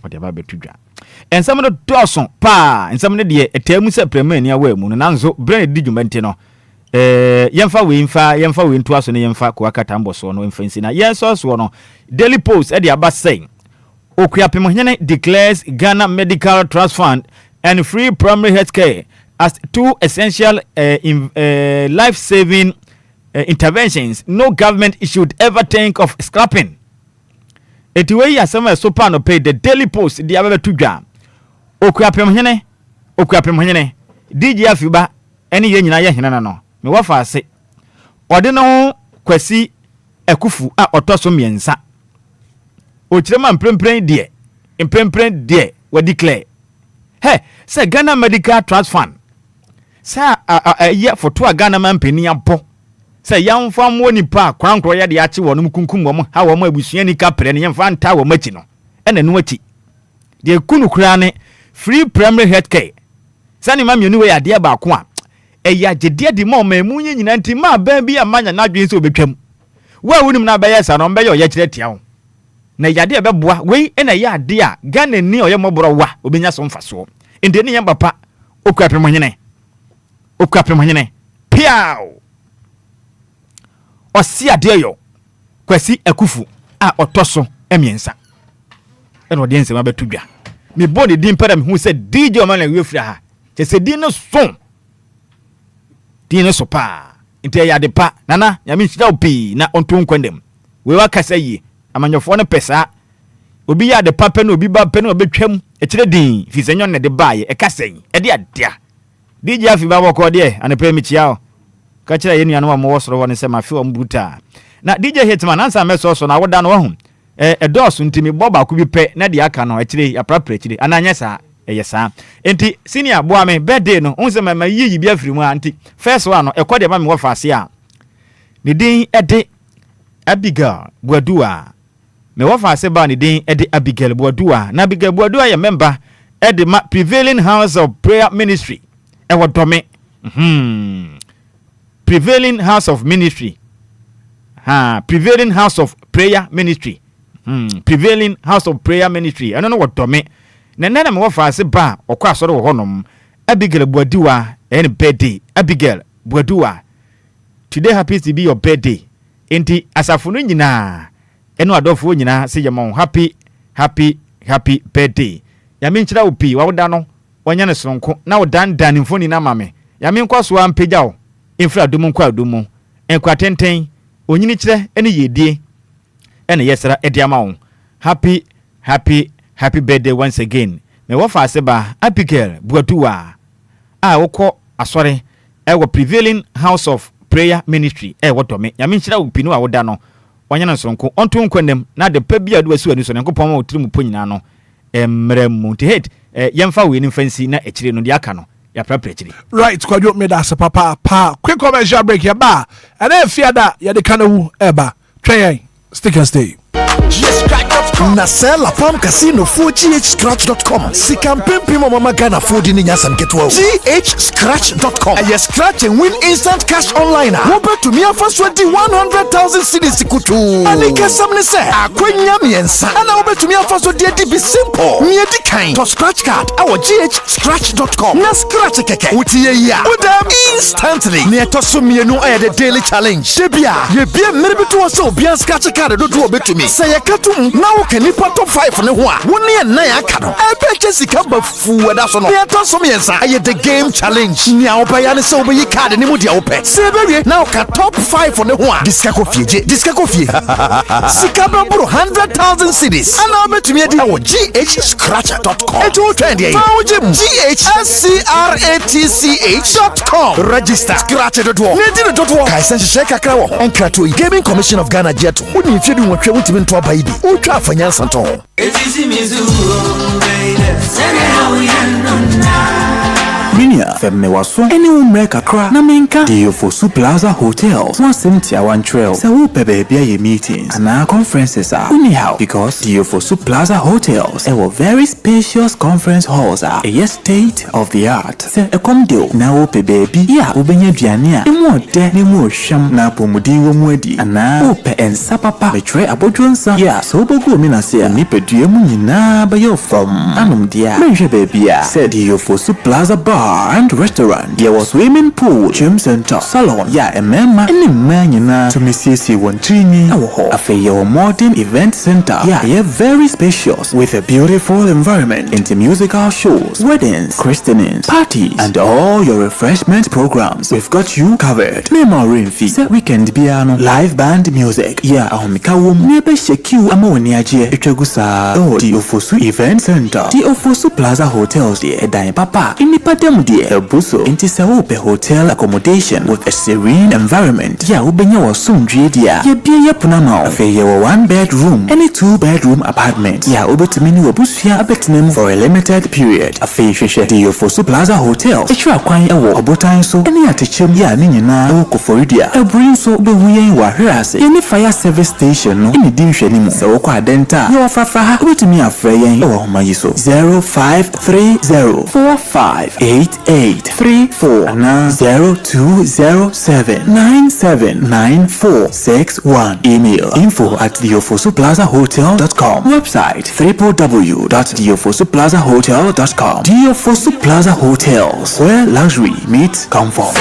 o de aba abeto dwa ensam no doson pa ensam no de etemu se prema ni awa mu no nanzo brand di dwumante no yemfa we nto aso ne yemfa ko akata mboso no mfansi na yeso so no Daily Post e de aba saying Okuapemhene declares Ghana Medical Trust Fund and free primary health care as two essential life-saving interventions no government should ever think of scrapping. Etiwe asema so pa no pay the Daily Post di aba tudwa. Okuapemhene DJ Afiba ene ye nyina ye hena no. Me wafa ase. Ode no kwasi akufu a otoso miensa. Ochirema mprempren die we declare say Ghana Medical Trust Fund say ye foto a Ghana man pani abo say yamfa mo nipa kwankro ye de achi wonum kunkum wo ha wo ma abusua ni kapre ne yamfa nta wo machi no ena no achi de kunu kura ne free primary health care sani ma mienu we ade ba ko a eya gede de ma mamu nyina nti ma ba bi amanya na dwen se obetwam wa wunim na ba yesa no mbe ye ye kire tia wo na yade ebeboa we ena ya ade a Ghana ni oye moboro wa obenya so mfaso ende ni yamba pa okuapemhene piao osi ade yo kwasi akufu a otoso emiensa ena ode nsema betudwa me body din para me hu se DJ man na we fira ha che se din no so pa ente yade pa nana ya mi shida opi na onto nkwendem we wakasa yi amanyofo no pesa obi ya de papa no obi ba pa no obetwam e kire din fi senyo ne de baaye e kasen e de adia DJ Afiba boko de anepe mi chiao ka kire ye nuanu am wo soro woni se ma fi o mbuta na DJ Hitman ansa meso so na woda no wahu dos ntimi boba ku bi pe na de aka no e kire ya prapra kire ananya sa yesa enti senior boa me birthday no unse ma yiyi bi afiri mu anti first one no e kode ma me wo faase a ne din e de Abigail Buadua me wafa se ba ni din e de Abigail Buadua na Abigail Buadua ye member e de Prevailing House of Prayer Ministry e wodome Prevailing House of Ministry Prevailing House of Prayer Ministry Prevailing House of Prayer Ministry I don't know wodome na nana me wafa se ba okwa asoro wo honom Abigail Buadua any birthday Abigail Buadua today happens to be your birthday enti asafunu nyina eno adofo nyina se yema happy birthday ya me nkyira opi wa woda no wonya ne sonko na wodan mfoni na mame ya me nkwaso ampeja wo infra dum nkwa dum enkwa tenten onyini kyire ene yedie ene yesra ediama wo happy birthday once again me wo fa aseba Abigail Buadua wokọ asore wo Prevailing House of Prayer Ministry wodome ya me nkyira opi no wa woda no wanya na sonko onto nkwendem na de pa bia do asu ani so ne nkopon ma otirimu po nyina no emremu te head yemfa we ni fancy na ekire no de aka no ya prapra ekire right kwadwo me da papa quick commercial break ya ba and then fiada ya de kanawu eba twen stick and stay Nasela Casino for GHScratch.com. Sikam Pimpimo Mama Ghana for the Ninyasam Ketwo. GHScratch.com. And you scratch and win instant cash online. Wobet to me for 100,000 cedis kutu. Alika samne se. Akwenya miensa. And I bet to me for so dear be simple. Miedi kind. To scratch card. Our GHScratch.com. Na scratch keke. Utiye ya. Udam instantly. Ni etoso mienu aye the daily challenge. Debia. Ye bia meribitu waso bia scratch card do obet to me. Say katum now can you put top 5 ne ho a woni e na ya ka no e purchase sika ba fu da so no ya to so miensa aye the game challenge ni a obaya ne so obeyi card ne mu dia ope se bewie now ka top 5 ne ho a diska kofie sika ba buru 100,000 cedis ana obetumi edi awo GHScratch.com e to trend ye GHScratch.com register scratch.com ne di do kai sense check akra wo enkrato Gaming Commission of Ghana jet woni fiedu wotwe wotimi nto abayi bi utwa afanya santon. Minia femme waso any umre kakra na menka Diofosu Plaza Hotels one Cynthia one trail se wo pe baby ye meetings and our conferences are anyhow because Diofosu Plaza Hotels were very spacious conference halls are a state of the art se ekomdo na wo pe baby ya obenya duane a emu de ne mu ohwam na pomudi wo mu adi ana wo pe ensa papa betre abodwonsa ya so bogo mi na se ni pedue mu nyina ba yo from anom dia menhwe baby a said Diofosu Plaza Bar and restaurant. There was swimming pool, gym center, salon. Yeah, a man, any man, you know, to Mrs. Wontrini. A modern event center. Yeah, very spacious with a beautiful environment into musical shows, weddings, christenings, parties, and all your refreshment programs. We've got you covered. Memory fee, weekend piano, live band music. Yeah, Ahomikawum, nebe shekiu amoniaje, Echegusa. Oh, Diofosu Event Center, Diofosu Plaza Hotels, the Edai Papa, Inipadem. El Buso into Saope Hotel accommodation with a serene environment. Ya ubenya wa sundri dia. Ye bia punama. Afe ye wa 1-bedroom, any 2-bedroom apartment. Ya ubetumini wa busia abetinem for a limited period. Afe sheshe Diofosu Plaza Hotel. Echwa kwan ewo obotan so. Any atechem ya ni nyina ewo koforidia. Ebrin so ubehuye wa hirase. Ye ni fire service station no. Ini dimhwe ni mu. Se wo kwa adenta. Ye wa fafaha ubetumi afre yen ewo homayiso 0530458834 and 0207979461. Email info@diofosuplazahotel.com. Website www.diofosuplazahotel.com. Diofosu Plaza Hotels, where luxury meets comfort.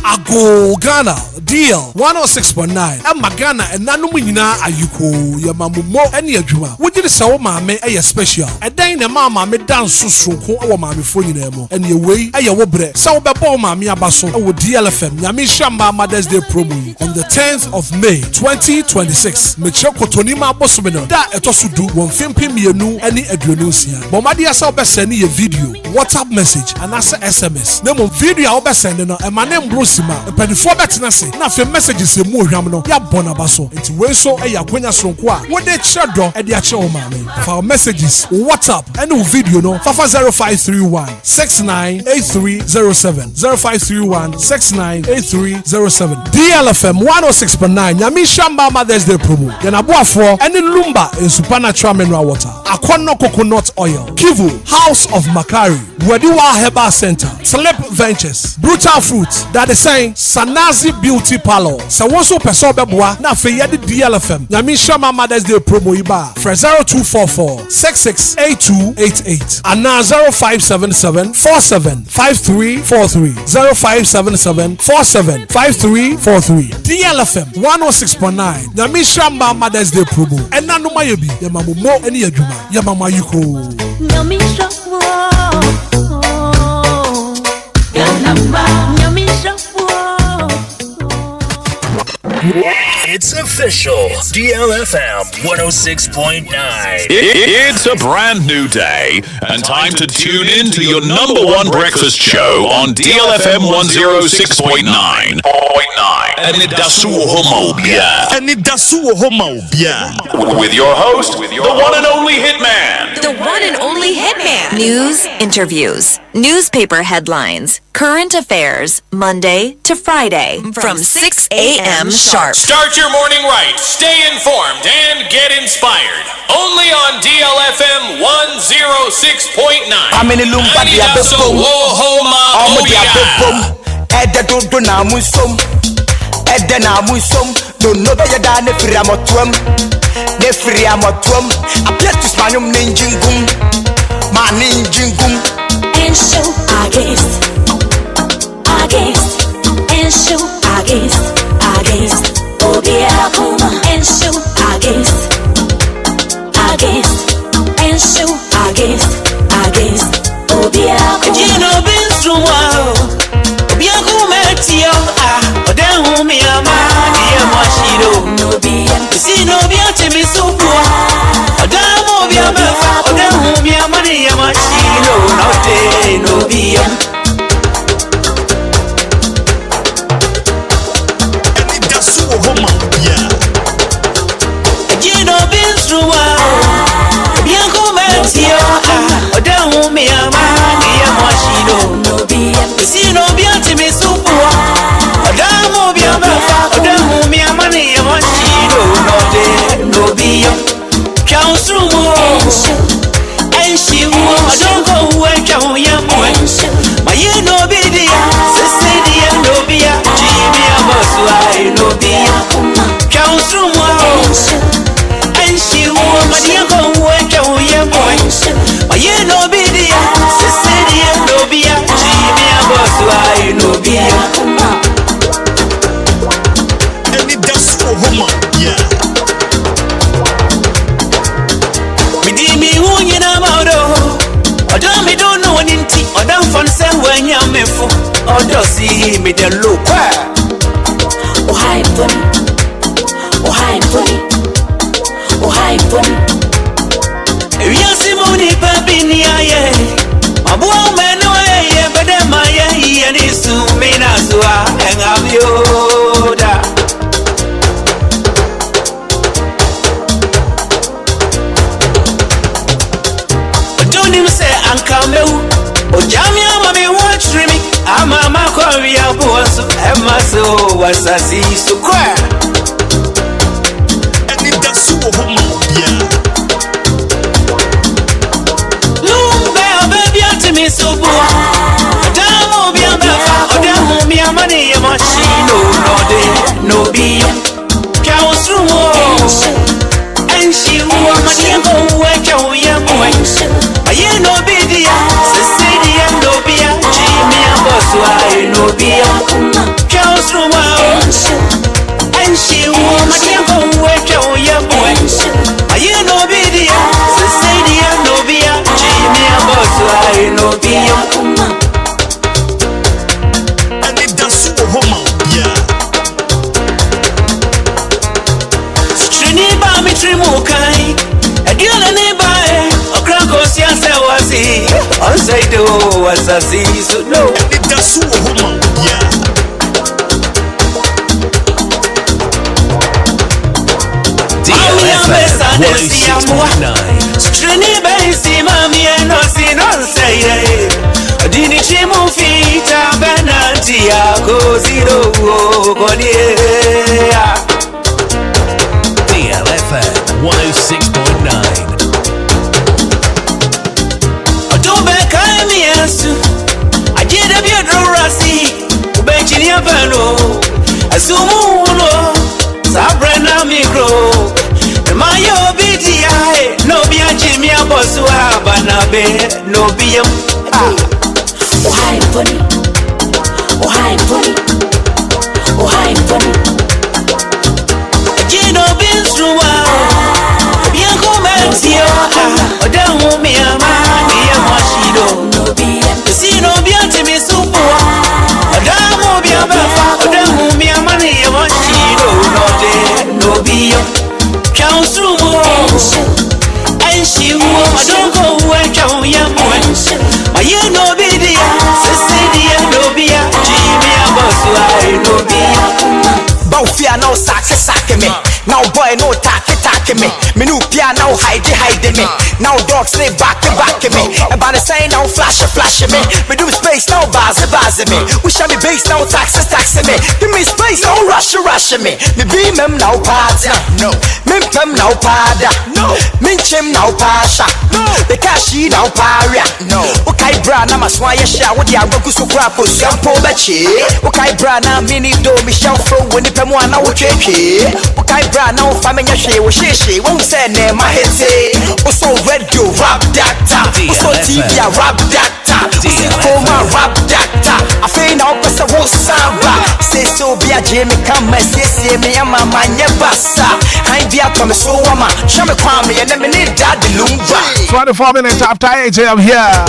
Ago Ghana deal 106.9 Emma Ghana and Nanu Nyina Ayuko Yamamumo any adwuma wogye sawo maame eye special edan na mama me dance sosoko wo maame fo nyina and ye wei eye wo bre sawo bebo maame abaso wo DLFM nyame shamba Mother's Day promo on the 10th of May 2026 meche kotoni ma boso me no da etoso du won fempem mienu ani aduonu sia bomade asa wo besend ye video WhatsApp message and asa SMS na mo video a wo besend no e ma ne mbrosima pedifo betena se na fe messages e mu ohwam no ya bona baso enti we so e yakonya sonko a wo de chedo e de ache wo maame for messages WhatsApp and video no fafa 0531 698307 0531 698307 DLFM 106.9 nyame shamba Mother's Day promo yana boafo and Lumba in supernatural mineral water Akono coconut oil Kivu House of Makari Wediwa Herbal Center Slip Ventures Brutal Fruits that is saying Sanazi Beauty Parlor so wonso person beboa na fe yede DLFM nyame shamba Mother's Day promo iba for 0244 668288 and now 0577 475343 0577 475343 DLFM 106.9 nyame shamba Mother's Day promo and na no mayebi yamamumo eni adwuma yamama yuko nyame shamba It's official. DLFM 106.9. It's a brand new day and time to tune in to your number one breakfast show on DLFM 106.9. Anidaso Wɔhɔ. With your host, the one and only Hitman. The one and only Hitman. News, interviews, newspaper headlines, current affairs, Monday to Friday from 6 a.m. sharp. Start your morning right, stay informed, and get inspired. Only on DLFM 106.9. I'm in Lumba, Anidaso Wɔhɔ Obia. Edena musom no no be da ne friamotuam appear to spanium ninjingum ma ninjingum and show against and show against Obia kuma and show against and show against Obia kuma you know been through wow Obia kuma tio mi ama dia mwashiro no bia si no bia temi supua odamo bia mefa odamo bia mani ya mwashiro no te no bia Anidaso Wɔhɔ bia Odo see me the look. Oh hi bunny. Oh hi bunny. Oh hi bunny. Yasi muni babini aye. Mabuwa meno aye bede maye yeni sumina suwa engabioda. Don't him say ankameu. Ojamia mami watch me. Ama makoria bosu emaso wasasi sukwa. Anidaso Wɔhɔ. Lumba baby atimi subu. Damo bia bafa odamu bia mani ya machino no de no bia. Kausrumo. Enshi uwa mani go wecho ya mwe. Aye no bidia. Sesidia no bia. Jimia boswa no bia. Kausrumo. Enshi uwa mani go wecho ya mwe. Aye no bidia. Sesidia no bia. Jimia boswa no bia. Anidaso Wɔhɔ. Trini ba mi trimu kai. Adiola ne ba e. Okranko siasa wasi. Onsaido wasasi so no. Anidaso Wɔhɔ. DLFM 106.9. Trini ba si mami e no si non sei. Dini trimu fita benanti ya koziro kodia. DLFM 106.9. Odobe kaimi yesu. Ajida biodro rasi. Ubenchini ya pano. Asumu uno. Sabrina mikro. Mayo bidi ae. No biya jimi ya bosu abanabe. No biya. Oh hi bunny. Oh hi bunny. Oh hi bunny. Jino binstruwa. Bianco mentio. Odamu miyama. Niya mashido. Sino bianti misupua. Odamu biabafa. Odamu miyama niya mashido. No de no biyo. Kausrumo. Enshi uo. Adongo uwecha uyamwe. Maye no bidia. Sesidia no bia. Jimia boswa no bia. Bofia no sake me. Now boy no take me. Me new pia now hide me. Now dogs they back me. About the same now flash me. Me do space now buzz me. We shall be base now taxes me. Give me space now rush me. Me beam them now party. No. Min pem now pada. No. Min chim now pasha. No. The cashi now paria. No. Okay bra na maswaya sha. What the agogo so crap for sample bechi. Okay bra na mini do me shall flow when the pemo na ukeke. Okay bra now famenya she wo she won't say name my head say. Also radio rap data. Also TV rap data. Also coma rap data. I feel now pesa wo samba. Say so be a Jimmy come say me ama manye basa. I be a come so ama. Show me kwame and me need daddy Lumba. 24 minutes after 8 a.m. here.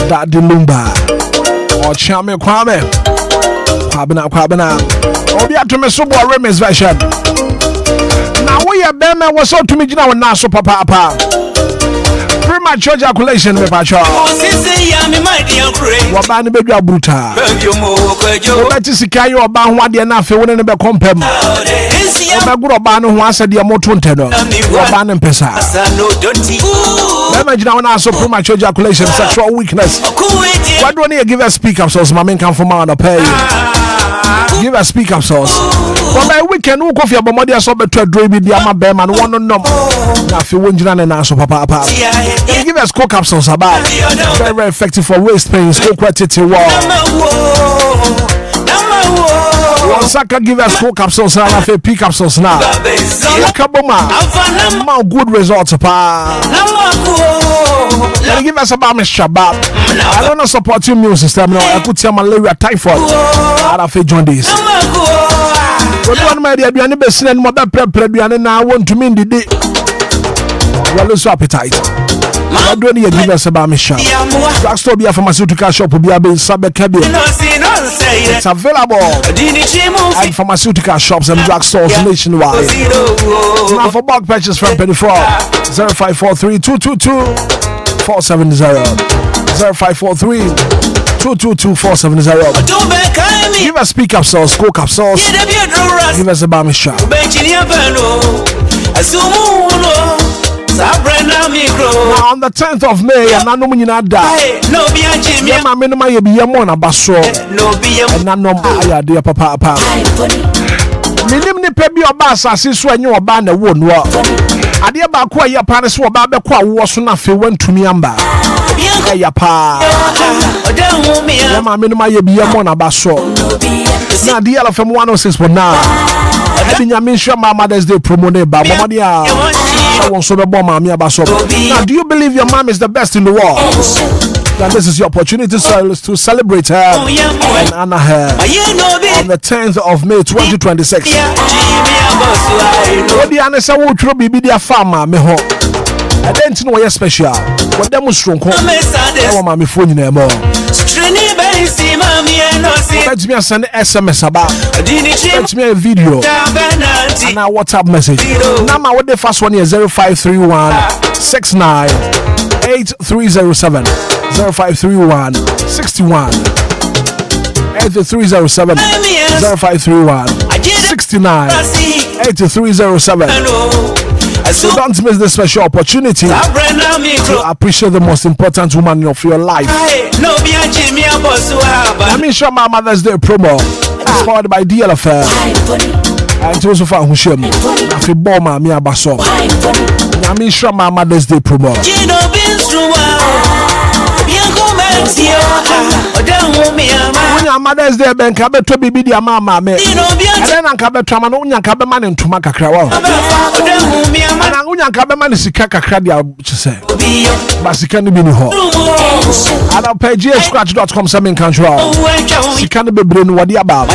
Daddy Lumba. Or Chame Kwame. Kwabena. Obia to me subo remix version. Now we are bema was so to me jina na so papa. Premature ejaculation me pa cho. Oba ne bedwa bruta. Obeti sika ye oba ho ade na afi woni ne be kompam. Oba guro oba no ho asade ye moto nteno. Oba ne mpesa. Bema jina na so premature ejaculation sexual weakness. Why do you give us speak up so my men come from on pay? Give us speak up sauce. But by weekend, who coffee about Modia so better dreamy diama bear and one no. Now, if you won't run and answer papa, give us coke up sauce about very, very effective for waist pain, so quality wall. Saka give us coke up sauce and I pick up sauce now. Kaboma, more good results. Can give us about Mr. Shabab? I don't know support your immune system. No, I put your malaria, typhoid. I have joined this. But one my dear, you are never seen more than prep. You are now want to mean the day. Well, lose appetite. I don't need give us about me shop. Drugstore be a pharmaceutical shop will be a bit sub-cabin. It's available at pharmaceutical shops and drugstores nationwide. Now for bulk purchase from Penny 0543 222 470 0543 222 470. Give us speak up sauce, coke up sauce. Give us a bami shop. Now on the 10th of May, and I know when you not die. No, be a Jimmy, my minimum, you be a mona basso. No, be a nano, dear papa. Minimum pebi or bass, I see when you are banned a wound war. I dear Bakwa, your parents were Babakwa, was soon after went to Miamba. Ya pa. My minimum, you be a mona basso. Now, DLFM 106.9. I think I mentioned my Mother's Day promo name, but now, do you believe your mom is the best in the world? Then this is your opportunity to celebrate her and honor her on the 10th of May 2026. I didn't know you're special. What them was strong. I want my phone anymore. Let me send SMS about. Let me a video and a WhatsApp message. Now my what the first one is 0531 69 8307 0531 61 8307 0531 69 8307. So don't miss this special opportunity to appreciate the most important woman of your life. Let me show my Mother's Day promo powered by DLFM. And also for Hushim. If you bomb me a basso. Let me show my Mother's Day promo. When your Mother's Day ben kabe to bibi dia mama me. Then an kabe trama no nya kabe man ntuma kakra wa. Ana unya kabe man sika kakra dia chese. Ba sika no bi ni ho. Ada pagehscratch.com samin control. Sika no bebre no wade aba.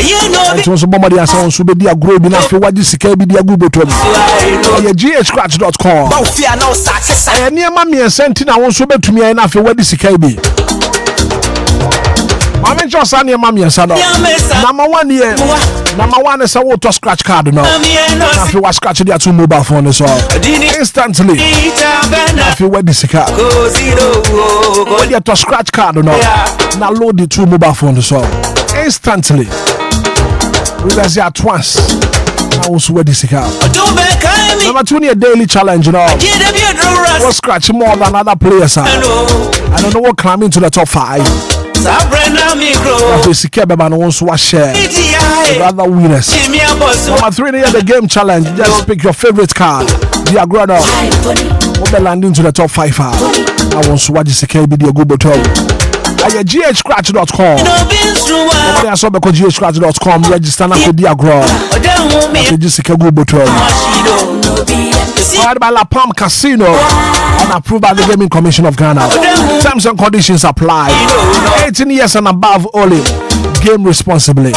Nti so bomodi asa won so be dia grow bi na fe waji sika bi dia gu betom. Ye ghscratch.com. Eni ma me senti na won so betumi ai na fe wadi sika bi. I'm just on your mommy and son. Number 1 year. Number 1 is a water scratch card now. If you was scratching your 2 mobile phone as well. Instantly. If you wear this card. When you to scratch card now. Now load the 2 mobile phone as well. Instantly. We will see at once. I also wear this card. Number 2 year daily challenge now. We'll scratch more than other players. I don't know what climbing to the top 5. If you secure baby no one so share rather winners. Number 3 the game challenge. Just pick your favorite card. The Agrado will be landing to the top 5. I want to watch the secure video Google top. ghscratch.com. I saw because ghscratch.com register now for the Agrado. If you secure Google top. Powered by La Palm Casino and approved by the Gaming Commission of Ghana. Terms and conditions apply. 18 years and above only. Game responsibly.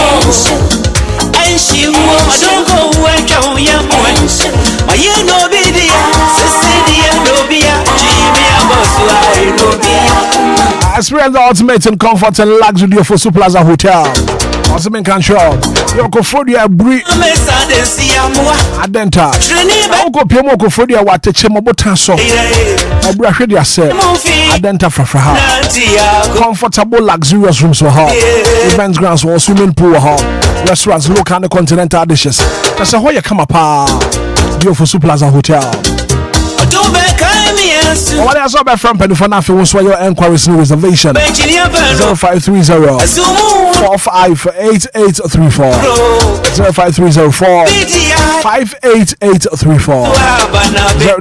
Experience the ultimate in comfort and luxury for Plaza Hotel. Ultimate control. Your Kofodia Bri Adenta. Oko Piemo Kofodia Watechemo Botanso. Obrashedia said Adenta Fraha. Comfortable, luxurious rooms for her. Events grounds for swimming pool her. Restaurants, local and continental dishes. That's a Hoya Kamapa. Beautiful Plaza Hotel. What else about from Penifana if you want your enquiries and reservation? 0530 458834 0530 58834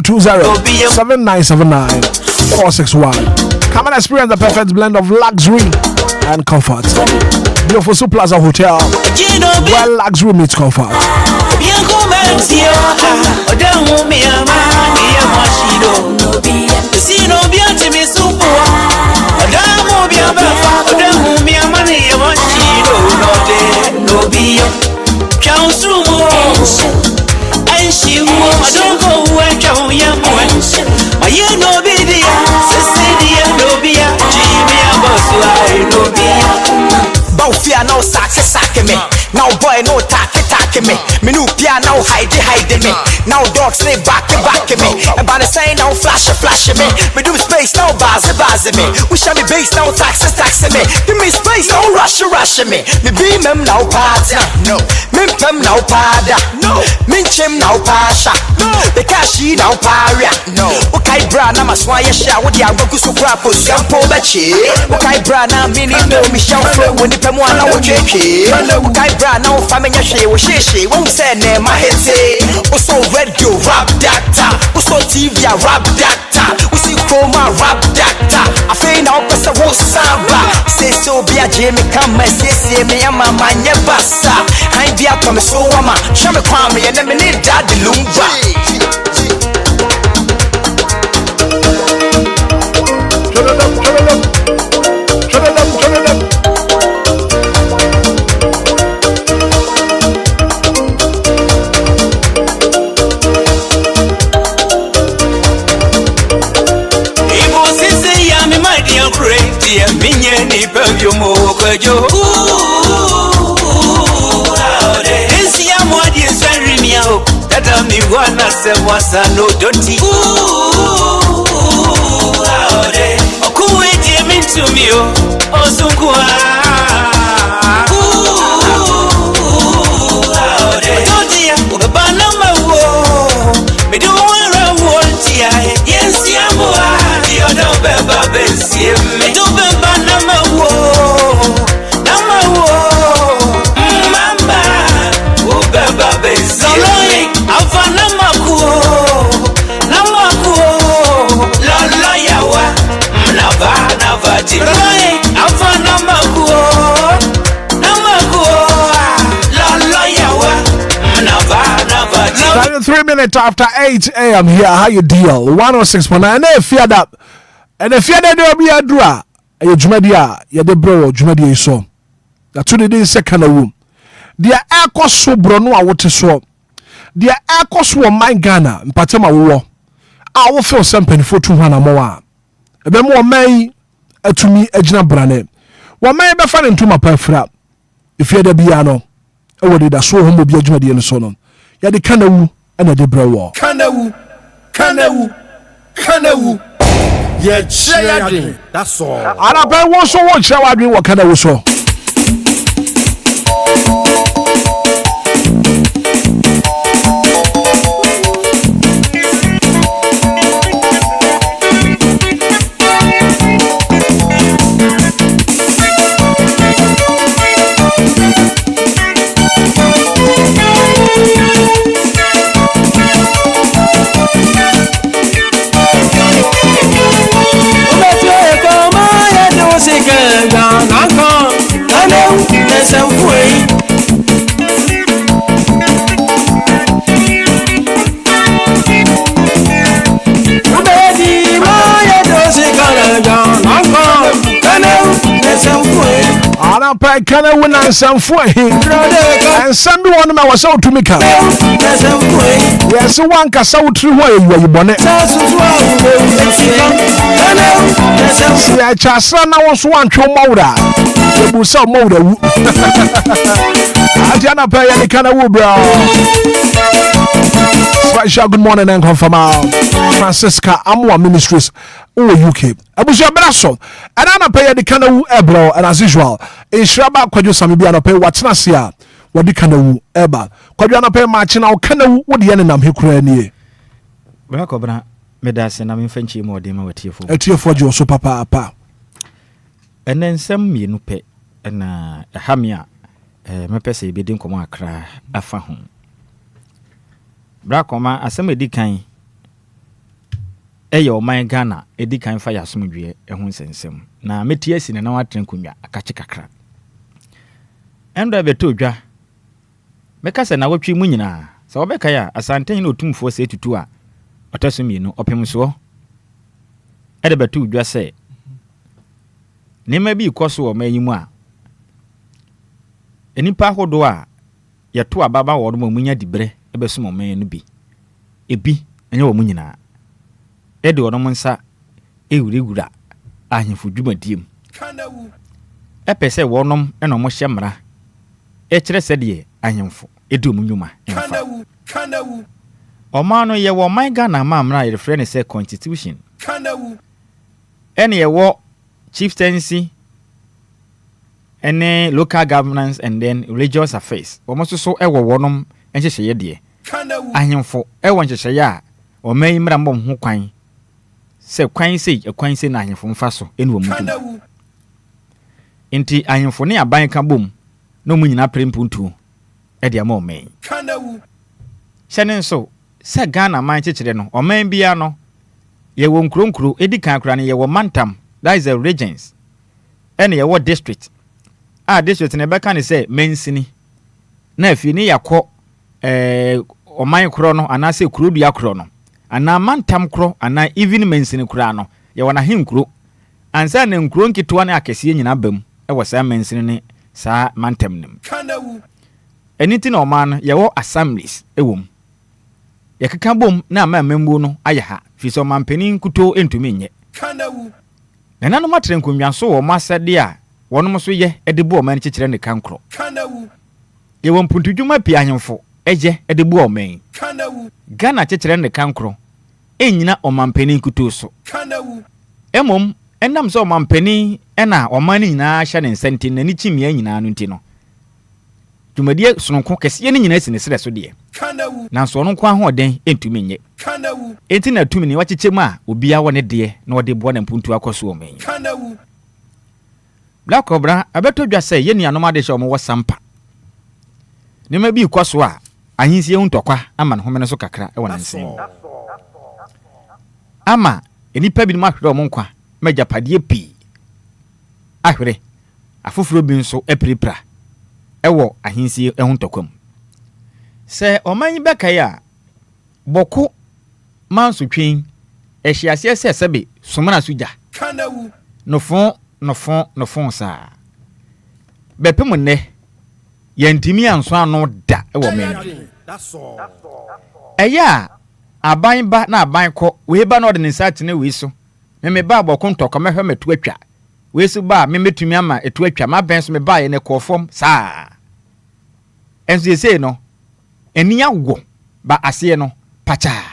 020 7979 461. Come and experience the perfect blend of luxury and comfort. Beautiful Plaza Hotel, where luxury meets comfort. Now boy no talk me. Me new pia now hide me. Now dogs stay back me. And by the sign now flash me. Me do space now buzz me. We shall be base now tax me. Give me space now rush me. Me beam him now party. No. Me pem now pada. No. Me chim now pasha. No. Because she now paria. No. Okay bra na maswaya sha with the agogo so crap for sample bachi. Okay bra na mini no me shout flow when the pem one now okay. Okay bra now family she we she won't say name my head say. Also radio rap data. Also TV rap data. We see chroma rap data. I feel now person won't samba. Say so be a Jamie come and say me and my man bassa. I be up on so mama. Show me kwame and me need daddy Lumba. You more yo. This young one is very meow. That I'm the one I said was a no dirty. Okuwe Jimmy to me, oh, so good. Don't you, the banana war. Me do want a wall, yes, Yamoa. The other baby, me do banana war. Three minutes after 8 a.m. here, how you deal? 106.9. And if you that, and if you there be a draw, you Jumedia, you the bro, Jumedia so. That's what it is. Second room. The air cost so brono, I want to so. The air cost so my Ghana, Patema war. I will feel something for 200 more. A be more may to me, Ejna Brane. What may be fun into my perfra. If you there be ano, I would that so home be a Jumedia and so on. Ya the Kanawu. And a debra Kanawu. Yeah, share. That's all. And I bet one so one shall I drink what Kanawu so. I can't win and some for him. And some one of was out to me. Yes, so one can so true way where you bonnet. See, I just was one to Moda. You will sell Moda. I can't pay any kind of wood, bro. Special good morning and confirm Francisca Amwa Ministries. UK. I was your brasso, and I pay the canoe ebro, and as usual, in Shraba Quadu Samibiano pay what's Nasia, what the canoe eba. Quadiana pay matching our canoe, what the enemy Ukraine. Bracobra, Medas, and I'm in Frenchy more demo with you for a tear for you, so papa. And then some me no pay, and a hamia, my pessy bidding come cry, a fahum. Bracoma, as some decay. Eyo my Ghana edi kan fa yasomdwe ehun sensem na metiasi na watren kunwa akache kakra endo beto dwa meka se na watwi mu nyina se obeka ya asanten na otumfo se tutu a otasomienu opem so ede beto dwa se nema bi ikoso o mayimu a enipa hodo a yeto ababa wodo mu nya dibre ebeso mo man no bi ebi enye wo mu nyina ede ono nsa ewuregura ahemfo dwumadiem kanawu epese wonom eno mo hyemra chere said ye ahemfo edu mu nyuma Omano ye wo my Ghana mamra ye refer ne say constitution ene ye wo chieftaincy ene local governance and then religious affairs almost so ewo wonom enhyehyeye de ahemfo ewo enhyehyeye a o mai mra mbom ho kwan se kwan se na ahemfo mfa so ene wo mu enti ahemfo ne aban ka bom no mu nyina prempuntu e de ama o mai hyene so se Ghana man kyekere no o man bia no ye wo nkronkro edi kan kra ne ye wo mantam that is a regions ene ye wo district district ne beka ne say mensini na afi ni yakọ oman kro no ana se kurodua kro no ana mantam kro ana even mensini kro no ye wona henkro ansa ne nkro nkitwa ne akese nyina bam e wo sa mensini ne sa mantam nim eniti na oman ye wo assemblies ewom ye keka bom na ma membu no aye ha fi so mampanin kuto entumi nye na nanu matre nkonwa so wo masade a wonom so ye edibo o man kyekere ne kankro ye won puntudwuma pia ahemfo eje edibo o man Ghana kyekere ne kankro enyina o mampanin kuto so emom enam so o mampanin ena o man nyina hye ne nsenti na ni chimia nyina no nti no dwumadie sononko kese ne nyina sine sere so de na so onko ahoden entumi nye enti na tumi ni wakyekye a obia wone de na wode bo na mpuntu akoso o man Black Cobra abeto dwa say ye nuanom ade hye omo wo sampa ne ma bi kwaso a ahinsie hu ntokwa ama ne home ne so kakra e wona nsen ama enipa bi ma hwere omo nkwa majapade pi ahwere afoforo bi nso eprepra ewo ahinsie hu ntokwam se oman beka ya boku mansutwen ehyiase se sebe somana suja no fon sa bepem ne yantimi anso ano da ewo men eya aban ba na aban ko we ba na ordinance atene we so me ba boku ntoko mehwe metu atwa we so ba me metumi ama etu atwa ma ben so me ba ye ne kofom sa enso yese no enia wo ba ase no pacha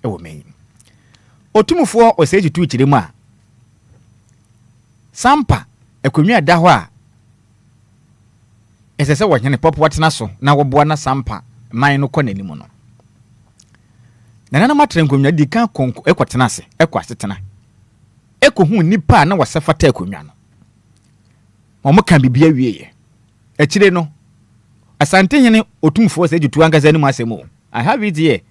ewo men otumufo oseji tu kiremu a sampa ekonwa da ho a esese wo hene pop watena so na wo boa na sampa man no konani mu no nana matre nkonwa di kan konko ekotena ase ekwasetena ekohu nipa na wasafata ekonwa no omo kan bibia wieye ekire no asante hene otumfo se jutu angaza ni mu asemo I have it here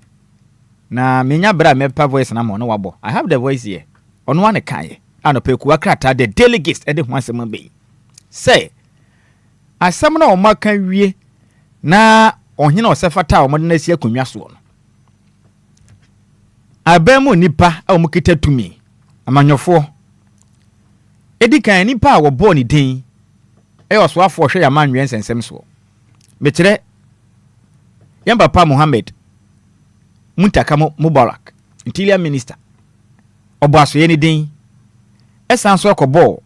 na menya bra mepa voice na mo no wabo I have the voice here ono wane kan anopeku akrata the delegates ede ho asem be say asem na o maka wie na ohene osefata o modena si akonwa so no abamu nipa a o mukita tumi amanyofo edikan nipa a wo bo ni den e oso afo hwe ya manwe nsensem so mekyere yamba pa Muhammad Muntaka Mubarak interior minister obo aso ye ni den esanso ekobo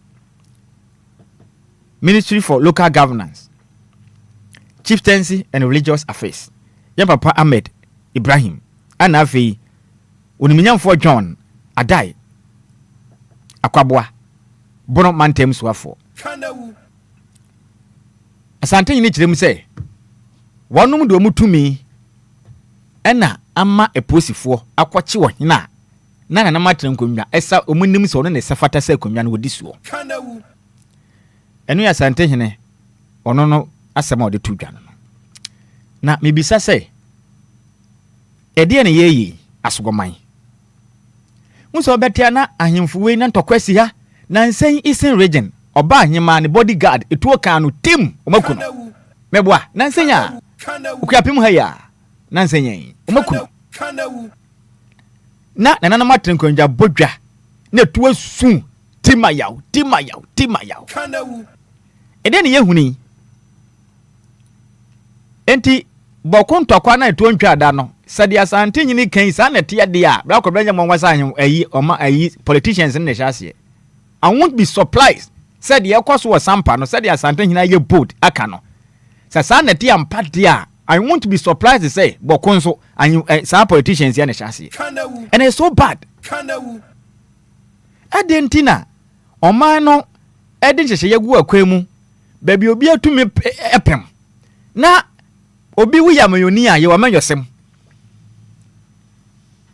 Ministry for Local Governance Chieftaincy and Religious Affairs yamba pa Ahmed Ibrahim ana afi oniminyamfo John Adai Akwabwa bono mantem suafo asante nyini kirem se wonum do mutumi ena ama eposifo akwachi wo hina na matre nkonwa esa omunim se ono ne safata se konwa no wodisuo enu ya asante hene ono no asema ode tudwa no na mebisa se ede ne yeyi asogoman muso obetia na ahemfo we na ntokwasi ha na nsen Eastern region oba ahema ne bodyguard etuo kan no tim omakuno meboa na nsen ya ukapim ha ya na nsen yen omakuno na nana matre nkonja bodwa na tuo su timayaw ede ne yehuni enti bokunto kwa na tuo ntwa da no sadi asante nyini kan sa na tie de a bra kobra nyam wansa ahim ayi oma ayi politicians ne hyase I won't be surprised said ye kwaso wa sampa no said asante nyina ye bold aka no Sasa na ti ampa dia. I want to be surprised to say bokonso and some politicians here na shasi. And it's so bad. Adentina oman no edin hye yegu akwemu baby obi atumi epem na obi wu ya mayoni a ye wa manyosem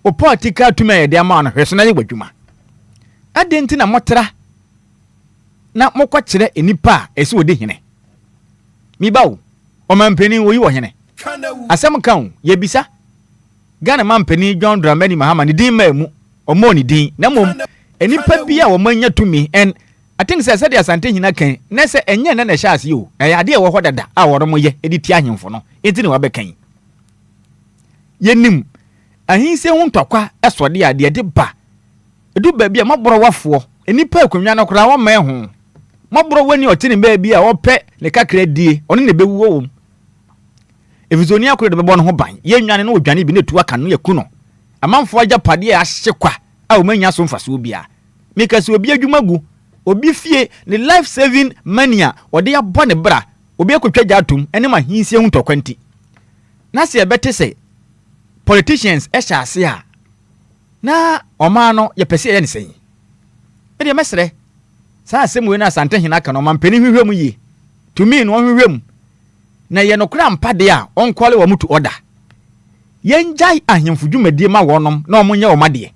o politika atumi ye de ama no hweso na ye gwadwuma adentina motra na mokɔkyerɛ enipa esi odi hene mi bawo ɔmampani wo yi wo hene asɛm kan ye bisa Ghana mampani John Dramani Mahama ni din ma mu ɔmo ni din na mom enipa bia wo manya tumi and I think say the asante hina kan na say enye na na hyase yo ade wo hɔ dada a wɔro mo ye edi ti ahemfo no enti ne wa bekan yenim ahinse ho ntokwa esode ade de ba edu ba bia maboro wafo enipa akonwa no kora wo ma ho maboro wani ɔtene ba bia wo pɛ ne kakra die ɔne ne bewu wo evizoni akore de bebo no ho ban ye nwane no odwane bi ne tu aka no yaku no amanfo agya pade a hyekwa a wo manya so mfaso bia meka se obi adwuma gu obi fie ne life saving mania ode ya bɔ ne bra obi akotwa gya atom ene ma hinsie hu tokwanti na se ebete se politicians ehyaase a na ɔma no ye pese ye ne sɛn e de mesere saa asɛm we na asante hina aka no mampani hwehwem yi to me no hwehwem na ye no kra mpade a onkɔle wa mutu order yenjai ahemfu dwumadie ma wɔnom na ɔmonye ɔmade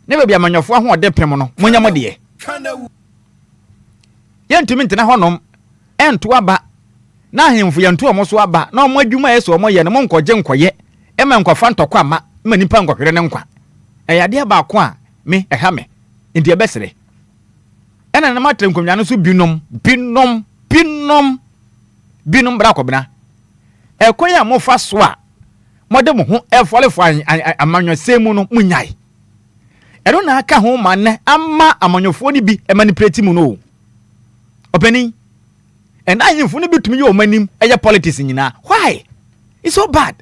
ne baabi amanyɔfo ho ɔde pem no monye mode yentumi ntena honom ento aba na ahemfu yentu omo so aba na omo adwuma yeso omo ye ne mo nkɔgye nkɔye ema nkɔfa ntɔkwa ma ma nipa nkɔhwere ne nkwa ɛyade aba ko a me ɛha me ndi ebesere ɛna na matre nkomnya no so binom bra kɔbena ɛkoya mo fa so a mode mo ho ɛfolefo amanyɔsɛmu no munyai ɛro na aka ho ma ne ama amanyɔfo ni bi manipulate mu no openi and I am funny between you manim aya politics nyina why it's so bad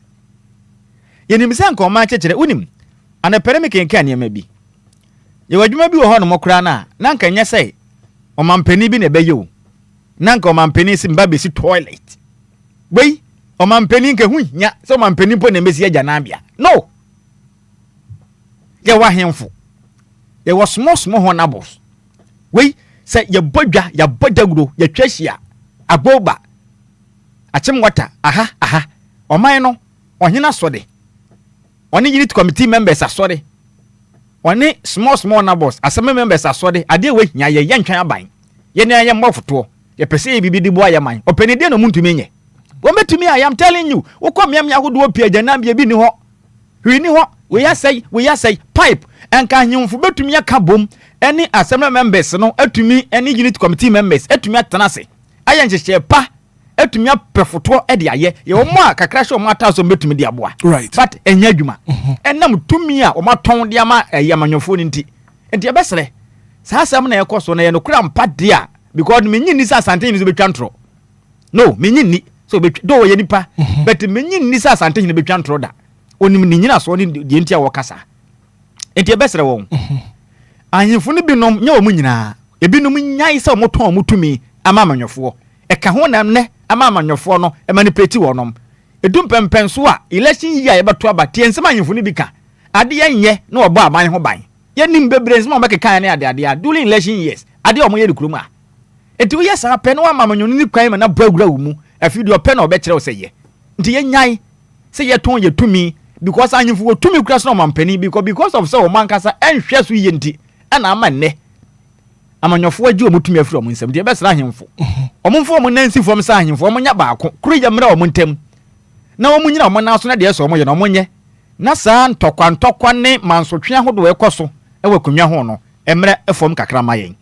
yenim san ko ma chechere unim ana peremike nke aniema bi ye wadwuma bi wo ho no mokra na nka nya sei o mampani bi na beyo nanka o mampani si mba besi toilet wei o mampani nke hu nya so mampani po na mesi agya na bia no ye wa hemfo ye was small honorables wei say ye bodwa ya bodaguro ye twahia agboba achim water aha oman no ohena sode oni unit committee members asode oni small honorables asem members asode ade we hia ye yentwan aban ye ne ye mbofoto ye pese ye bibidi bo ayaman openi de no muntumi nye wo metumi I am telling you wo kom yam yahodo opia gyanam bi bi ni ho hwini ho we ya say pipe enka himfo betumi aka bom any assembly members no atumi any unit committee members atumi atanase aye nhyehye pa atumi apefoto e de aye ye wo ma kakra hye wo ma taso betumi de aboa but enya adwuma enam tumi a wo ma ton de ama yamanyofo ni nti ebesere saa asem na yekoso na ye no kura mpa de a because menyi ni sa asante ni so betwa ntro no menyi ni so do ye nipa but menyi ni sa asante ni betwa ntro da onim ni nyina so ni de ntia wo kasa enti ebesere won ahemfo no binom nya omu nyina ebinom nyai se omoton omutumi ama amanyofo eka ho nam ne ama amanyofo no manipulate wonom edum pempen so a election yi a yebeto abatie nsema ahemfo no bi ka ade yenye na obo aman ho ban yenim bebre nsema omekeka ne ade during election years ade omo ye dikurum a enti wo yesa pe no ama amanyonu ni kwan ma na bagura wo mu afidio pe na obekere wo se ye nti yenyai se ye ton ye tumi because ahemfo wo tumi kura so no mampani because of so mankasa enhwe so ye nti ana amanne amanyofo agi omutumi afiri omo nsem de besra ahemfo omumfo omo nansi fom sa ahemfo omo nya baako kuru yamra omo ntem na omo nyina omo naso na de eso omo ye na omo nye na saa ntokwa ne mansotwe ahodo ekoso ewa kunwa ho no emre efom kakra mayen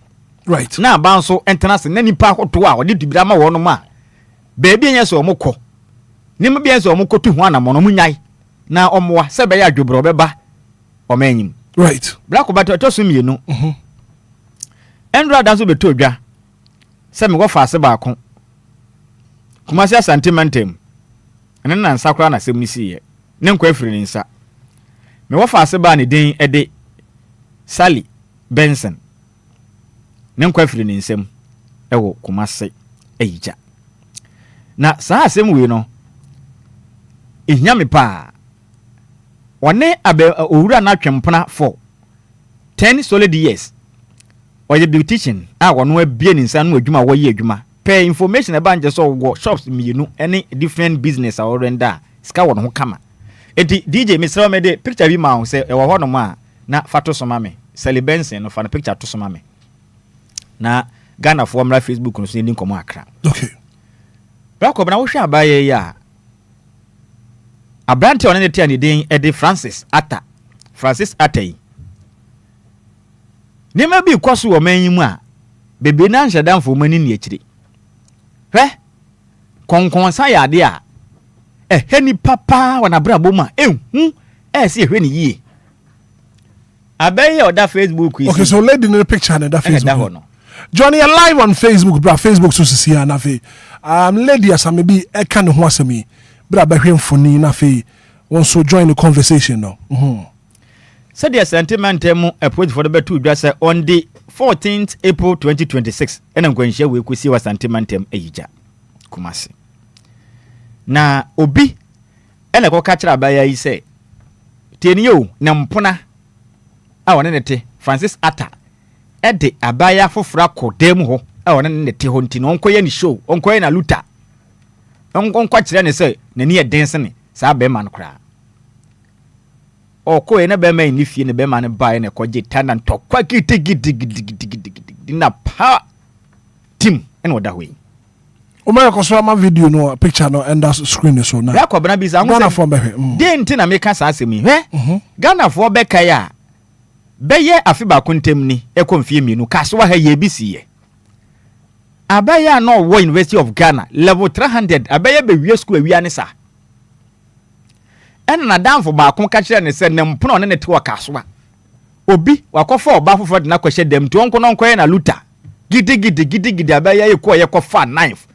right na abanso entenase na nipa ahoto a ode dubira ma wo no ma beebi enye so omo kɔ nim bi enso omo kɔtu ho anamo no munyai na omowa se be ya adwobro beba omanyim right black obato to so mienu Endra danso beto dwa se me go fa ase baako Kumasi asantemantem ene na nsakra na sem nisiye ne nkwa afiri ni nsa me wo fa ase ba ne den ede Sally Benson ne nkwa afiri ni nsem ewo Kumasi eyija na saa asɛm wei no ehia me pa one owura na twempena for 10 solid years oye beautician a wono abie ni nsa no adwuma wo ye adwuma pay information about nje so wo shops mienu any different business a orenda ska wono ho kama enti DJ Mr. Mede picture bi ma ho se e wo ho no ma na fato soma me celebensen no fa na picture to soma me na Ghana for mra Facebook no so ni nkomo akra okay Bako na wo hwe abaye ya Abrante one ne tia ne den e Francis Atta yi Nima bi kwaso wo man yi mu a bebe na nhedamfo mani ne akire hwe konkonsa ya de a heni papa wana brabo ma si hwe ne yie abaye oda Facebook is okay so lady in the picture na da Facebook Johnny live on Facebook bra Facebook so sisia na fe lady asame bi e ka ne ho asemi bra ba hwe mfoni na fe won so join the conversation no said the sentiment approach for the betu dwa on the 14th April 2026 ena nkwanhia we kwesi wa sentiment ejija kumase na obi ena ko ka kira abaya yi se tieniyo na mpona a wona nete Francis Atta ede abaya fofora kodem ho a wona nete ho ntino onkoye ni show onkoye na luta onkwa kira ne se nani e dense ne sa be man kra oko ene be man ni fie ne be man bae ne koje tana ntokwa gidigidi na pa team ene oda hoyi o ma ko so ma video no picture no and that screen so na yakọ bana bi za Ghana for be de nti na meka sa asemi he Ghana for be kai a beye afi ba kontem ni ekomfie mienu kaso wa ha ye bisiye abaya no wo University of Ghana level 300 abaya be wie school awia ne sa en na danfo ba kon ka kire ne se ne mpono ne te wa kaso a obi wakofo oba fofo de na kwahye dem to onko no nkoye na luta gidi abaya ye ko ye ko fa knife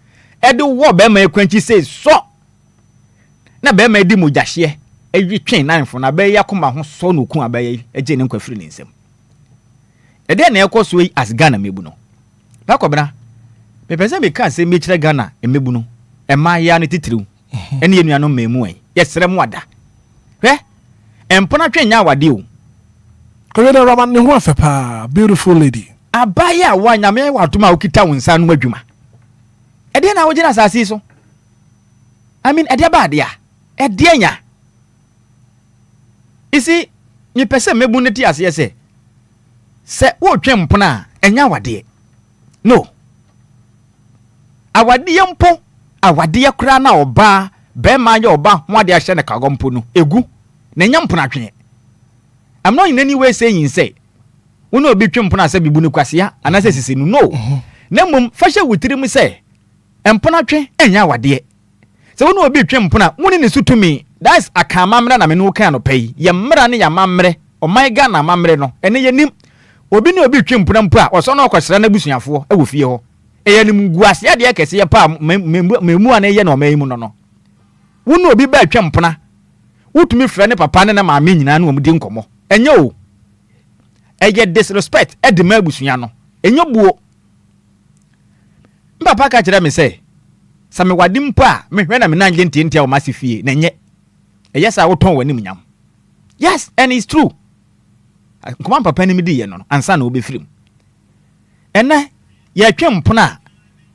edu wo be ma ekwanchi say so na be ma di mujahye ewi twen knife na be yakoma ho so no ku abaya eje ne nkwafiri ne nsem ede na ekoso yi as Ghana mebu no bakobra me pese me kan se me kire Ghana emebu no e ma ya ne titiriu ene enuano memu ai yesere mu ada hwe empona twen nya wade o ko we na Roman ne ho afepa beautiful lady abaya wa nyame watuma okita wonsa no adwuma ede na wogina asasi so I mean ede ba de a ede nya isi ni pese mebu ne ti ase se wo twem mpona enya wade no awade mpo awade kura na oba be ma ya oba ho ade ahye ne kagompo no egu na nya mpona twen I'm not in any way saying say we no be twem mpona se bibu ne kwase ya anase sisi no na mum fashe wutirim se empona twen enya wade se we no be twem mpona muni ne sutumi that's akamamra na me no kan no pay ye mra ne ya mamre o my Ghana mamre no ene ye nim obi ne obi twem mpona mpo a oso no kwasera na busuafo e wo fie ho eye nim guase ade kese ye pa memu ana ye na o mayimu no wo no obi ba twem mpona wutumi frɛ ne papa ne na maame nyina no omudi nkomo enye o eye disrespect e de ma busua no enye buo papa ka kire me se same wade mpo a me hwe na me na nje ntia o masifie na nye yes I woton wani munyam yes and it's true nkoma papa ni medi ye no ansa na obefirim ene ye twem mpona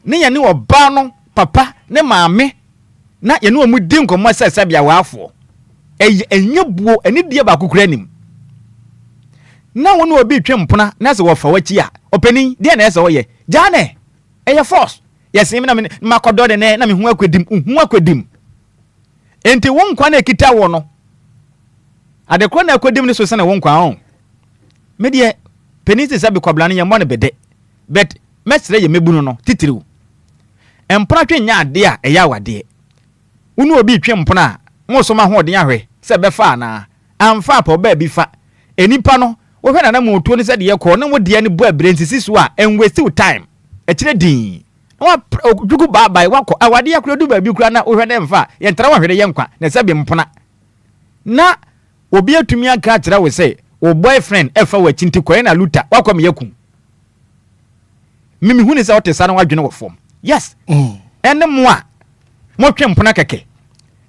ne ye ne oba no papa ne maame na ye ne omudi nkomo sesa bia waafo enye buo eni die ba kokura nim na wonu obi twem mpona na se wo fa wachi a opani die na ese wo ye jane eye force yes me na me makodo de ne na me hu akwadim enti won kwa na ekita wo no adekro na akwadim ne so se na won kwa on me de penisi sabi kwabla ne ye mo ne bede but mesre ye mebunu no titiriu empona twen nya ade a eya wade wonu obi twem mpona mo so ma ho de ahwe se be fa na amfa pa ba bi fa enipa no wo hwe na mo tuo ne se de ye ko na wo de ne bo abrentisi so a enwesti time e kire din wa jugu baba wako awade yakura du ba bi kura na wo hwe ne mfa ye ntra wa hwede ye nkwa na se bi mpona na obi atumi aka kira we se o boyfriend efa wa chinti ko na luta wako me yakun mimi hu ne se wote sa na wadwene wo fom yes ene mo a mo twe mpona keke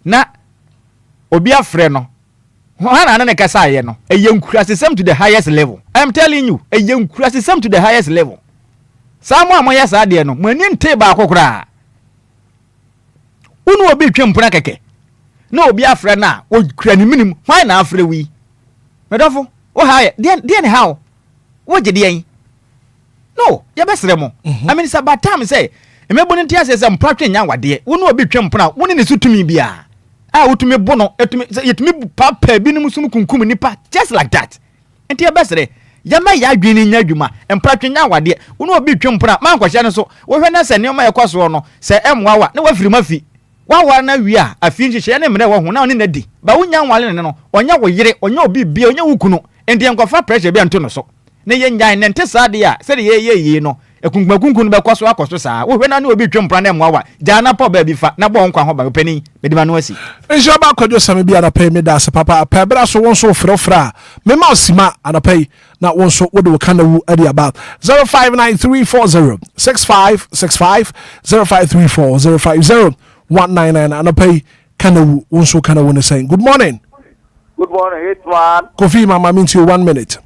na obi afre no hana na ne kasa ye no eyenkura system to the highest level. I am telling you, eyenkura system to the highest level. Samo amoya sa de no mani nte ba akokora unu obi twe mpona keke na obi afre na o kura ni minim why na afre wi medofo o ha de ne how wo gye de no ya besere mo I mean say batam say emebo ne ntia say mpatwe nya wade unu obi twe mpona woni ne sutumi bia utumi bono etumi yetumi papa binim sum kunkum nipa just like that enti ebesere yama ya adwini nya adwuma empratwe nya wade unu obi twe mpona man kwahye ne so wo hwe na se ne ma yekoso no se emwawa na wafiri mafi wawa na wi a afi nhihye ne mre wo ho na oni na di ba wonya nwale ne no onya wo yire onya obi bia onya wukunu enti enkofa pressure bia nto no so ne ye nyan ne nte sa de a se de ye no ekunkunkun be kwaso akoso saa wo hwe na obi twe mpona na emwawa jana po ba bi fa na bo nkwa ho ba pani medima no asi enjo ba kwadwo same bia na pay me da se papa pebra so won so frofra me ma osima ana pay na won so wo de kana wu ade about 0593406565 0534050199 ana pay kana wu won so kana won saying good morning Hitman Kofi mama minti 1 minute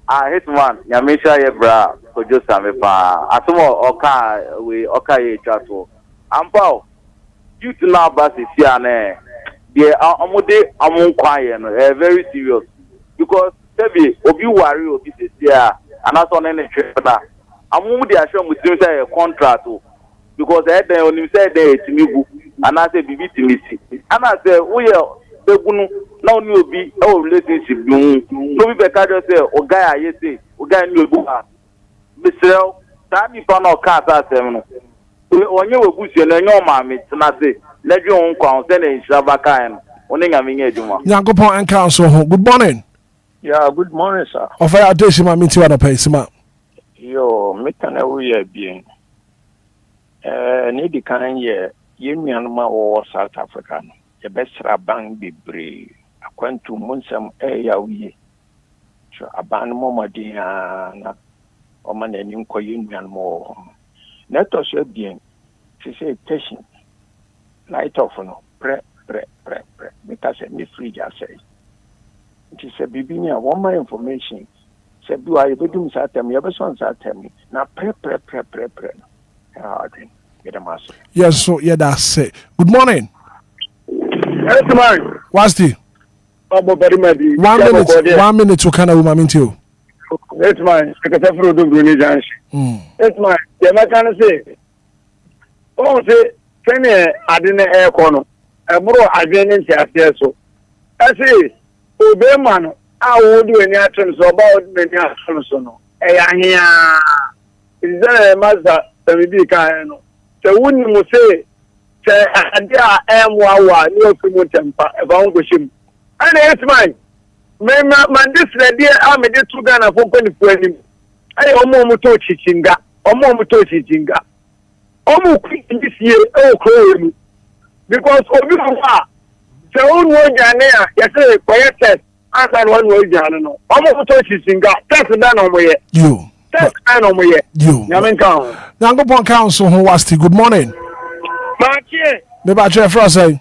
Hitman nyamisha ye bra kojo same pa atomo oka ye twaso ampa you to now bas is ane they amude amunkwa ye no very serious because sebi obi wari obi sesia anaso ne tweda amude ahwe mutim say contract because den onim say den etimigu anase bibi timisi anase uye begunu na oni obi relationship bi no bi be ka just say oga aye say oga ni obu Mr. Tani Pano Kata Semino. Onye webusi na enyo maami na se leju on kwa se na inshabaka en oninga minye juma. Nyankopon enka so ho. Good morning. Yeah, good morning sir. Ofa adeshi ma minti wada pay sima. Yo, metana wo ye bien. Ni di kan ye nuanu ma wo South Africa no. Ye besra bang bebre. Akwantu munsam ya wiye. So aban mo madina na Oman and Union more. Let us bien. She said, Teshin, light off no, pre. Because me free just say. She said, Bibinia, one more information. Said, do I bedroom satem, you ever son satem? Now pre. Get a master. Yes, so yeah, that's it. Good morning. Yes, man. What's the? 1 minute to kind of woman into. It's my secretary do Bruni Junction. It's my the can say. Oh, say, Kenny, I didn't air corner. I brought a genuine so. I say, Obia, I will do any actions about many actions. I hear. Is there a master that we be kind? The woman will say, I am Wawa, no temper, about him. And it's mine. Man, this lady, I'm a two Ghana for 2020. I almost touch Chinga, almost this year, crowing. Because Obia, the own word, Ghanaian, yes, quiet test, as I one word, Ghana, almost touch Chinga, that's done on my you. That's done on my you. Nangopon Council, who was the good morning. Marche, the Bachelor Frosty.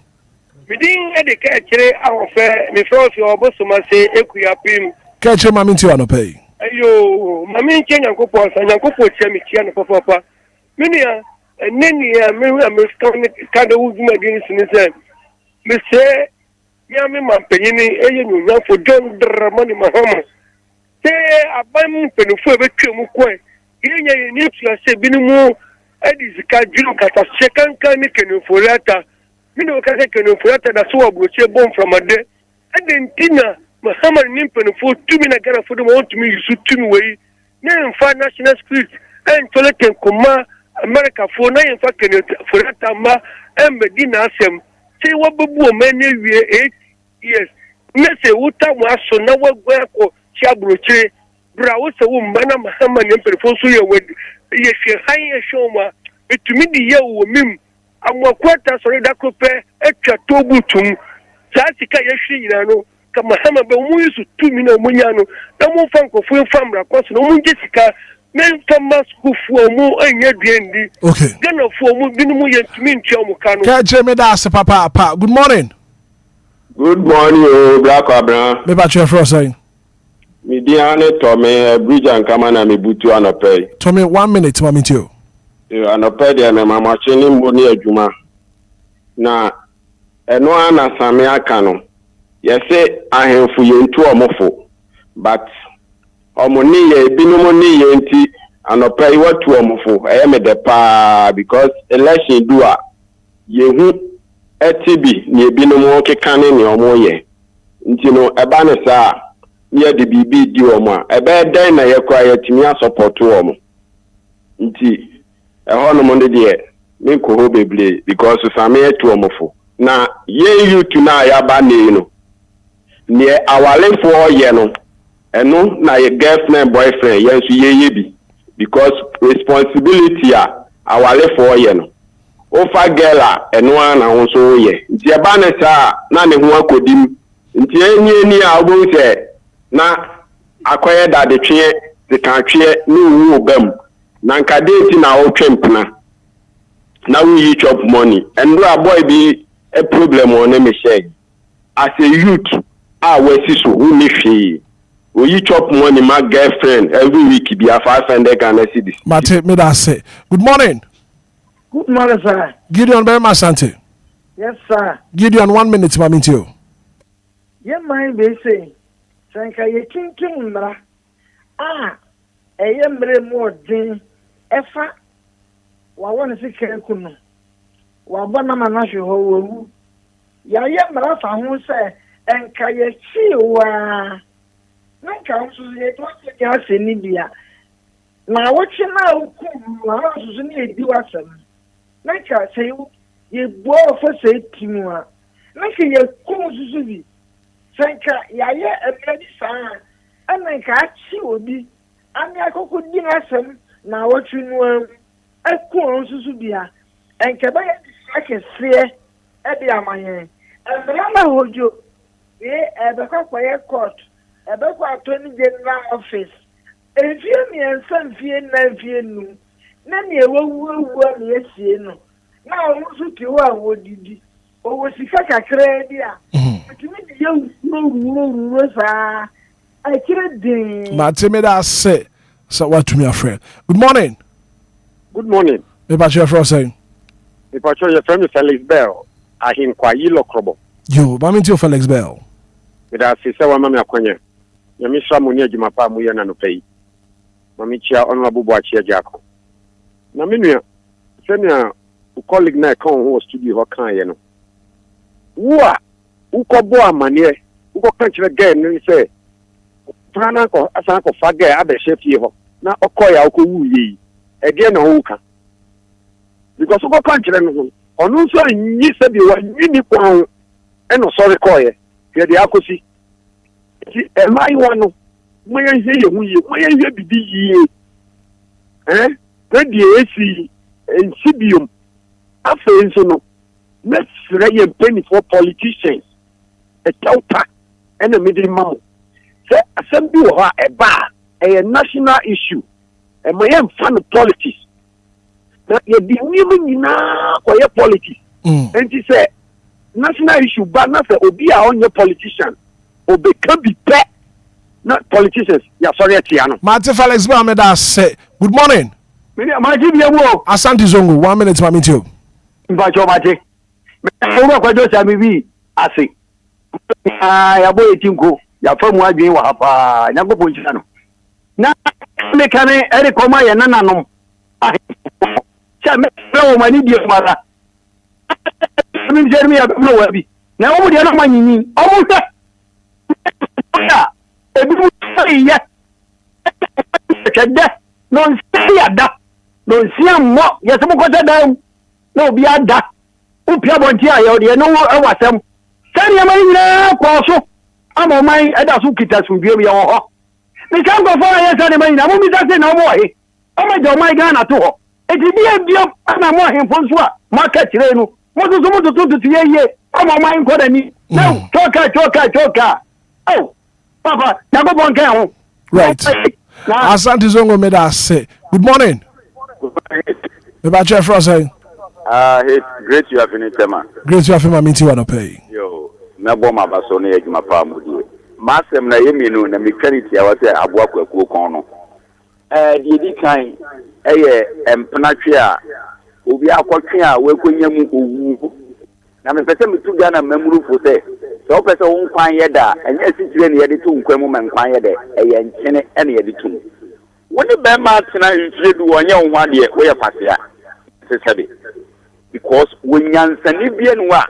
Within the catcher, our fair, Miss Rosie or Bosoma say, Equiapim. Catch him, I'm into an pay. Ayo, Mammy Chen and Copo, and Yankopo Chemichian for Papa. Minia, and Nenny, and Mary, and Miss Kind of Woodman against Miss Miss Yami Mampenini, and you for John Dramani Mahama. Say, a bam pen for a Chemukwe. You need to say, Binimu, Eddie's Kajun Kata, second kind of Folata. You know, can that's what we say born from a day. And then Tina, Muhammad Nimpen for 2 minutes for the want to me, you should tune away. Name 5 national schools and Toilet and Kuma, America for 9 fucking for that time, and Medina Sem. Say what Babu many 8 years. Nesse Uta was so now what go Chabruche, Browse a woman, Muhammad Nimpen for Suya with yes, high showma, it to me the year with amwakwata sore dakope etwa tobutum saasika yehwe yinano kama hama be mu yusu tumi na munya no na mu fankofo famra kwaso no mu jesika men fama school for mu anya duendi. Okay. Gana for mu binumu yentumi ntia mu kanu. Ka jeme da se papa. Good morning. Good morning, Black Abraham. Me ba che fro say. Me diane Tommy bridge and kamana me butu anopay. Tommy 1 minute mami tio. Anopay de me mama chini mboni adwuma. Na eno ana same aka no. Yese ahemfu yentu omofo. But omoni ye binumu ni ye nti anopay watu omofo. Me de pa because election dua yehu etibi ni ebinumu kekane ni omoye. Nti no eba ne saa ye de bibi di omo a ebe den na ye kwa ye timi support omo. Nti ho no mo de me ko ho beble because same etu omofo na ye youth na ya ba ne no ne awale fo ye no eno na ye girlfriend boyfriend ye so ye bi because responsibility a awale fo ye no ofa girl a eno na ho so ye nti e ba ne saa na ne ho akodim nti enye ni a obo se na akoye da de twe de kan twe ni wu obam na nka date na o twempna na we chop money and do a boy be a problem on me share as a youth we see so who me fee we chop money my girlfriend every week be a 500 Ghana cedis. Mate me da say. Good morning. Good morning, sir. Gideon Berma Sante. Yes, sir. Gideon 1 minute mami tio. Ye mind be say sanka ye kinkin mra eye mre mo din efa wa won se kereku no wa bona mana hwe ho wu ya ye mra fa ho se enka ye chi wa na ka so ye to se ya se ni bia na wo chi na ku na so ni edi wasam na ka se ye bo fo se timu a na ka ye ku so bi sanka yaye ebedi saa ananka achi obi ami akoko di asem na wotwi no akon susu bia enke ba ye akese e bi amayen embra na hojo ebe kwa ye court ebe kwa attorney general office efie mi ensan fie na fie nu na ne ewu na esie no na o musu ti wa wodidi o sika kakra dia Matimida say, so what to me, a friend. Good morning. Good morning. Me about your friend saying. Me about your friend Felix Bell. I Enquires Lokrobo. Yo, Mammy to Felix Bell. With us, say, Mamma Quenya. Yamisha Munia Jimapa Muyan no pay. Mamicha Honorable Boachia Jacko. Naminia, send your colleague na come who was studio or can you know. Wa uko boa manie uko kanchire gay ni say prana ko asan ko fa gay abe chefie ho na okoya uko wuyi e de na wuka because uko kanchire no onu so nyi se bi wa nyi ko e no sorry koye ye de akosi ti e mai wano moye hye ye wuyi moye hye bibi yi na de esi ensibium afa enso no let's say penny for politicians a tauta and a middle mom. Say assembly or a bar a national issue and my fan of politics. That you be women now for your politics. And he said national issue but not for Obia on your politician or become be pet not politicians. Yeah, sorry, Tiano. Martin Felix Bameda say good morning. Asante Zongo 1 minute mami tio. Invite your mate. Ewa kwa dosa mibi ase. Ya boye tinko ya famu adwen wa hapa nyango ponchina no. Na me kane ere koma ye nananom. Cha me wo mani die mara. Mi jermi ya no wabi. Na wo die no manyinyi. Omo hwe. Ebi mu ya. Kede no nsi ya da. No nsi ammo yesemo kwata da. No obi ada. Upia bonti ayo de no awasem sani ya mani na kwaso ama mai eda su kita su biye ya ho ni kan go fa ya sani mani na mo mi sa se na mo he ama jo mai Ghana to ho e ti biye na mo he fonso a market re no mo so mo to ye ama mai nko da ni no choka oh papa na go bon kan ho right Asante Zongo made us say. Good morning. About your first saying. It's great you have finished, man. Great you have him. I mean, you want to pay. Yo, na bomba basoni ejuma pa mudi. Masem na yemi no na me charity a wate aboa kwaku kon no. Di kan empnatwe a obi akotwe a wekonya mu owu. Na me pese me tu Ghana memuru fo se. So pese won kwan ye da, enya sitire ne ye de tu nkwan mu man kwan ye de, eye nkyene ene ye de tu. Woni be ma tena nfredu wonye wo ade we ye pasea. Se sabe. Because when yansani bien wa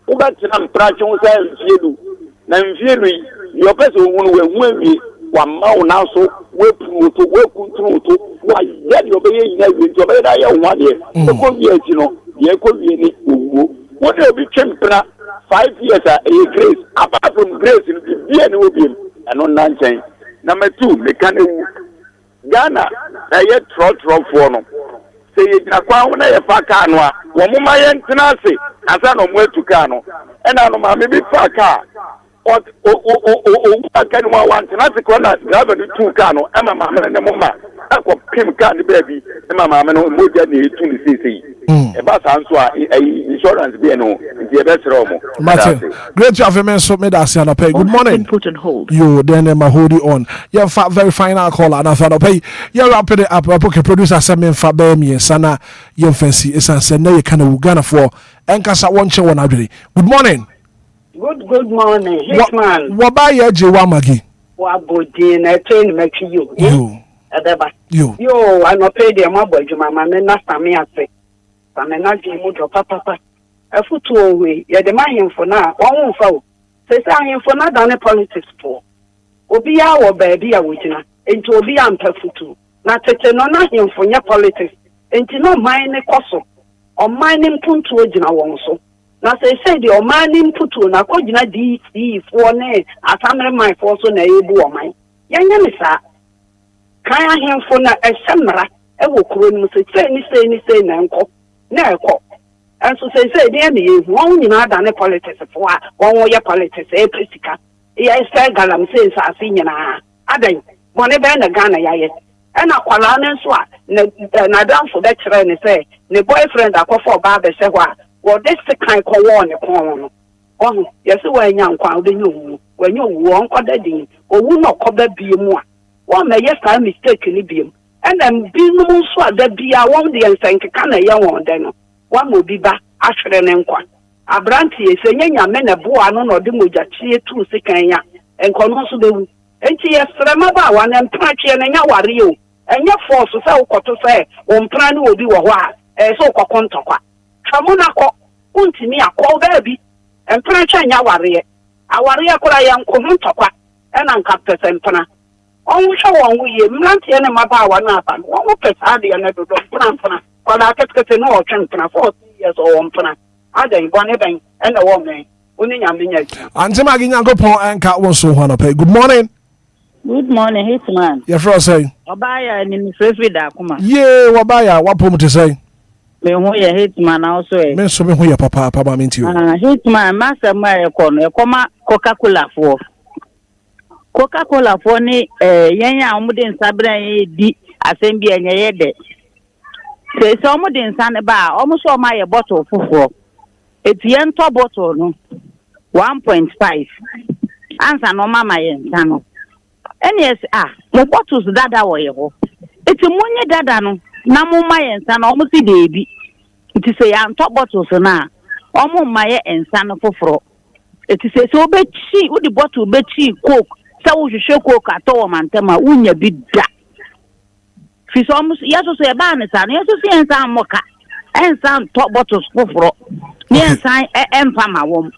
uga tena mpracho nsa nfredu na nfredu your person won we hu wa ma wo na so we puto we kuntru to wa ye de obeye yin awie to obeye da ye wo ade. E ko wie ati no ye ko wie ni owo. What will be tempera 5 years a grace apart from grace in the end will be and on 9 number 2 me can Ghana na ye trot for no say ye na kwa na ye fa ka no a wo mama ye ntena se asa no mo atuka no e na no ma me bi fa ka o ka no wa ntena se ko na driver do 2 ka no e mama me ne mo ma akọ pim ka ne baby e mama me no mo ja ne etu ni sisi eba sanso a insurance be no nti e be sere omo Martin great to have him so made us and pay good morning you then ma hold it on yeah very final call and after pay you wrap it up okay producer Samuel Fabe mi sana you fancy is and say na you can Uganda for enkasa wonche won adwere good morning good morning Hitman what buy ye je wa magi wa bodi na train make you adaba yo I no pay them abodjuma ma me na same ase same na ji mu do papa afutu owe ye de mahemfo na won fa o se ahemfo na da ne politics for obi ya wo baabi a wogina enti obi ya mpafutu na tete no na ahemfo nya politics enti no man ne koso o man ne mpuntu ogina won so na se de o man ne mputu na kogina DC for ne atamre man for so na ebu o man yanya ne sa kan ahemfo na esemra e wo kuro ni se sei na enko na ekọ enso say dey na yehu won nyina da ne politics for a won ye politics e presika e say galam say sa asi nyina adan bone be na Ghana yaye e na kwala ne nso a na danfo be kire ne say ne boyfriend akofo ba be se ho a wo de sekan ko won ne kon no oh yes we anya nkwa wo de nyowu wanyo wo onko da din owu no ko ba bie mu a won na ye sa mistake ni biem and bi no nso a da bia won de ensenkeka na ye won de no wa mo bi ba ahwere ne nkwa abranti ese nyanya me na boa no no de moja tie tu sekan ya enko no so bewu enti ye srema ba wa na mpratwe na nya ware o enye force se ukoto se o mpra ne obi wo ho a so ukokọ ntokwa twamo na ko untimi akọ ba bi mpratwe nya ware aware akora ya nko ntokwa na nka pese mpana on sho won wuye mlanti ne maba wa na apa won pese ade na dodo mpana kwala ketkete no o twen mpana 40 years o mpana adan bone ben na wo men oni nyame nya antima gi nyankopon enka won so ho na pay good morning Hitman your friend say obaya ni mi frefi da kuma ye wabaya wapom te say me ho ye Hitman also e me so me ho ye papa ma menti o Hitman masa ma e kono e koma Coca-Cola for ni yenya omuden sabran di asem bi enye ye de se so omuden san ba omuso ma ye bottle fufuro etien to bottle no 1.5 ansa no mama ye nsano NS mo bottles dada wo ye ho eti munye dada no na mo ma ye nsano omusi de bi eti se ya to bottles na omu ma ye nsano fufuro eti se obechi udi bottle obechi coke sa wo hwehwe coke ato mantama unya bi da fi so omusi yeso so e ba ne sa no yeso so yen sa moka ensa to bottles fufuro ni ensa empa ma wom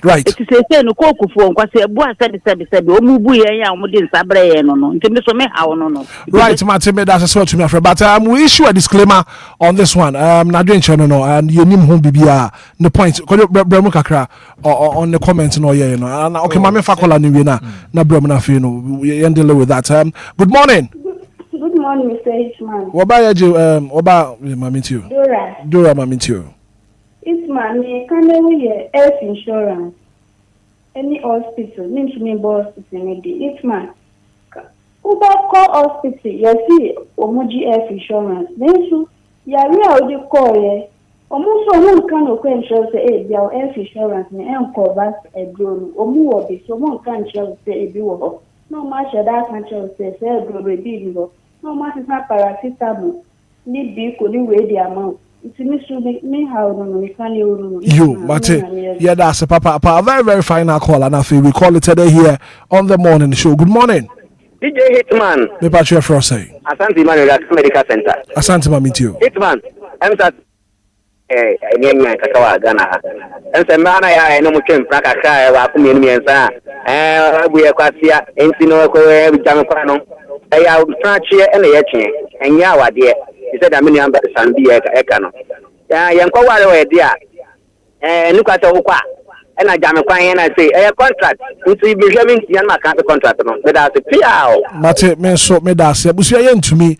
right it say no coke fu nkwase ebu asebe o mu bu yen ya o mu de nsabre yen no nti me so me ha no right Martin me that's what to me after but we issue a disclaimer on this one na dwen channel no and you nim ho bibia the point ko bremu kakra on the comment no ye no okay ma me fa call ni we na bremu na fe no you deal with that good morning Mr. Hitman oba ya je oba ma meet you Dora ma meet you Hitman me can we health insurance any hospital name boss is in the Hitman Uber call hospital, you see, Omoji F insurance. Then so, ya real call ye. Almost one kind of insurance say, their F insurance, and covers a drone, or more be so one can say a bill. No much that can say, no much is not paracetamol. Need be could you weigh the amount. It's me how we can you, Mate. Yeah, that's a papa. A very, very final call, and I feel we call it today here on the morning show. Good morning. DJ Hitman. Me patch for say. Asante Manuel Medical Center. Asante Mami too. Hitman. I'm that nyanya kakawa Ghana. Ense mana ya no mutwe mpaka ka wa kumi ni ensa. Buye kwasia enti no ko bijam kwa no. Ya tranchie ene ye twe. Enya awade. He said I mean am Sandi eka no. Ya yankwa ware we dia. Nukwata ukwa. And I jam a client and I say, a contract. Into Benjamin Yanma can't contract. But that's a PR. Mate, men so me that's it. But you to me,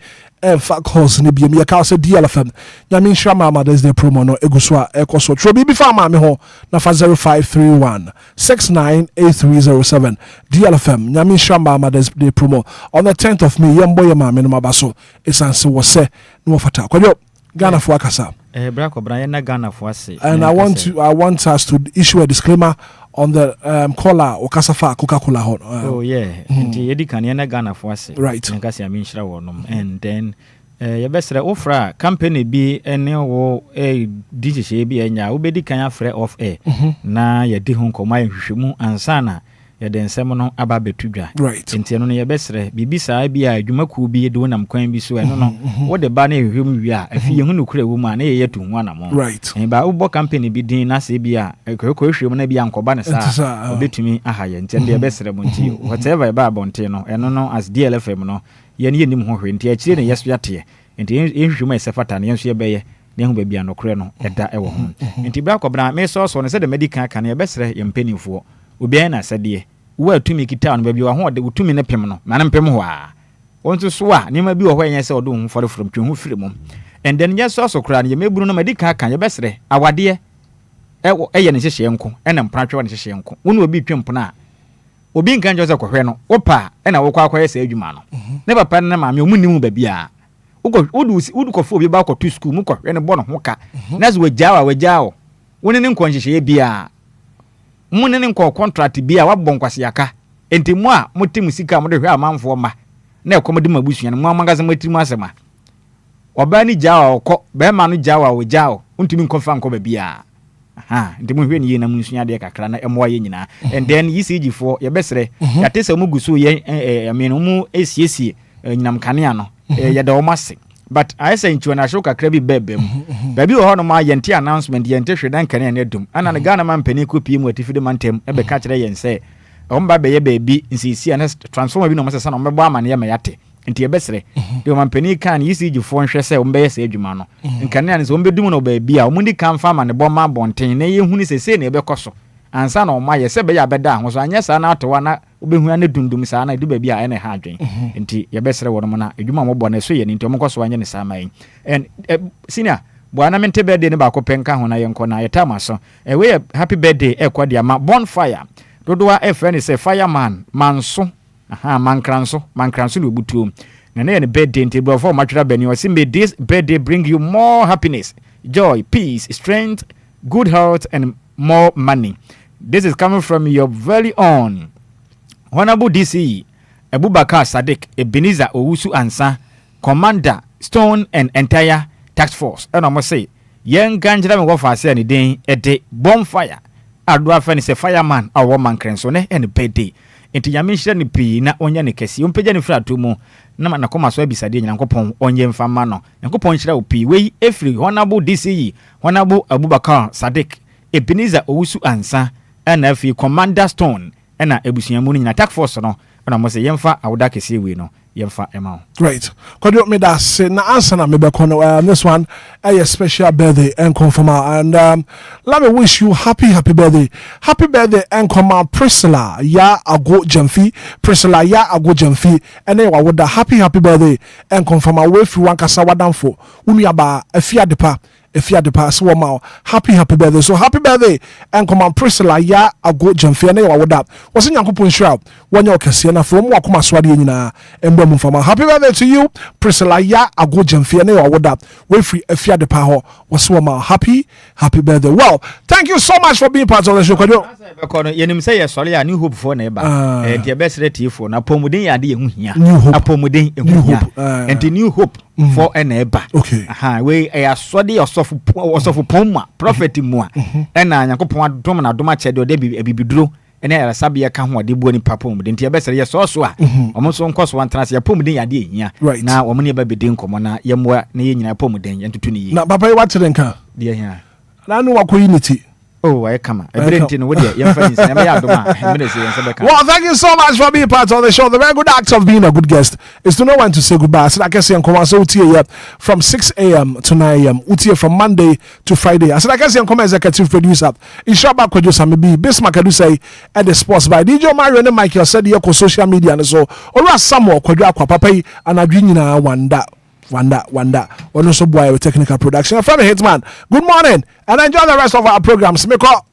fact horse in the BM, your house at DLFM. Yamin Shama, there's the promo no Eguswa, Ecoso. Trobi before Mammy Ho, Nafa 0531 698307. DLFM, Yamin Shama, there's the promo. On the 10th of May, young boy, Mammy, no Mabaso, it's answer was said, no fata. Kwayo, Ghana for Akasa. Brack O'Brien Ghana for us. And I want us to issue a disclaimer on the caller or Casafa Coca-Cola. Oh yeah, Eddie Kanyana Ghana for us. Right. And then your best offer company be a new DJ be and ya ubedi kanya free off air. Na ya di hon koma hwehwemu ansana ya den semono aba betudwa. Right. Enti no ya besre bibisa bia adwumaku bi do nam kwan bi so eno no wo de ba na hwehwemu wi a afi ye hu no kura wu ma na ye yetu hu ana mo. Right. En ba ubo company bi din na se bia hwehwemu na bia nkoba ne sa obetumi aha ye enti de besre mo nti whatever ba bonte no eno no as DLFM no ye ne nim ho hwe enti akire ne yeso yate enti hwehwemu esefata ne yenso ye beye ne hu ba bia no kure no eda ewo ho. Enti bra kobra me so ne se de medical kan ye besre ye mpanimfo obi na sade wo atumi kita no ba bi wa ho de utumi ne pem no ma ne pem ho a wonto so a ne ma bi wo ho yen se odo hu for from twe hu firi mum and then yes so kra ne ye meburu no medical kan ye besre awade ye ne hyehye enko ena mpratwe ne hyehye enko wo ne obi twem pona obi nkan jo se kohwe no opa ena wo kwa akwa ye se adwuma no ne papa ne ma me omunimu ba bia udu ko fo obi ba ko to school mu kohwe ne bo no ho ka na ze wajawo wo ne nko hyehye bia mune ne nko contract bia wabon kwase aka enti mu a mote musika mo de hwe amanfo ma na ekomode mabusua mu amangaze matirimu asema oba ni jawa okọ be ma no jawa wo jawo untimi nkofa nko ba bia aha enti mu hwe ni na musua de kakra na emo ye nyina and then ECG4 ye besere ya tese mu gusu ye amenu mu esiesie nyinam kanea no ye de o mase but I say nchi na show kakra bi bebem baby ho no ma yente announcement yente hwedan kanea na dum ana ne Ghana man pani kopi mu atifide mantem ebe ka kire yen se omba be ye baby nsisi ana transformer bi no masesa no mbebo amane ye mayate nti ebesere de man pani kan ECG4 nhwe se ombe ye se adwuma no nkanea ne se ombe dum no baby a omundi kan fa ma ne bomma bonten na ye huni se na ebe koso ansa na oma ye se be ya beda ho so anya sa na atewa na obehu ane dundum sa na du ba bia ene ha adwen nti ye besere wono na edwuma mo bɔ na so ye nti omo koso anya ne sa man and senior bwana mente birthday ne ba ko penka ho na ye nko na ye tama so we happy birthday e kwa dia ma bonfire dodoa e friend say fireman manso aha mankranso no butuo na ne birthday nti bro for matwira bani o say may this birthday bring you more happiness, joy, peace, strength, good health and more money. This is coming from your very own Honorable DC Abubakar Sadiq Ebenezer Owusu Ansa, Commander Stone and entire task force. And I must say, young Ganjira me wafa say any day at the bonfire. Adwa fa ni se fireman a woman krensone and birthday. Enti ya mention ni pi na onya ne kesi. Ompeja ni fra to mu na ma na koma so ebisade Nyankopon onye mfama no. Nyankopon hira opi we every Honorable DC Honorable Abubakar Sadiq Ebenezer Owusu Ansa and afi Commander Stone ena ebusuamu ni attack force no na mo se yemfa awda kesi we no yemfa ema. Right. Could you me that say na answer na me be kono this one a special birthday and confirm and let me wish you happy birthday and come Priscilla ya ago Jamfi and then what the happy birthday and confirm we fi wan kasa wadamfo unu aba afia depa if you had the pass one mile. Happy birthday. So happy birthday and come on Priscilla ya ago Jamfiane wa woda. Was in Yankupon Shroud when you're Cassiana from Wakuma Swadi na Embem Fama. Happy birthday to you, Priscilla ya ago Jamfiane wa woda. Way free if you had the power was one mile. Happy birthday. Well, thank you so much for being part of the show. Yenim say sorry a new hope for neighbor. The best rate for na pomuden ya de ehu hia. Apomuden ehu hia. And the new hope for a neighbor. Okay. We a swadi osofu poma prophet mu a. Na Yakopon adom na adom ache de bibiduro. Ene era sabia ka ho de buoni papom de ntia besere ye so so a omo so nkoso wan trans ya pomuden ya de ehia na omo ne ba bedin komo na yemwa na ye nyina pomuden yentutu ne yi na papa ye wateren ka de ehia na no wakoyi niti. Oh, I come. Well, thank you so much for being part of the show. The very good act of being a good guest is to know when to say goodbye. So I can say from 6 a.m. to 9 a.m. Utie from Monday to Friday. I said I can say executive producer. Ishaba producer maybe Bismarck do say at the sports by DJ Mario and Michael said you social media and so or Samuel Kwadwa Papa and Adwina Wanda. Also boy with technical production. From Hitman. Good morning and enjoy the rest of our programs. Make up.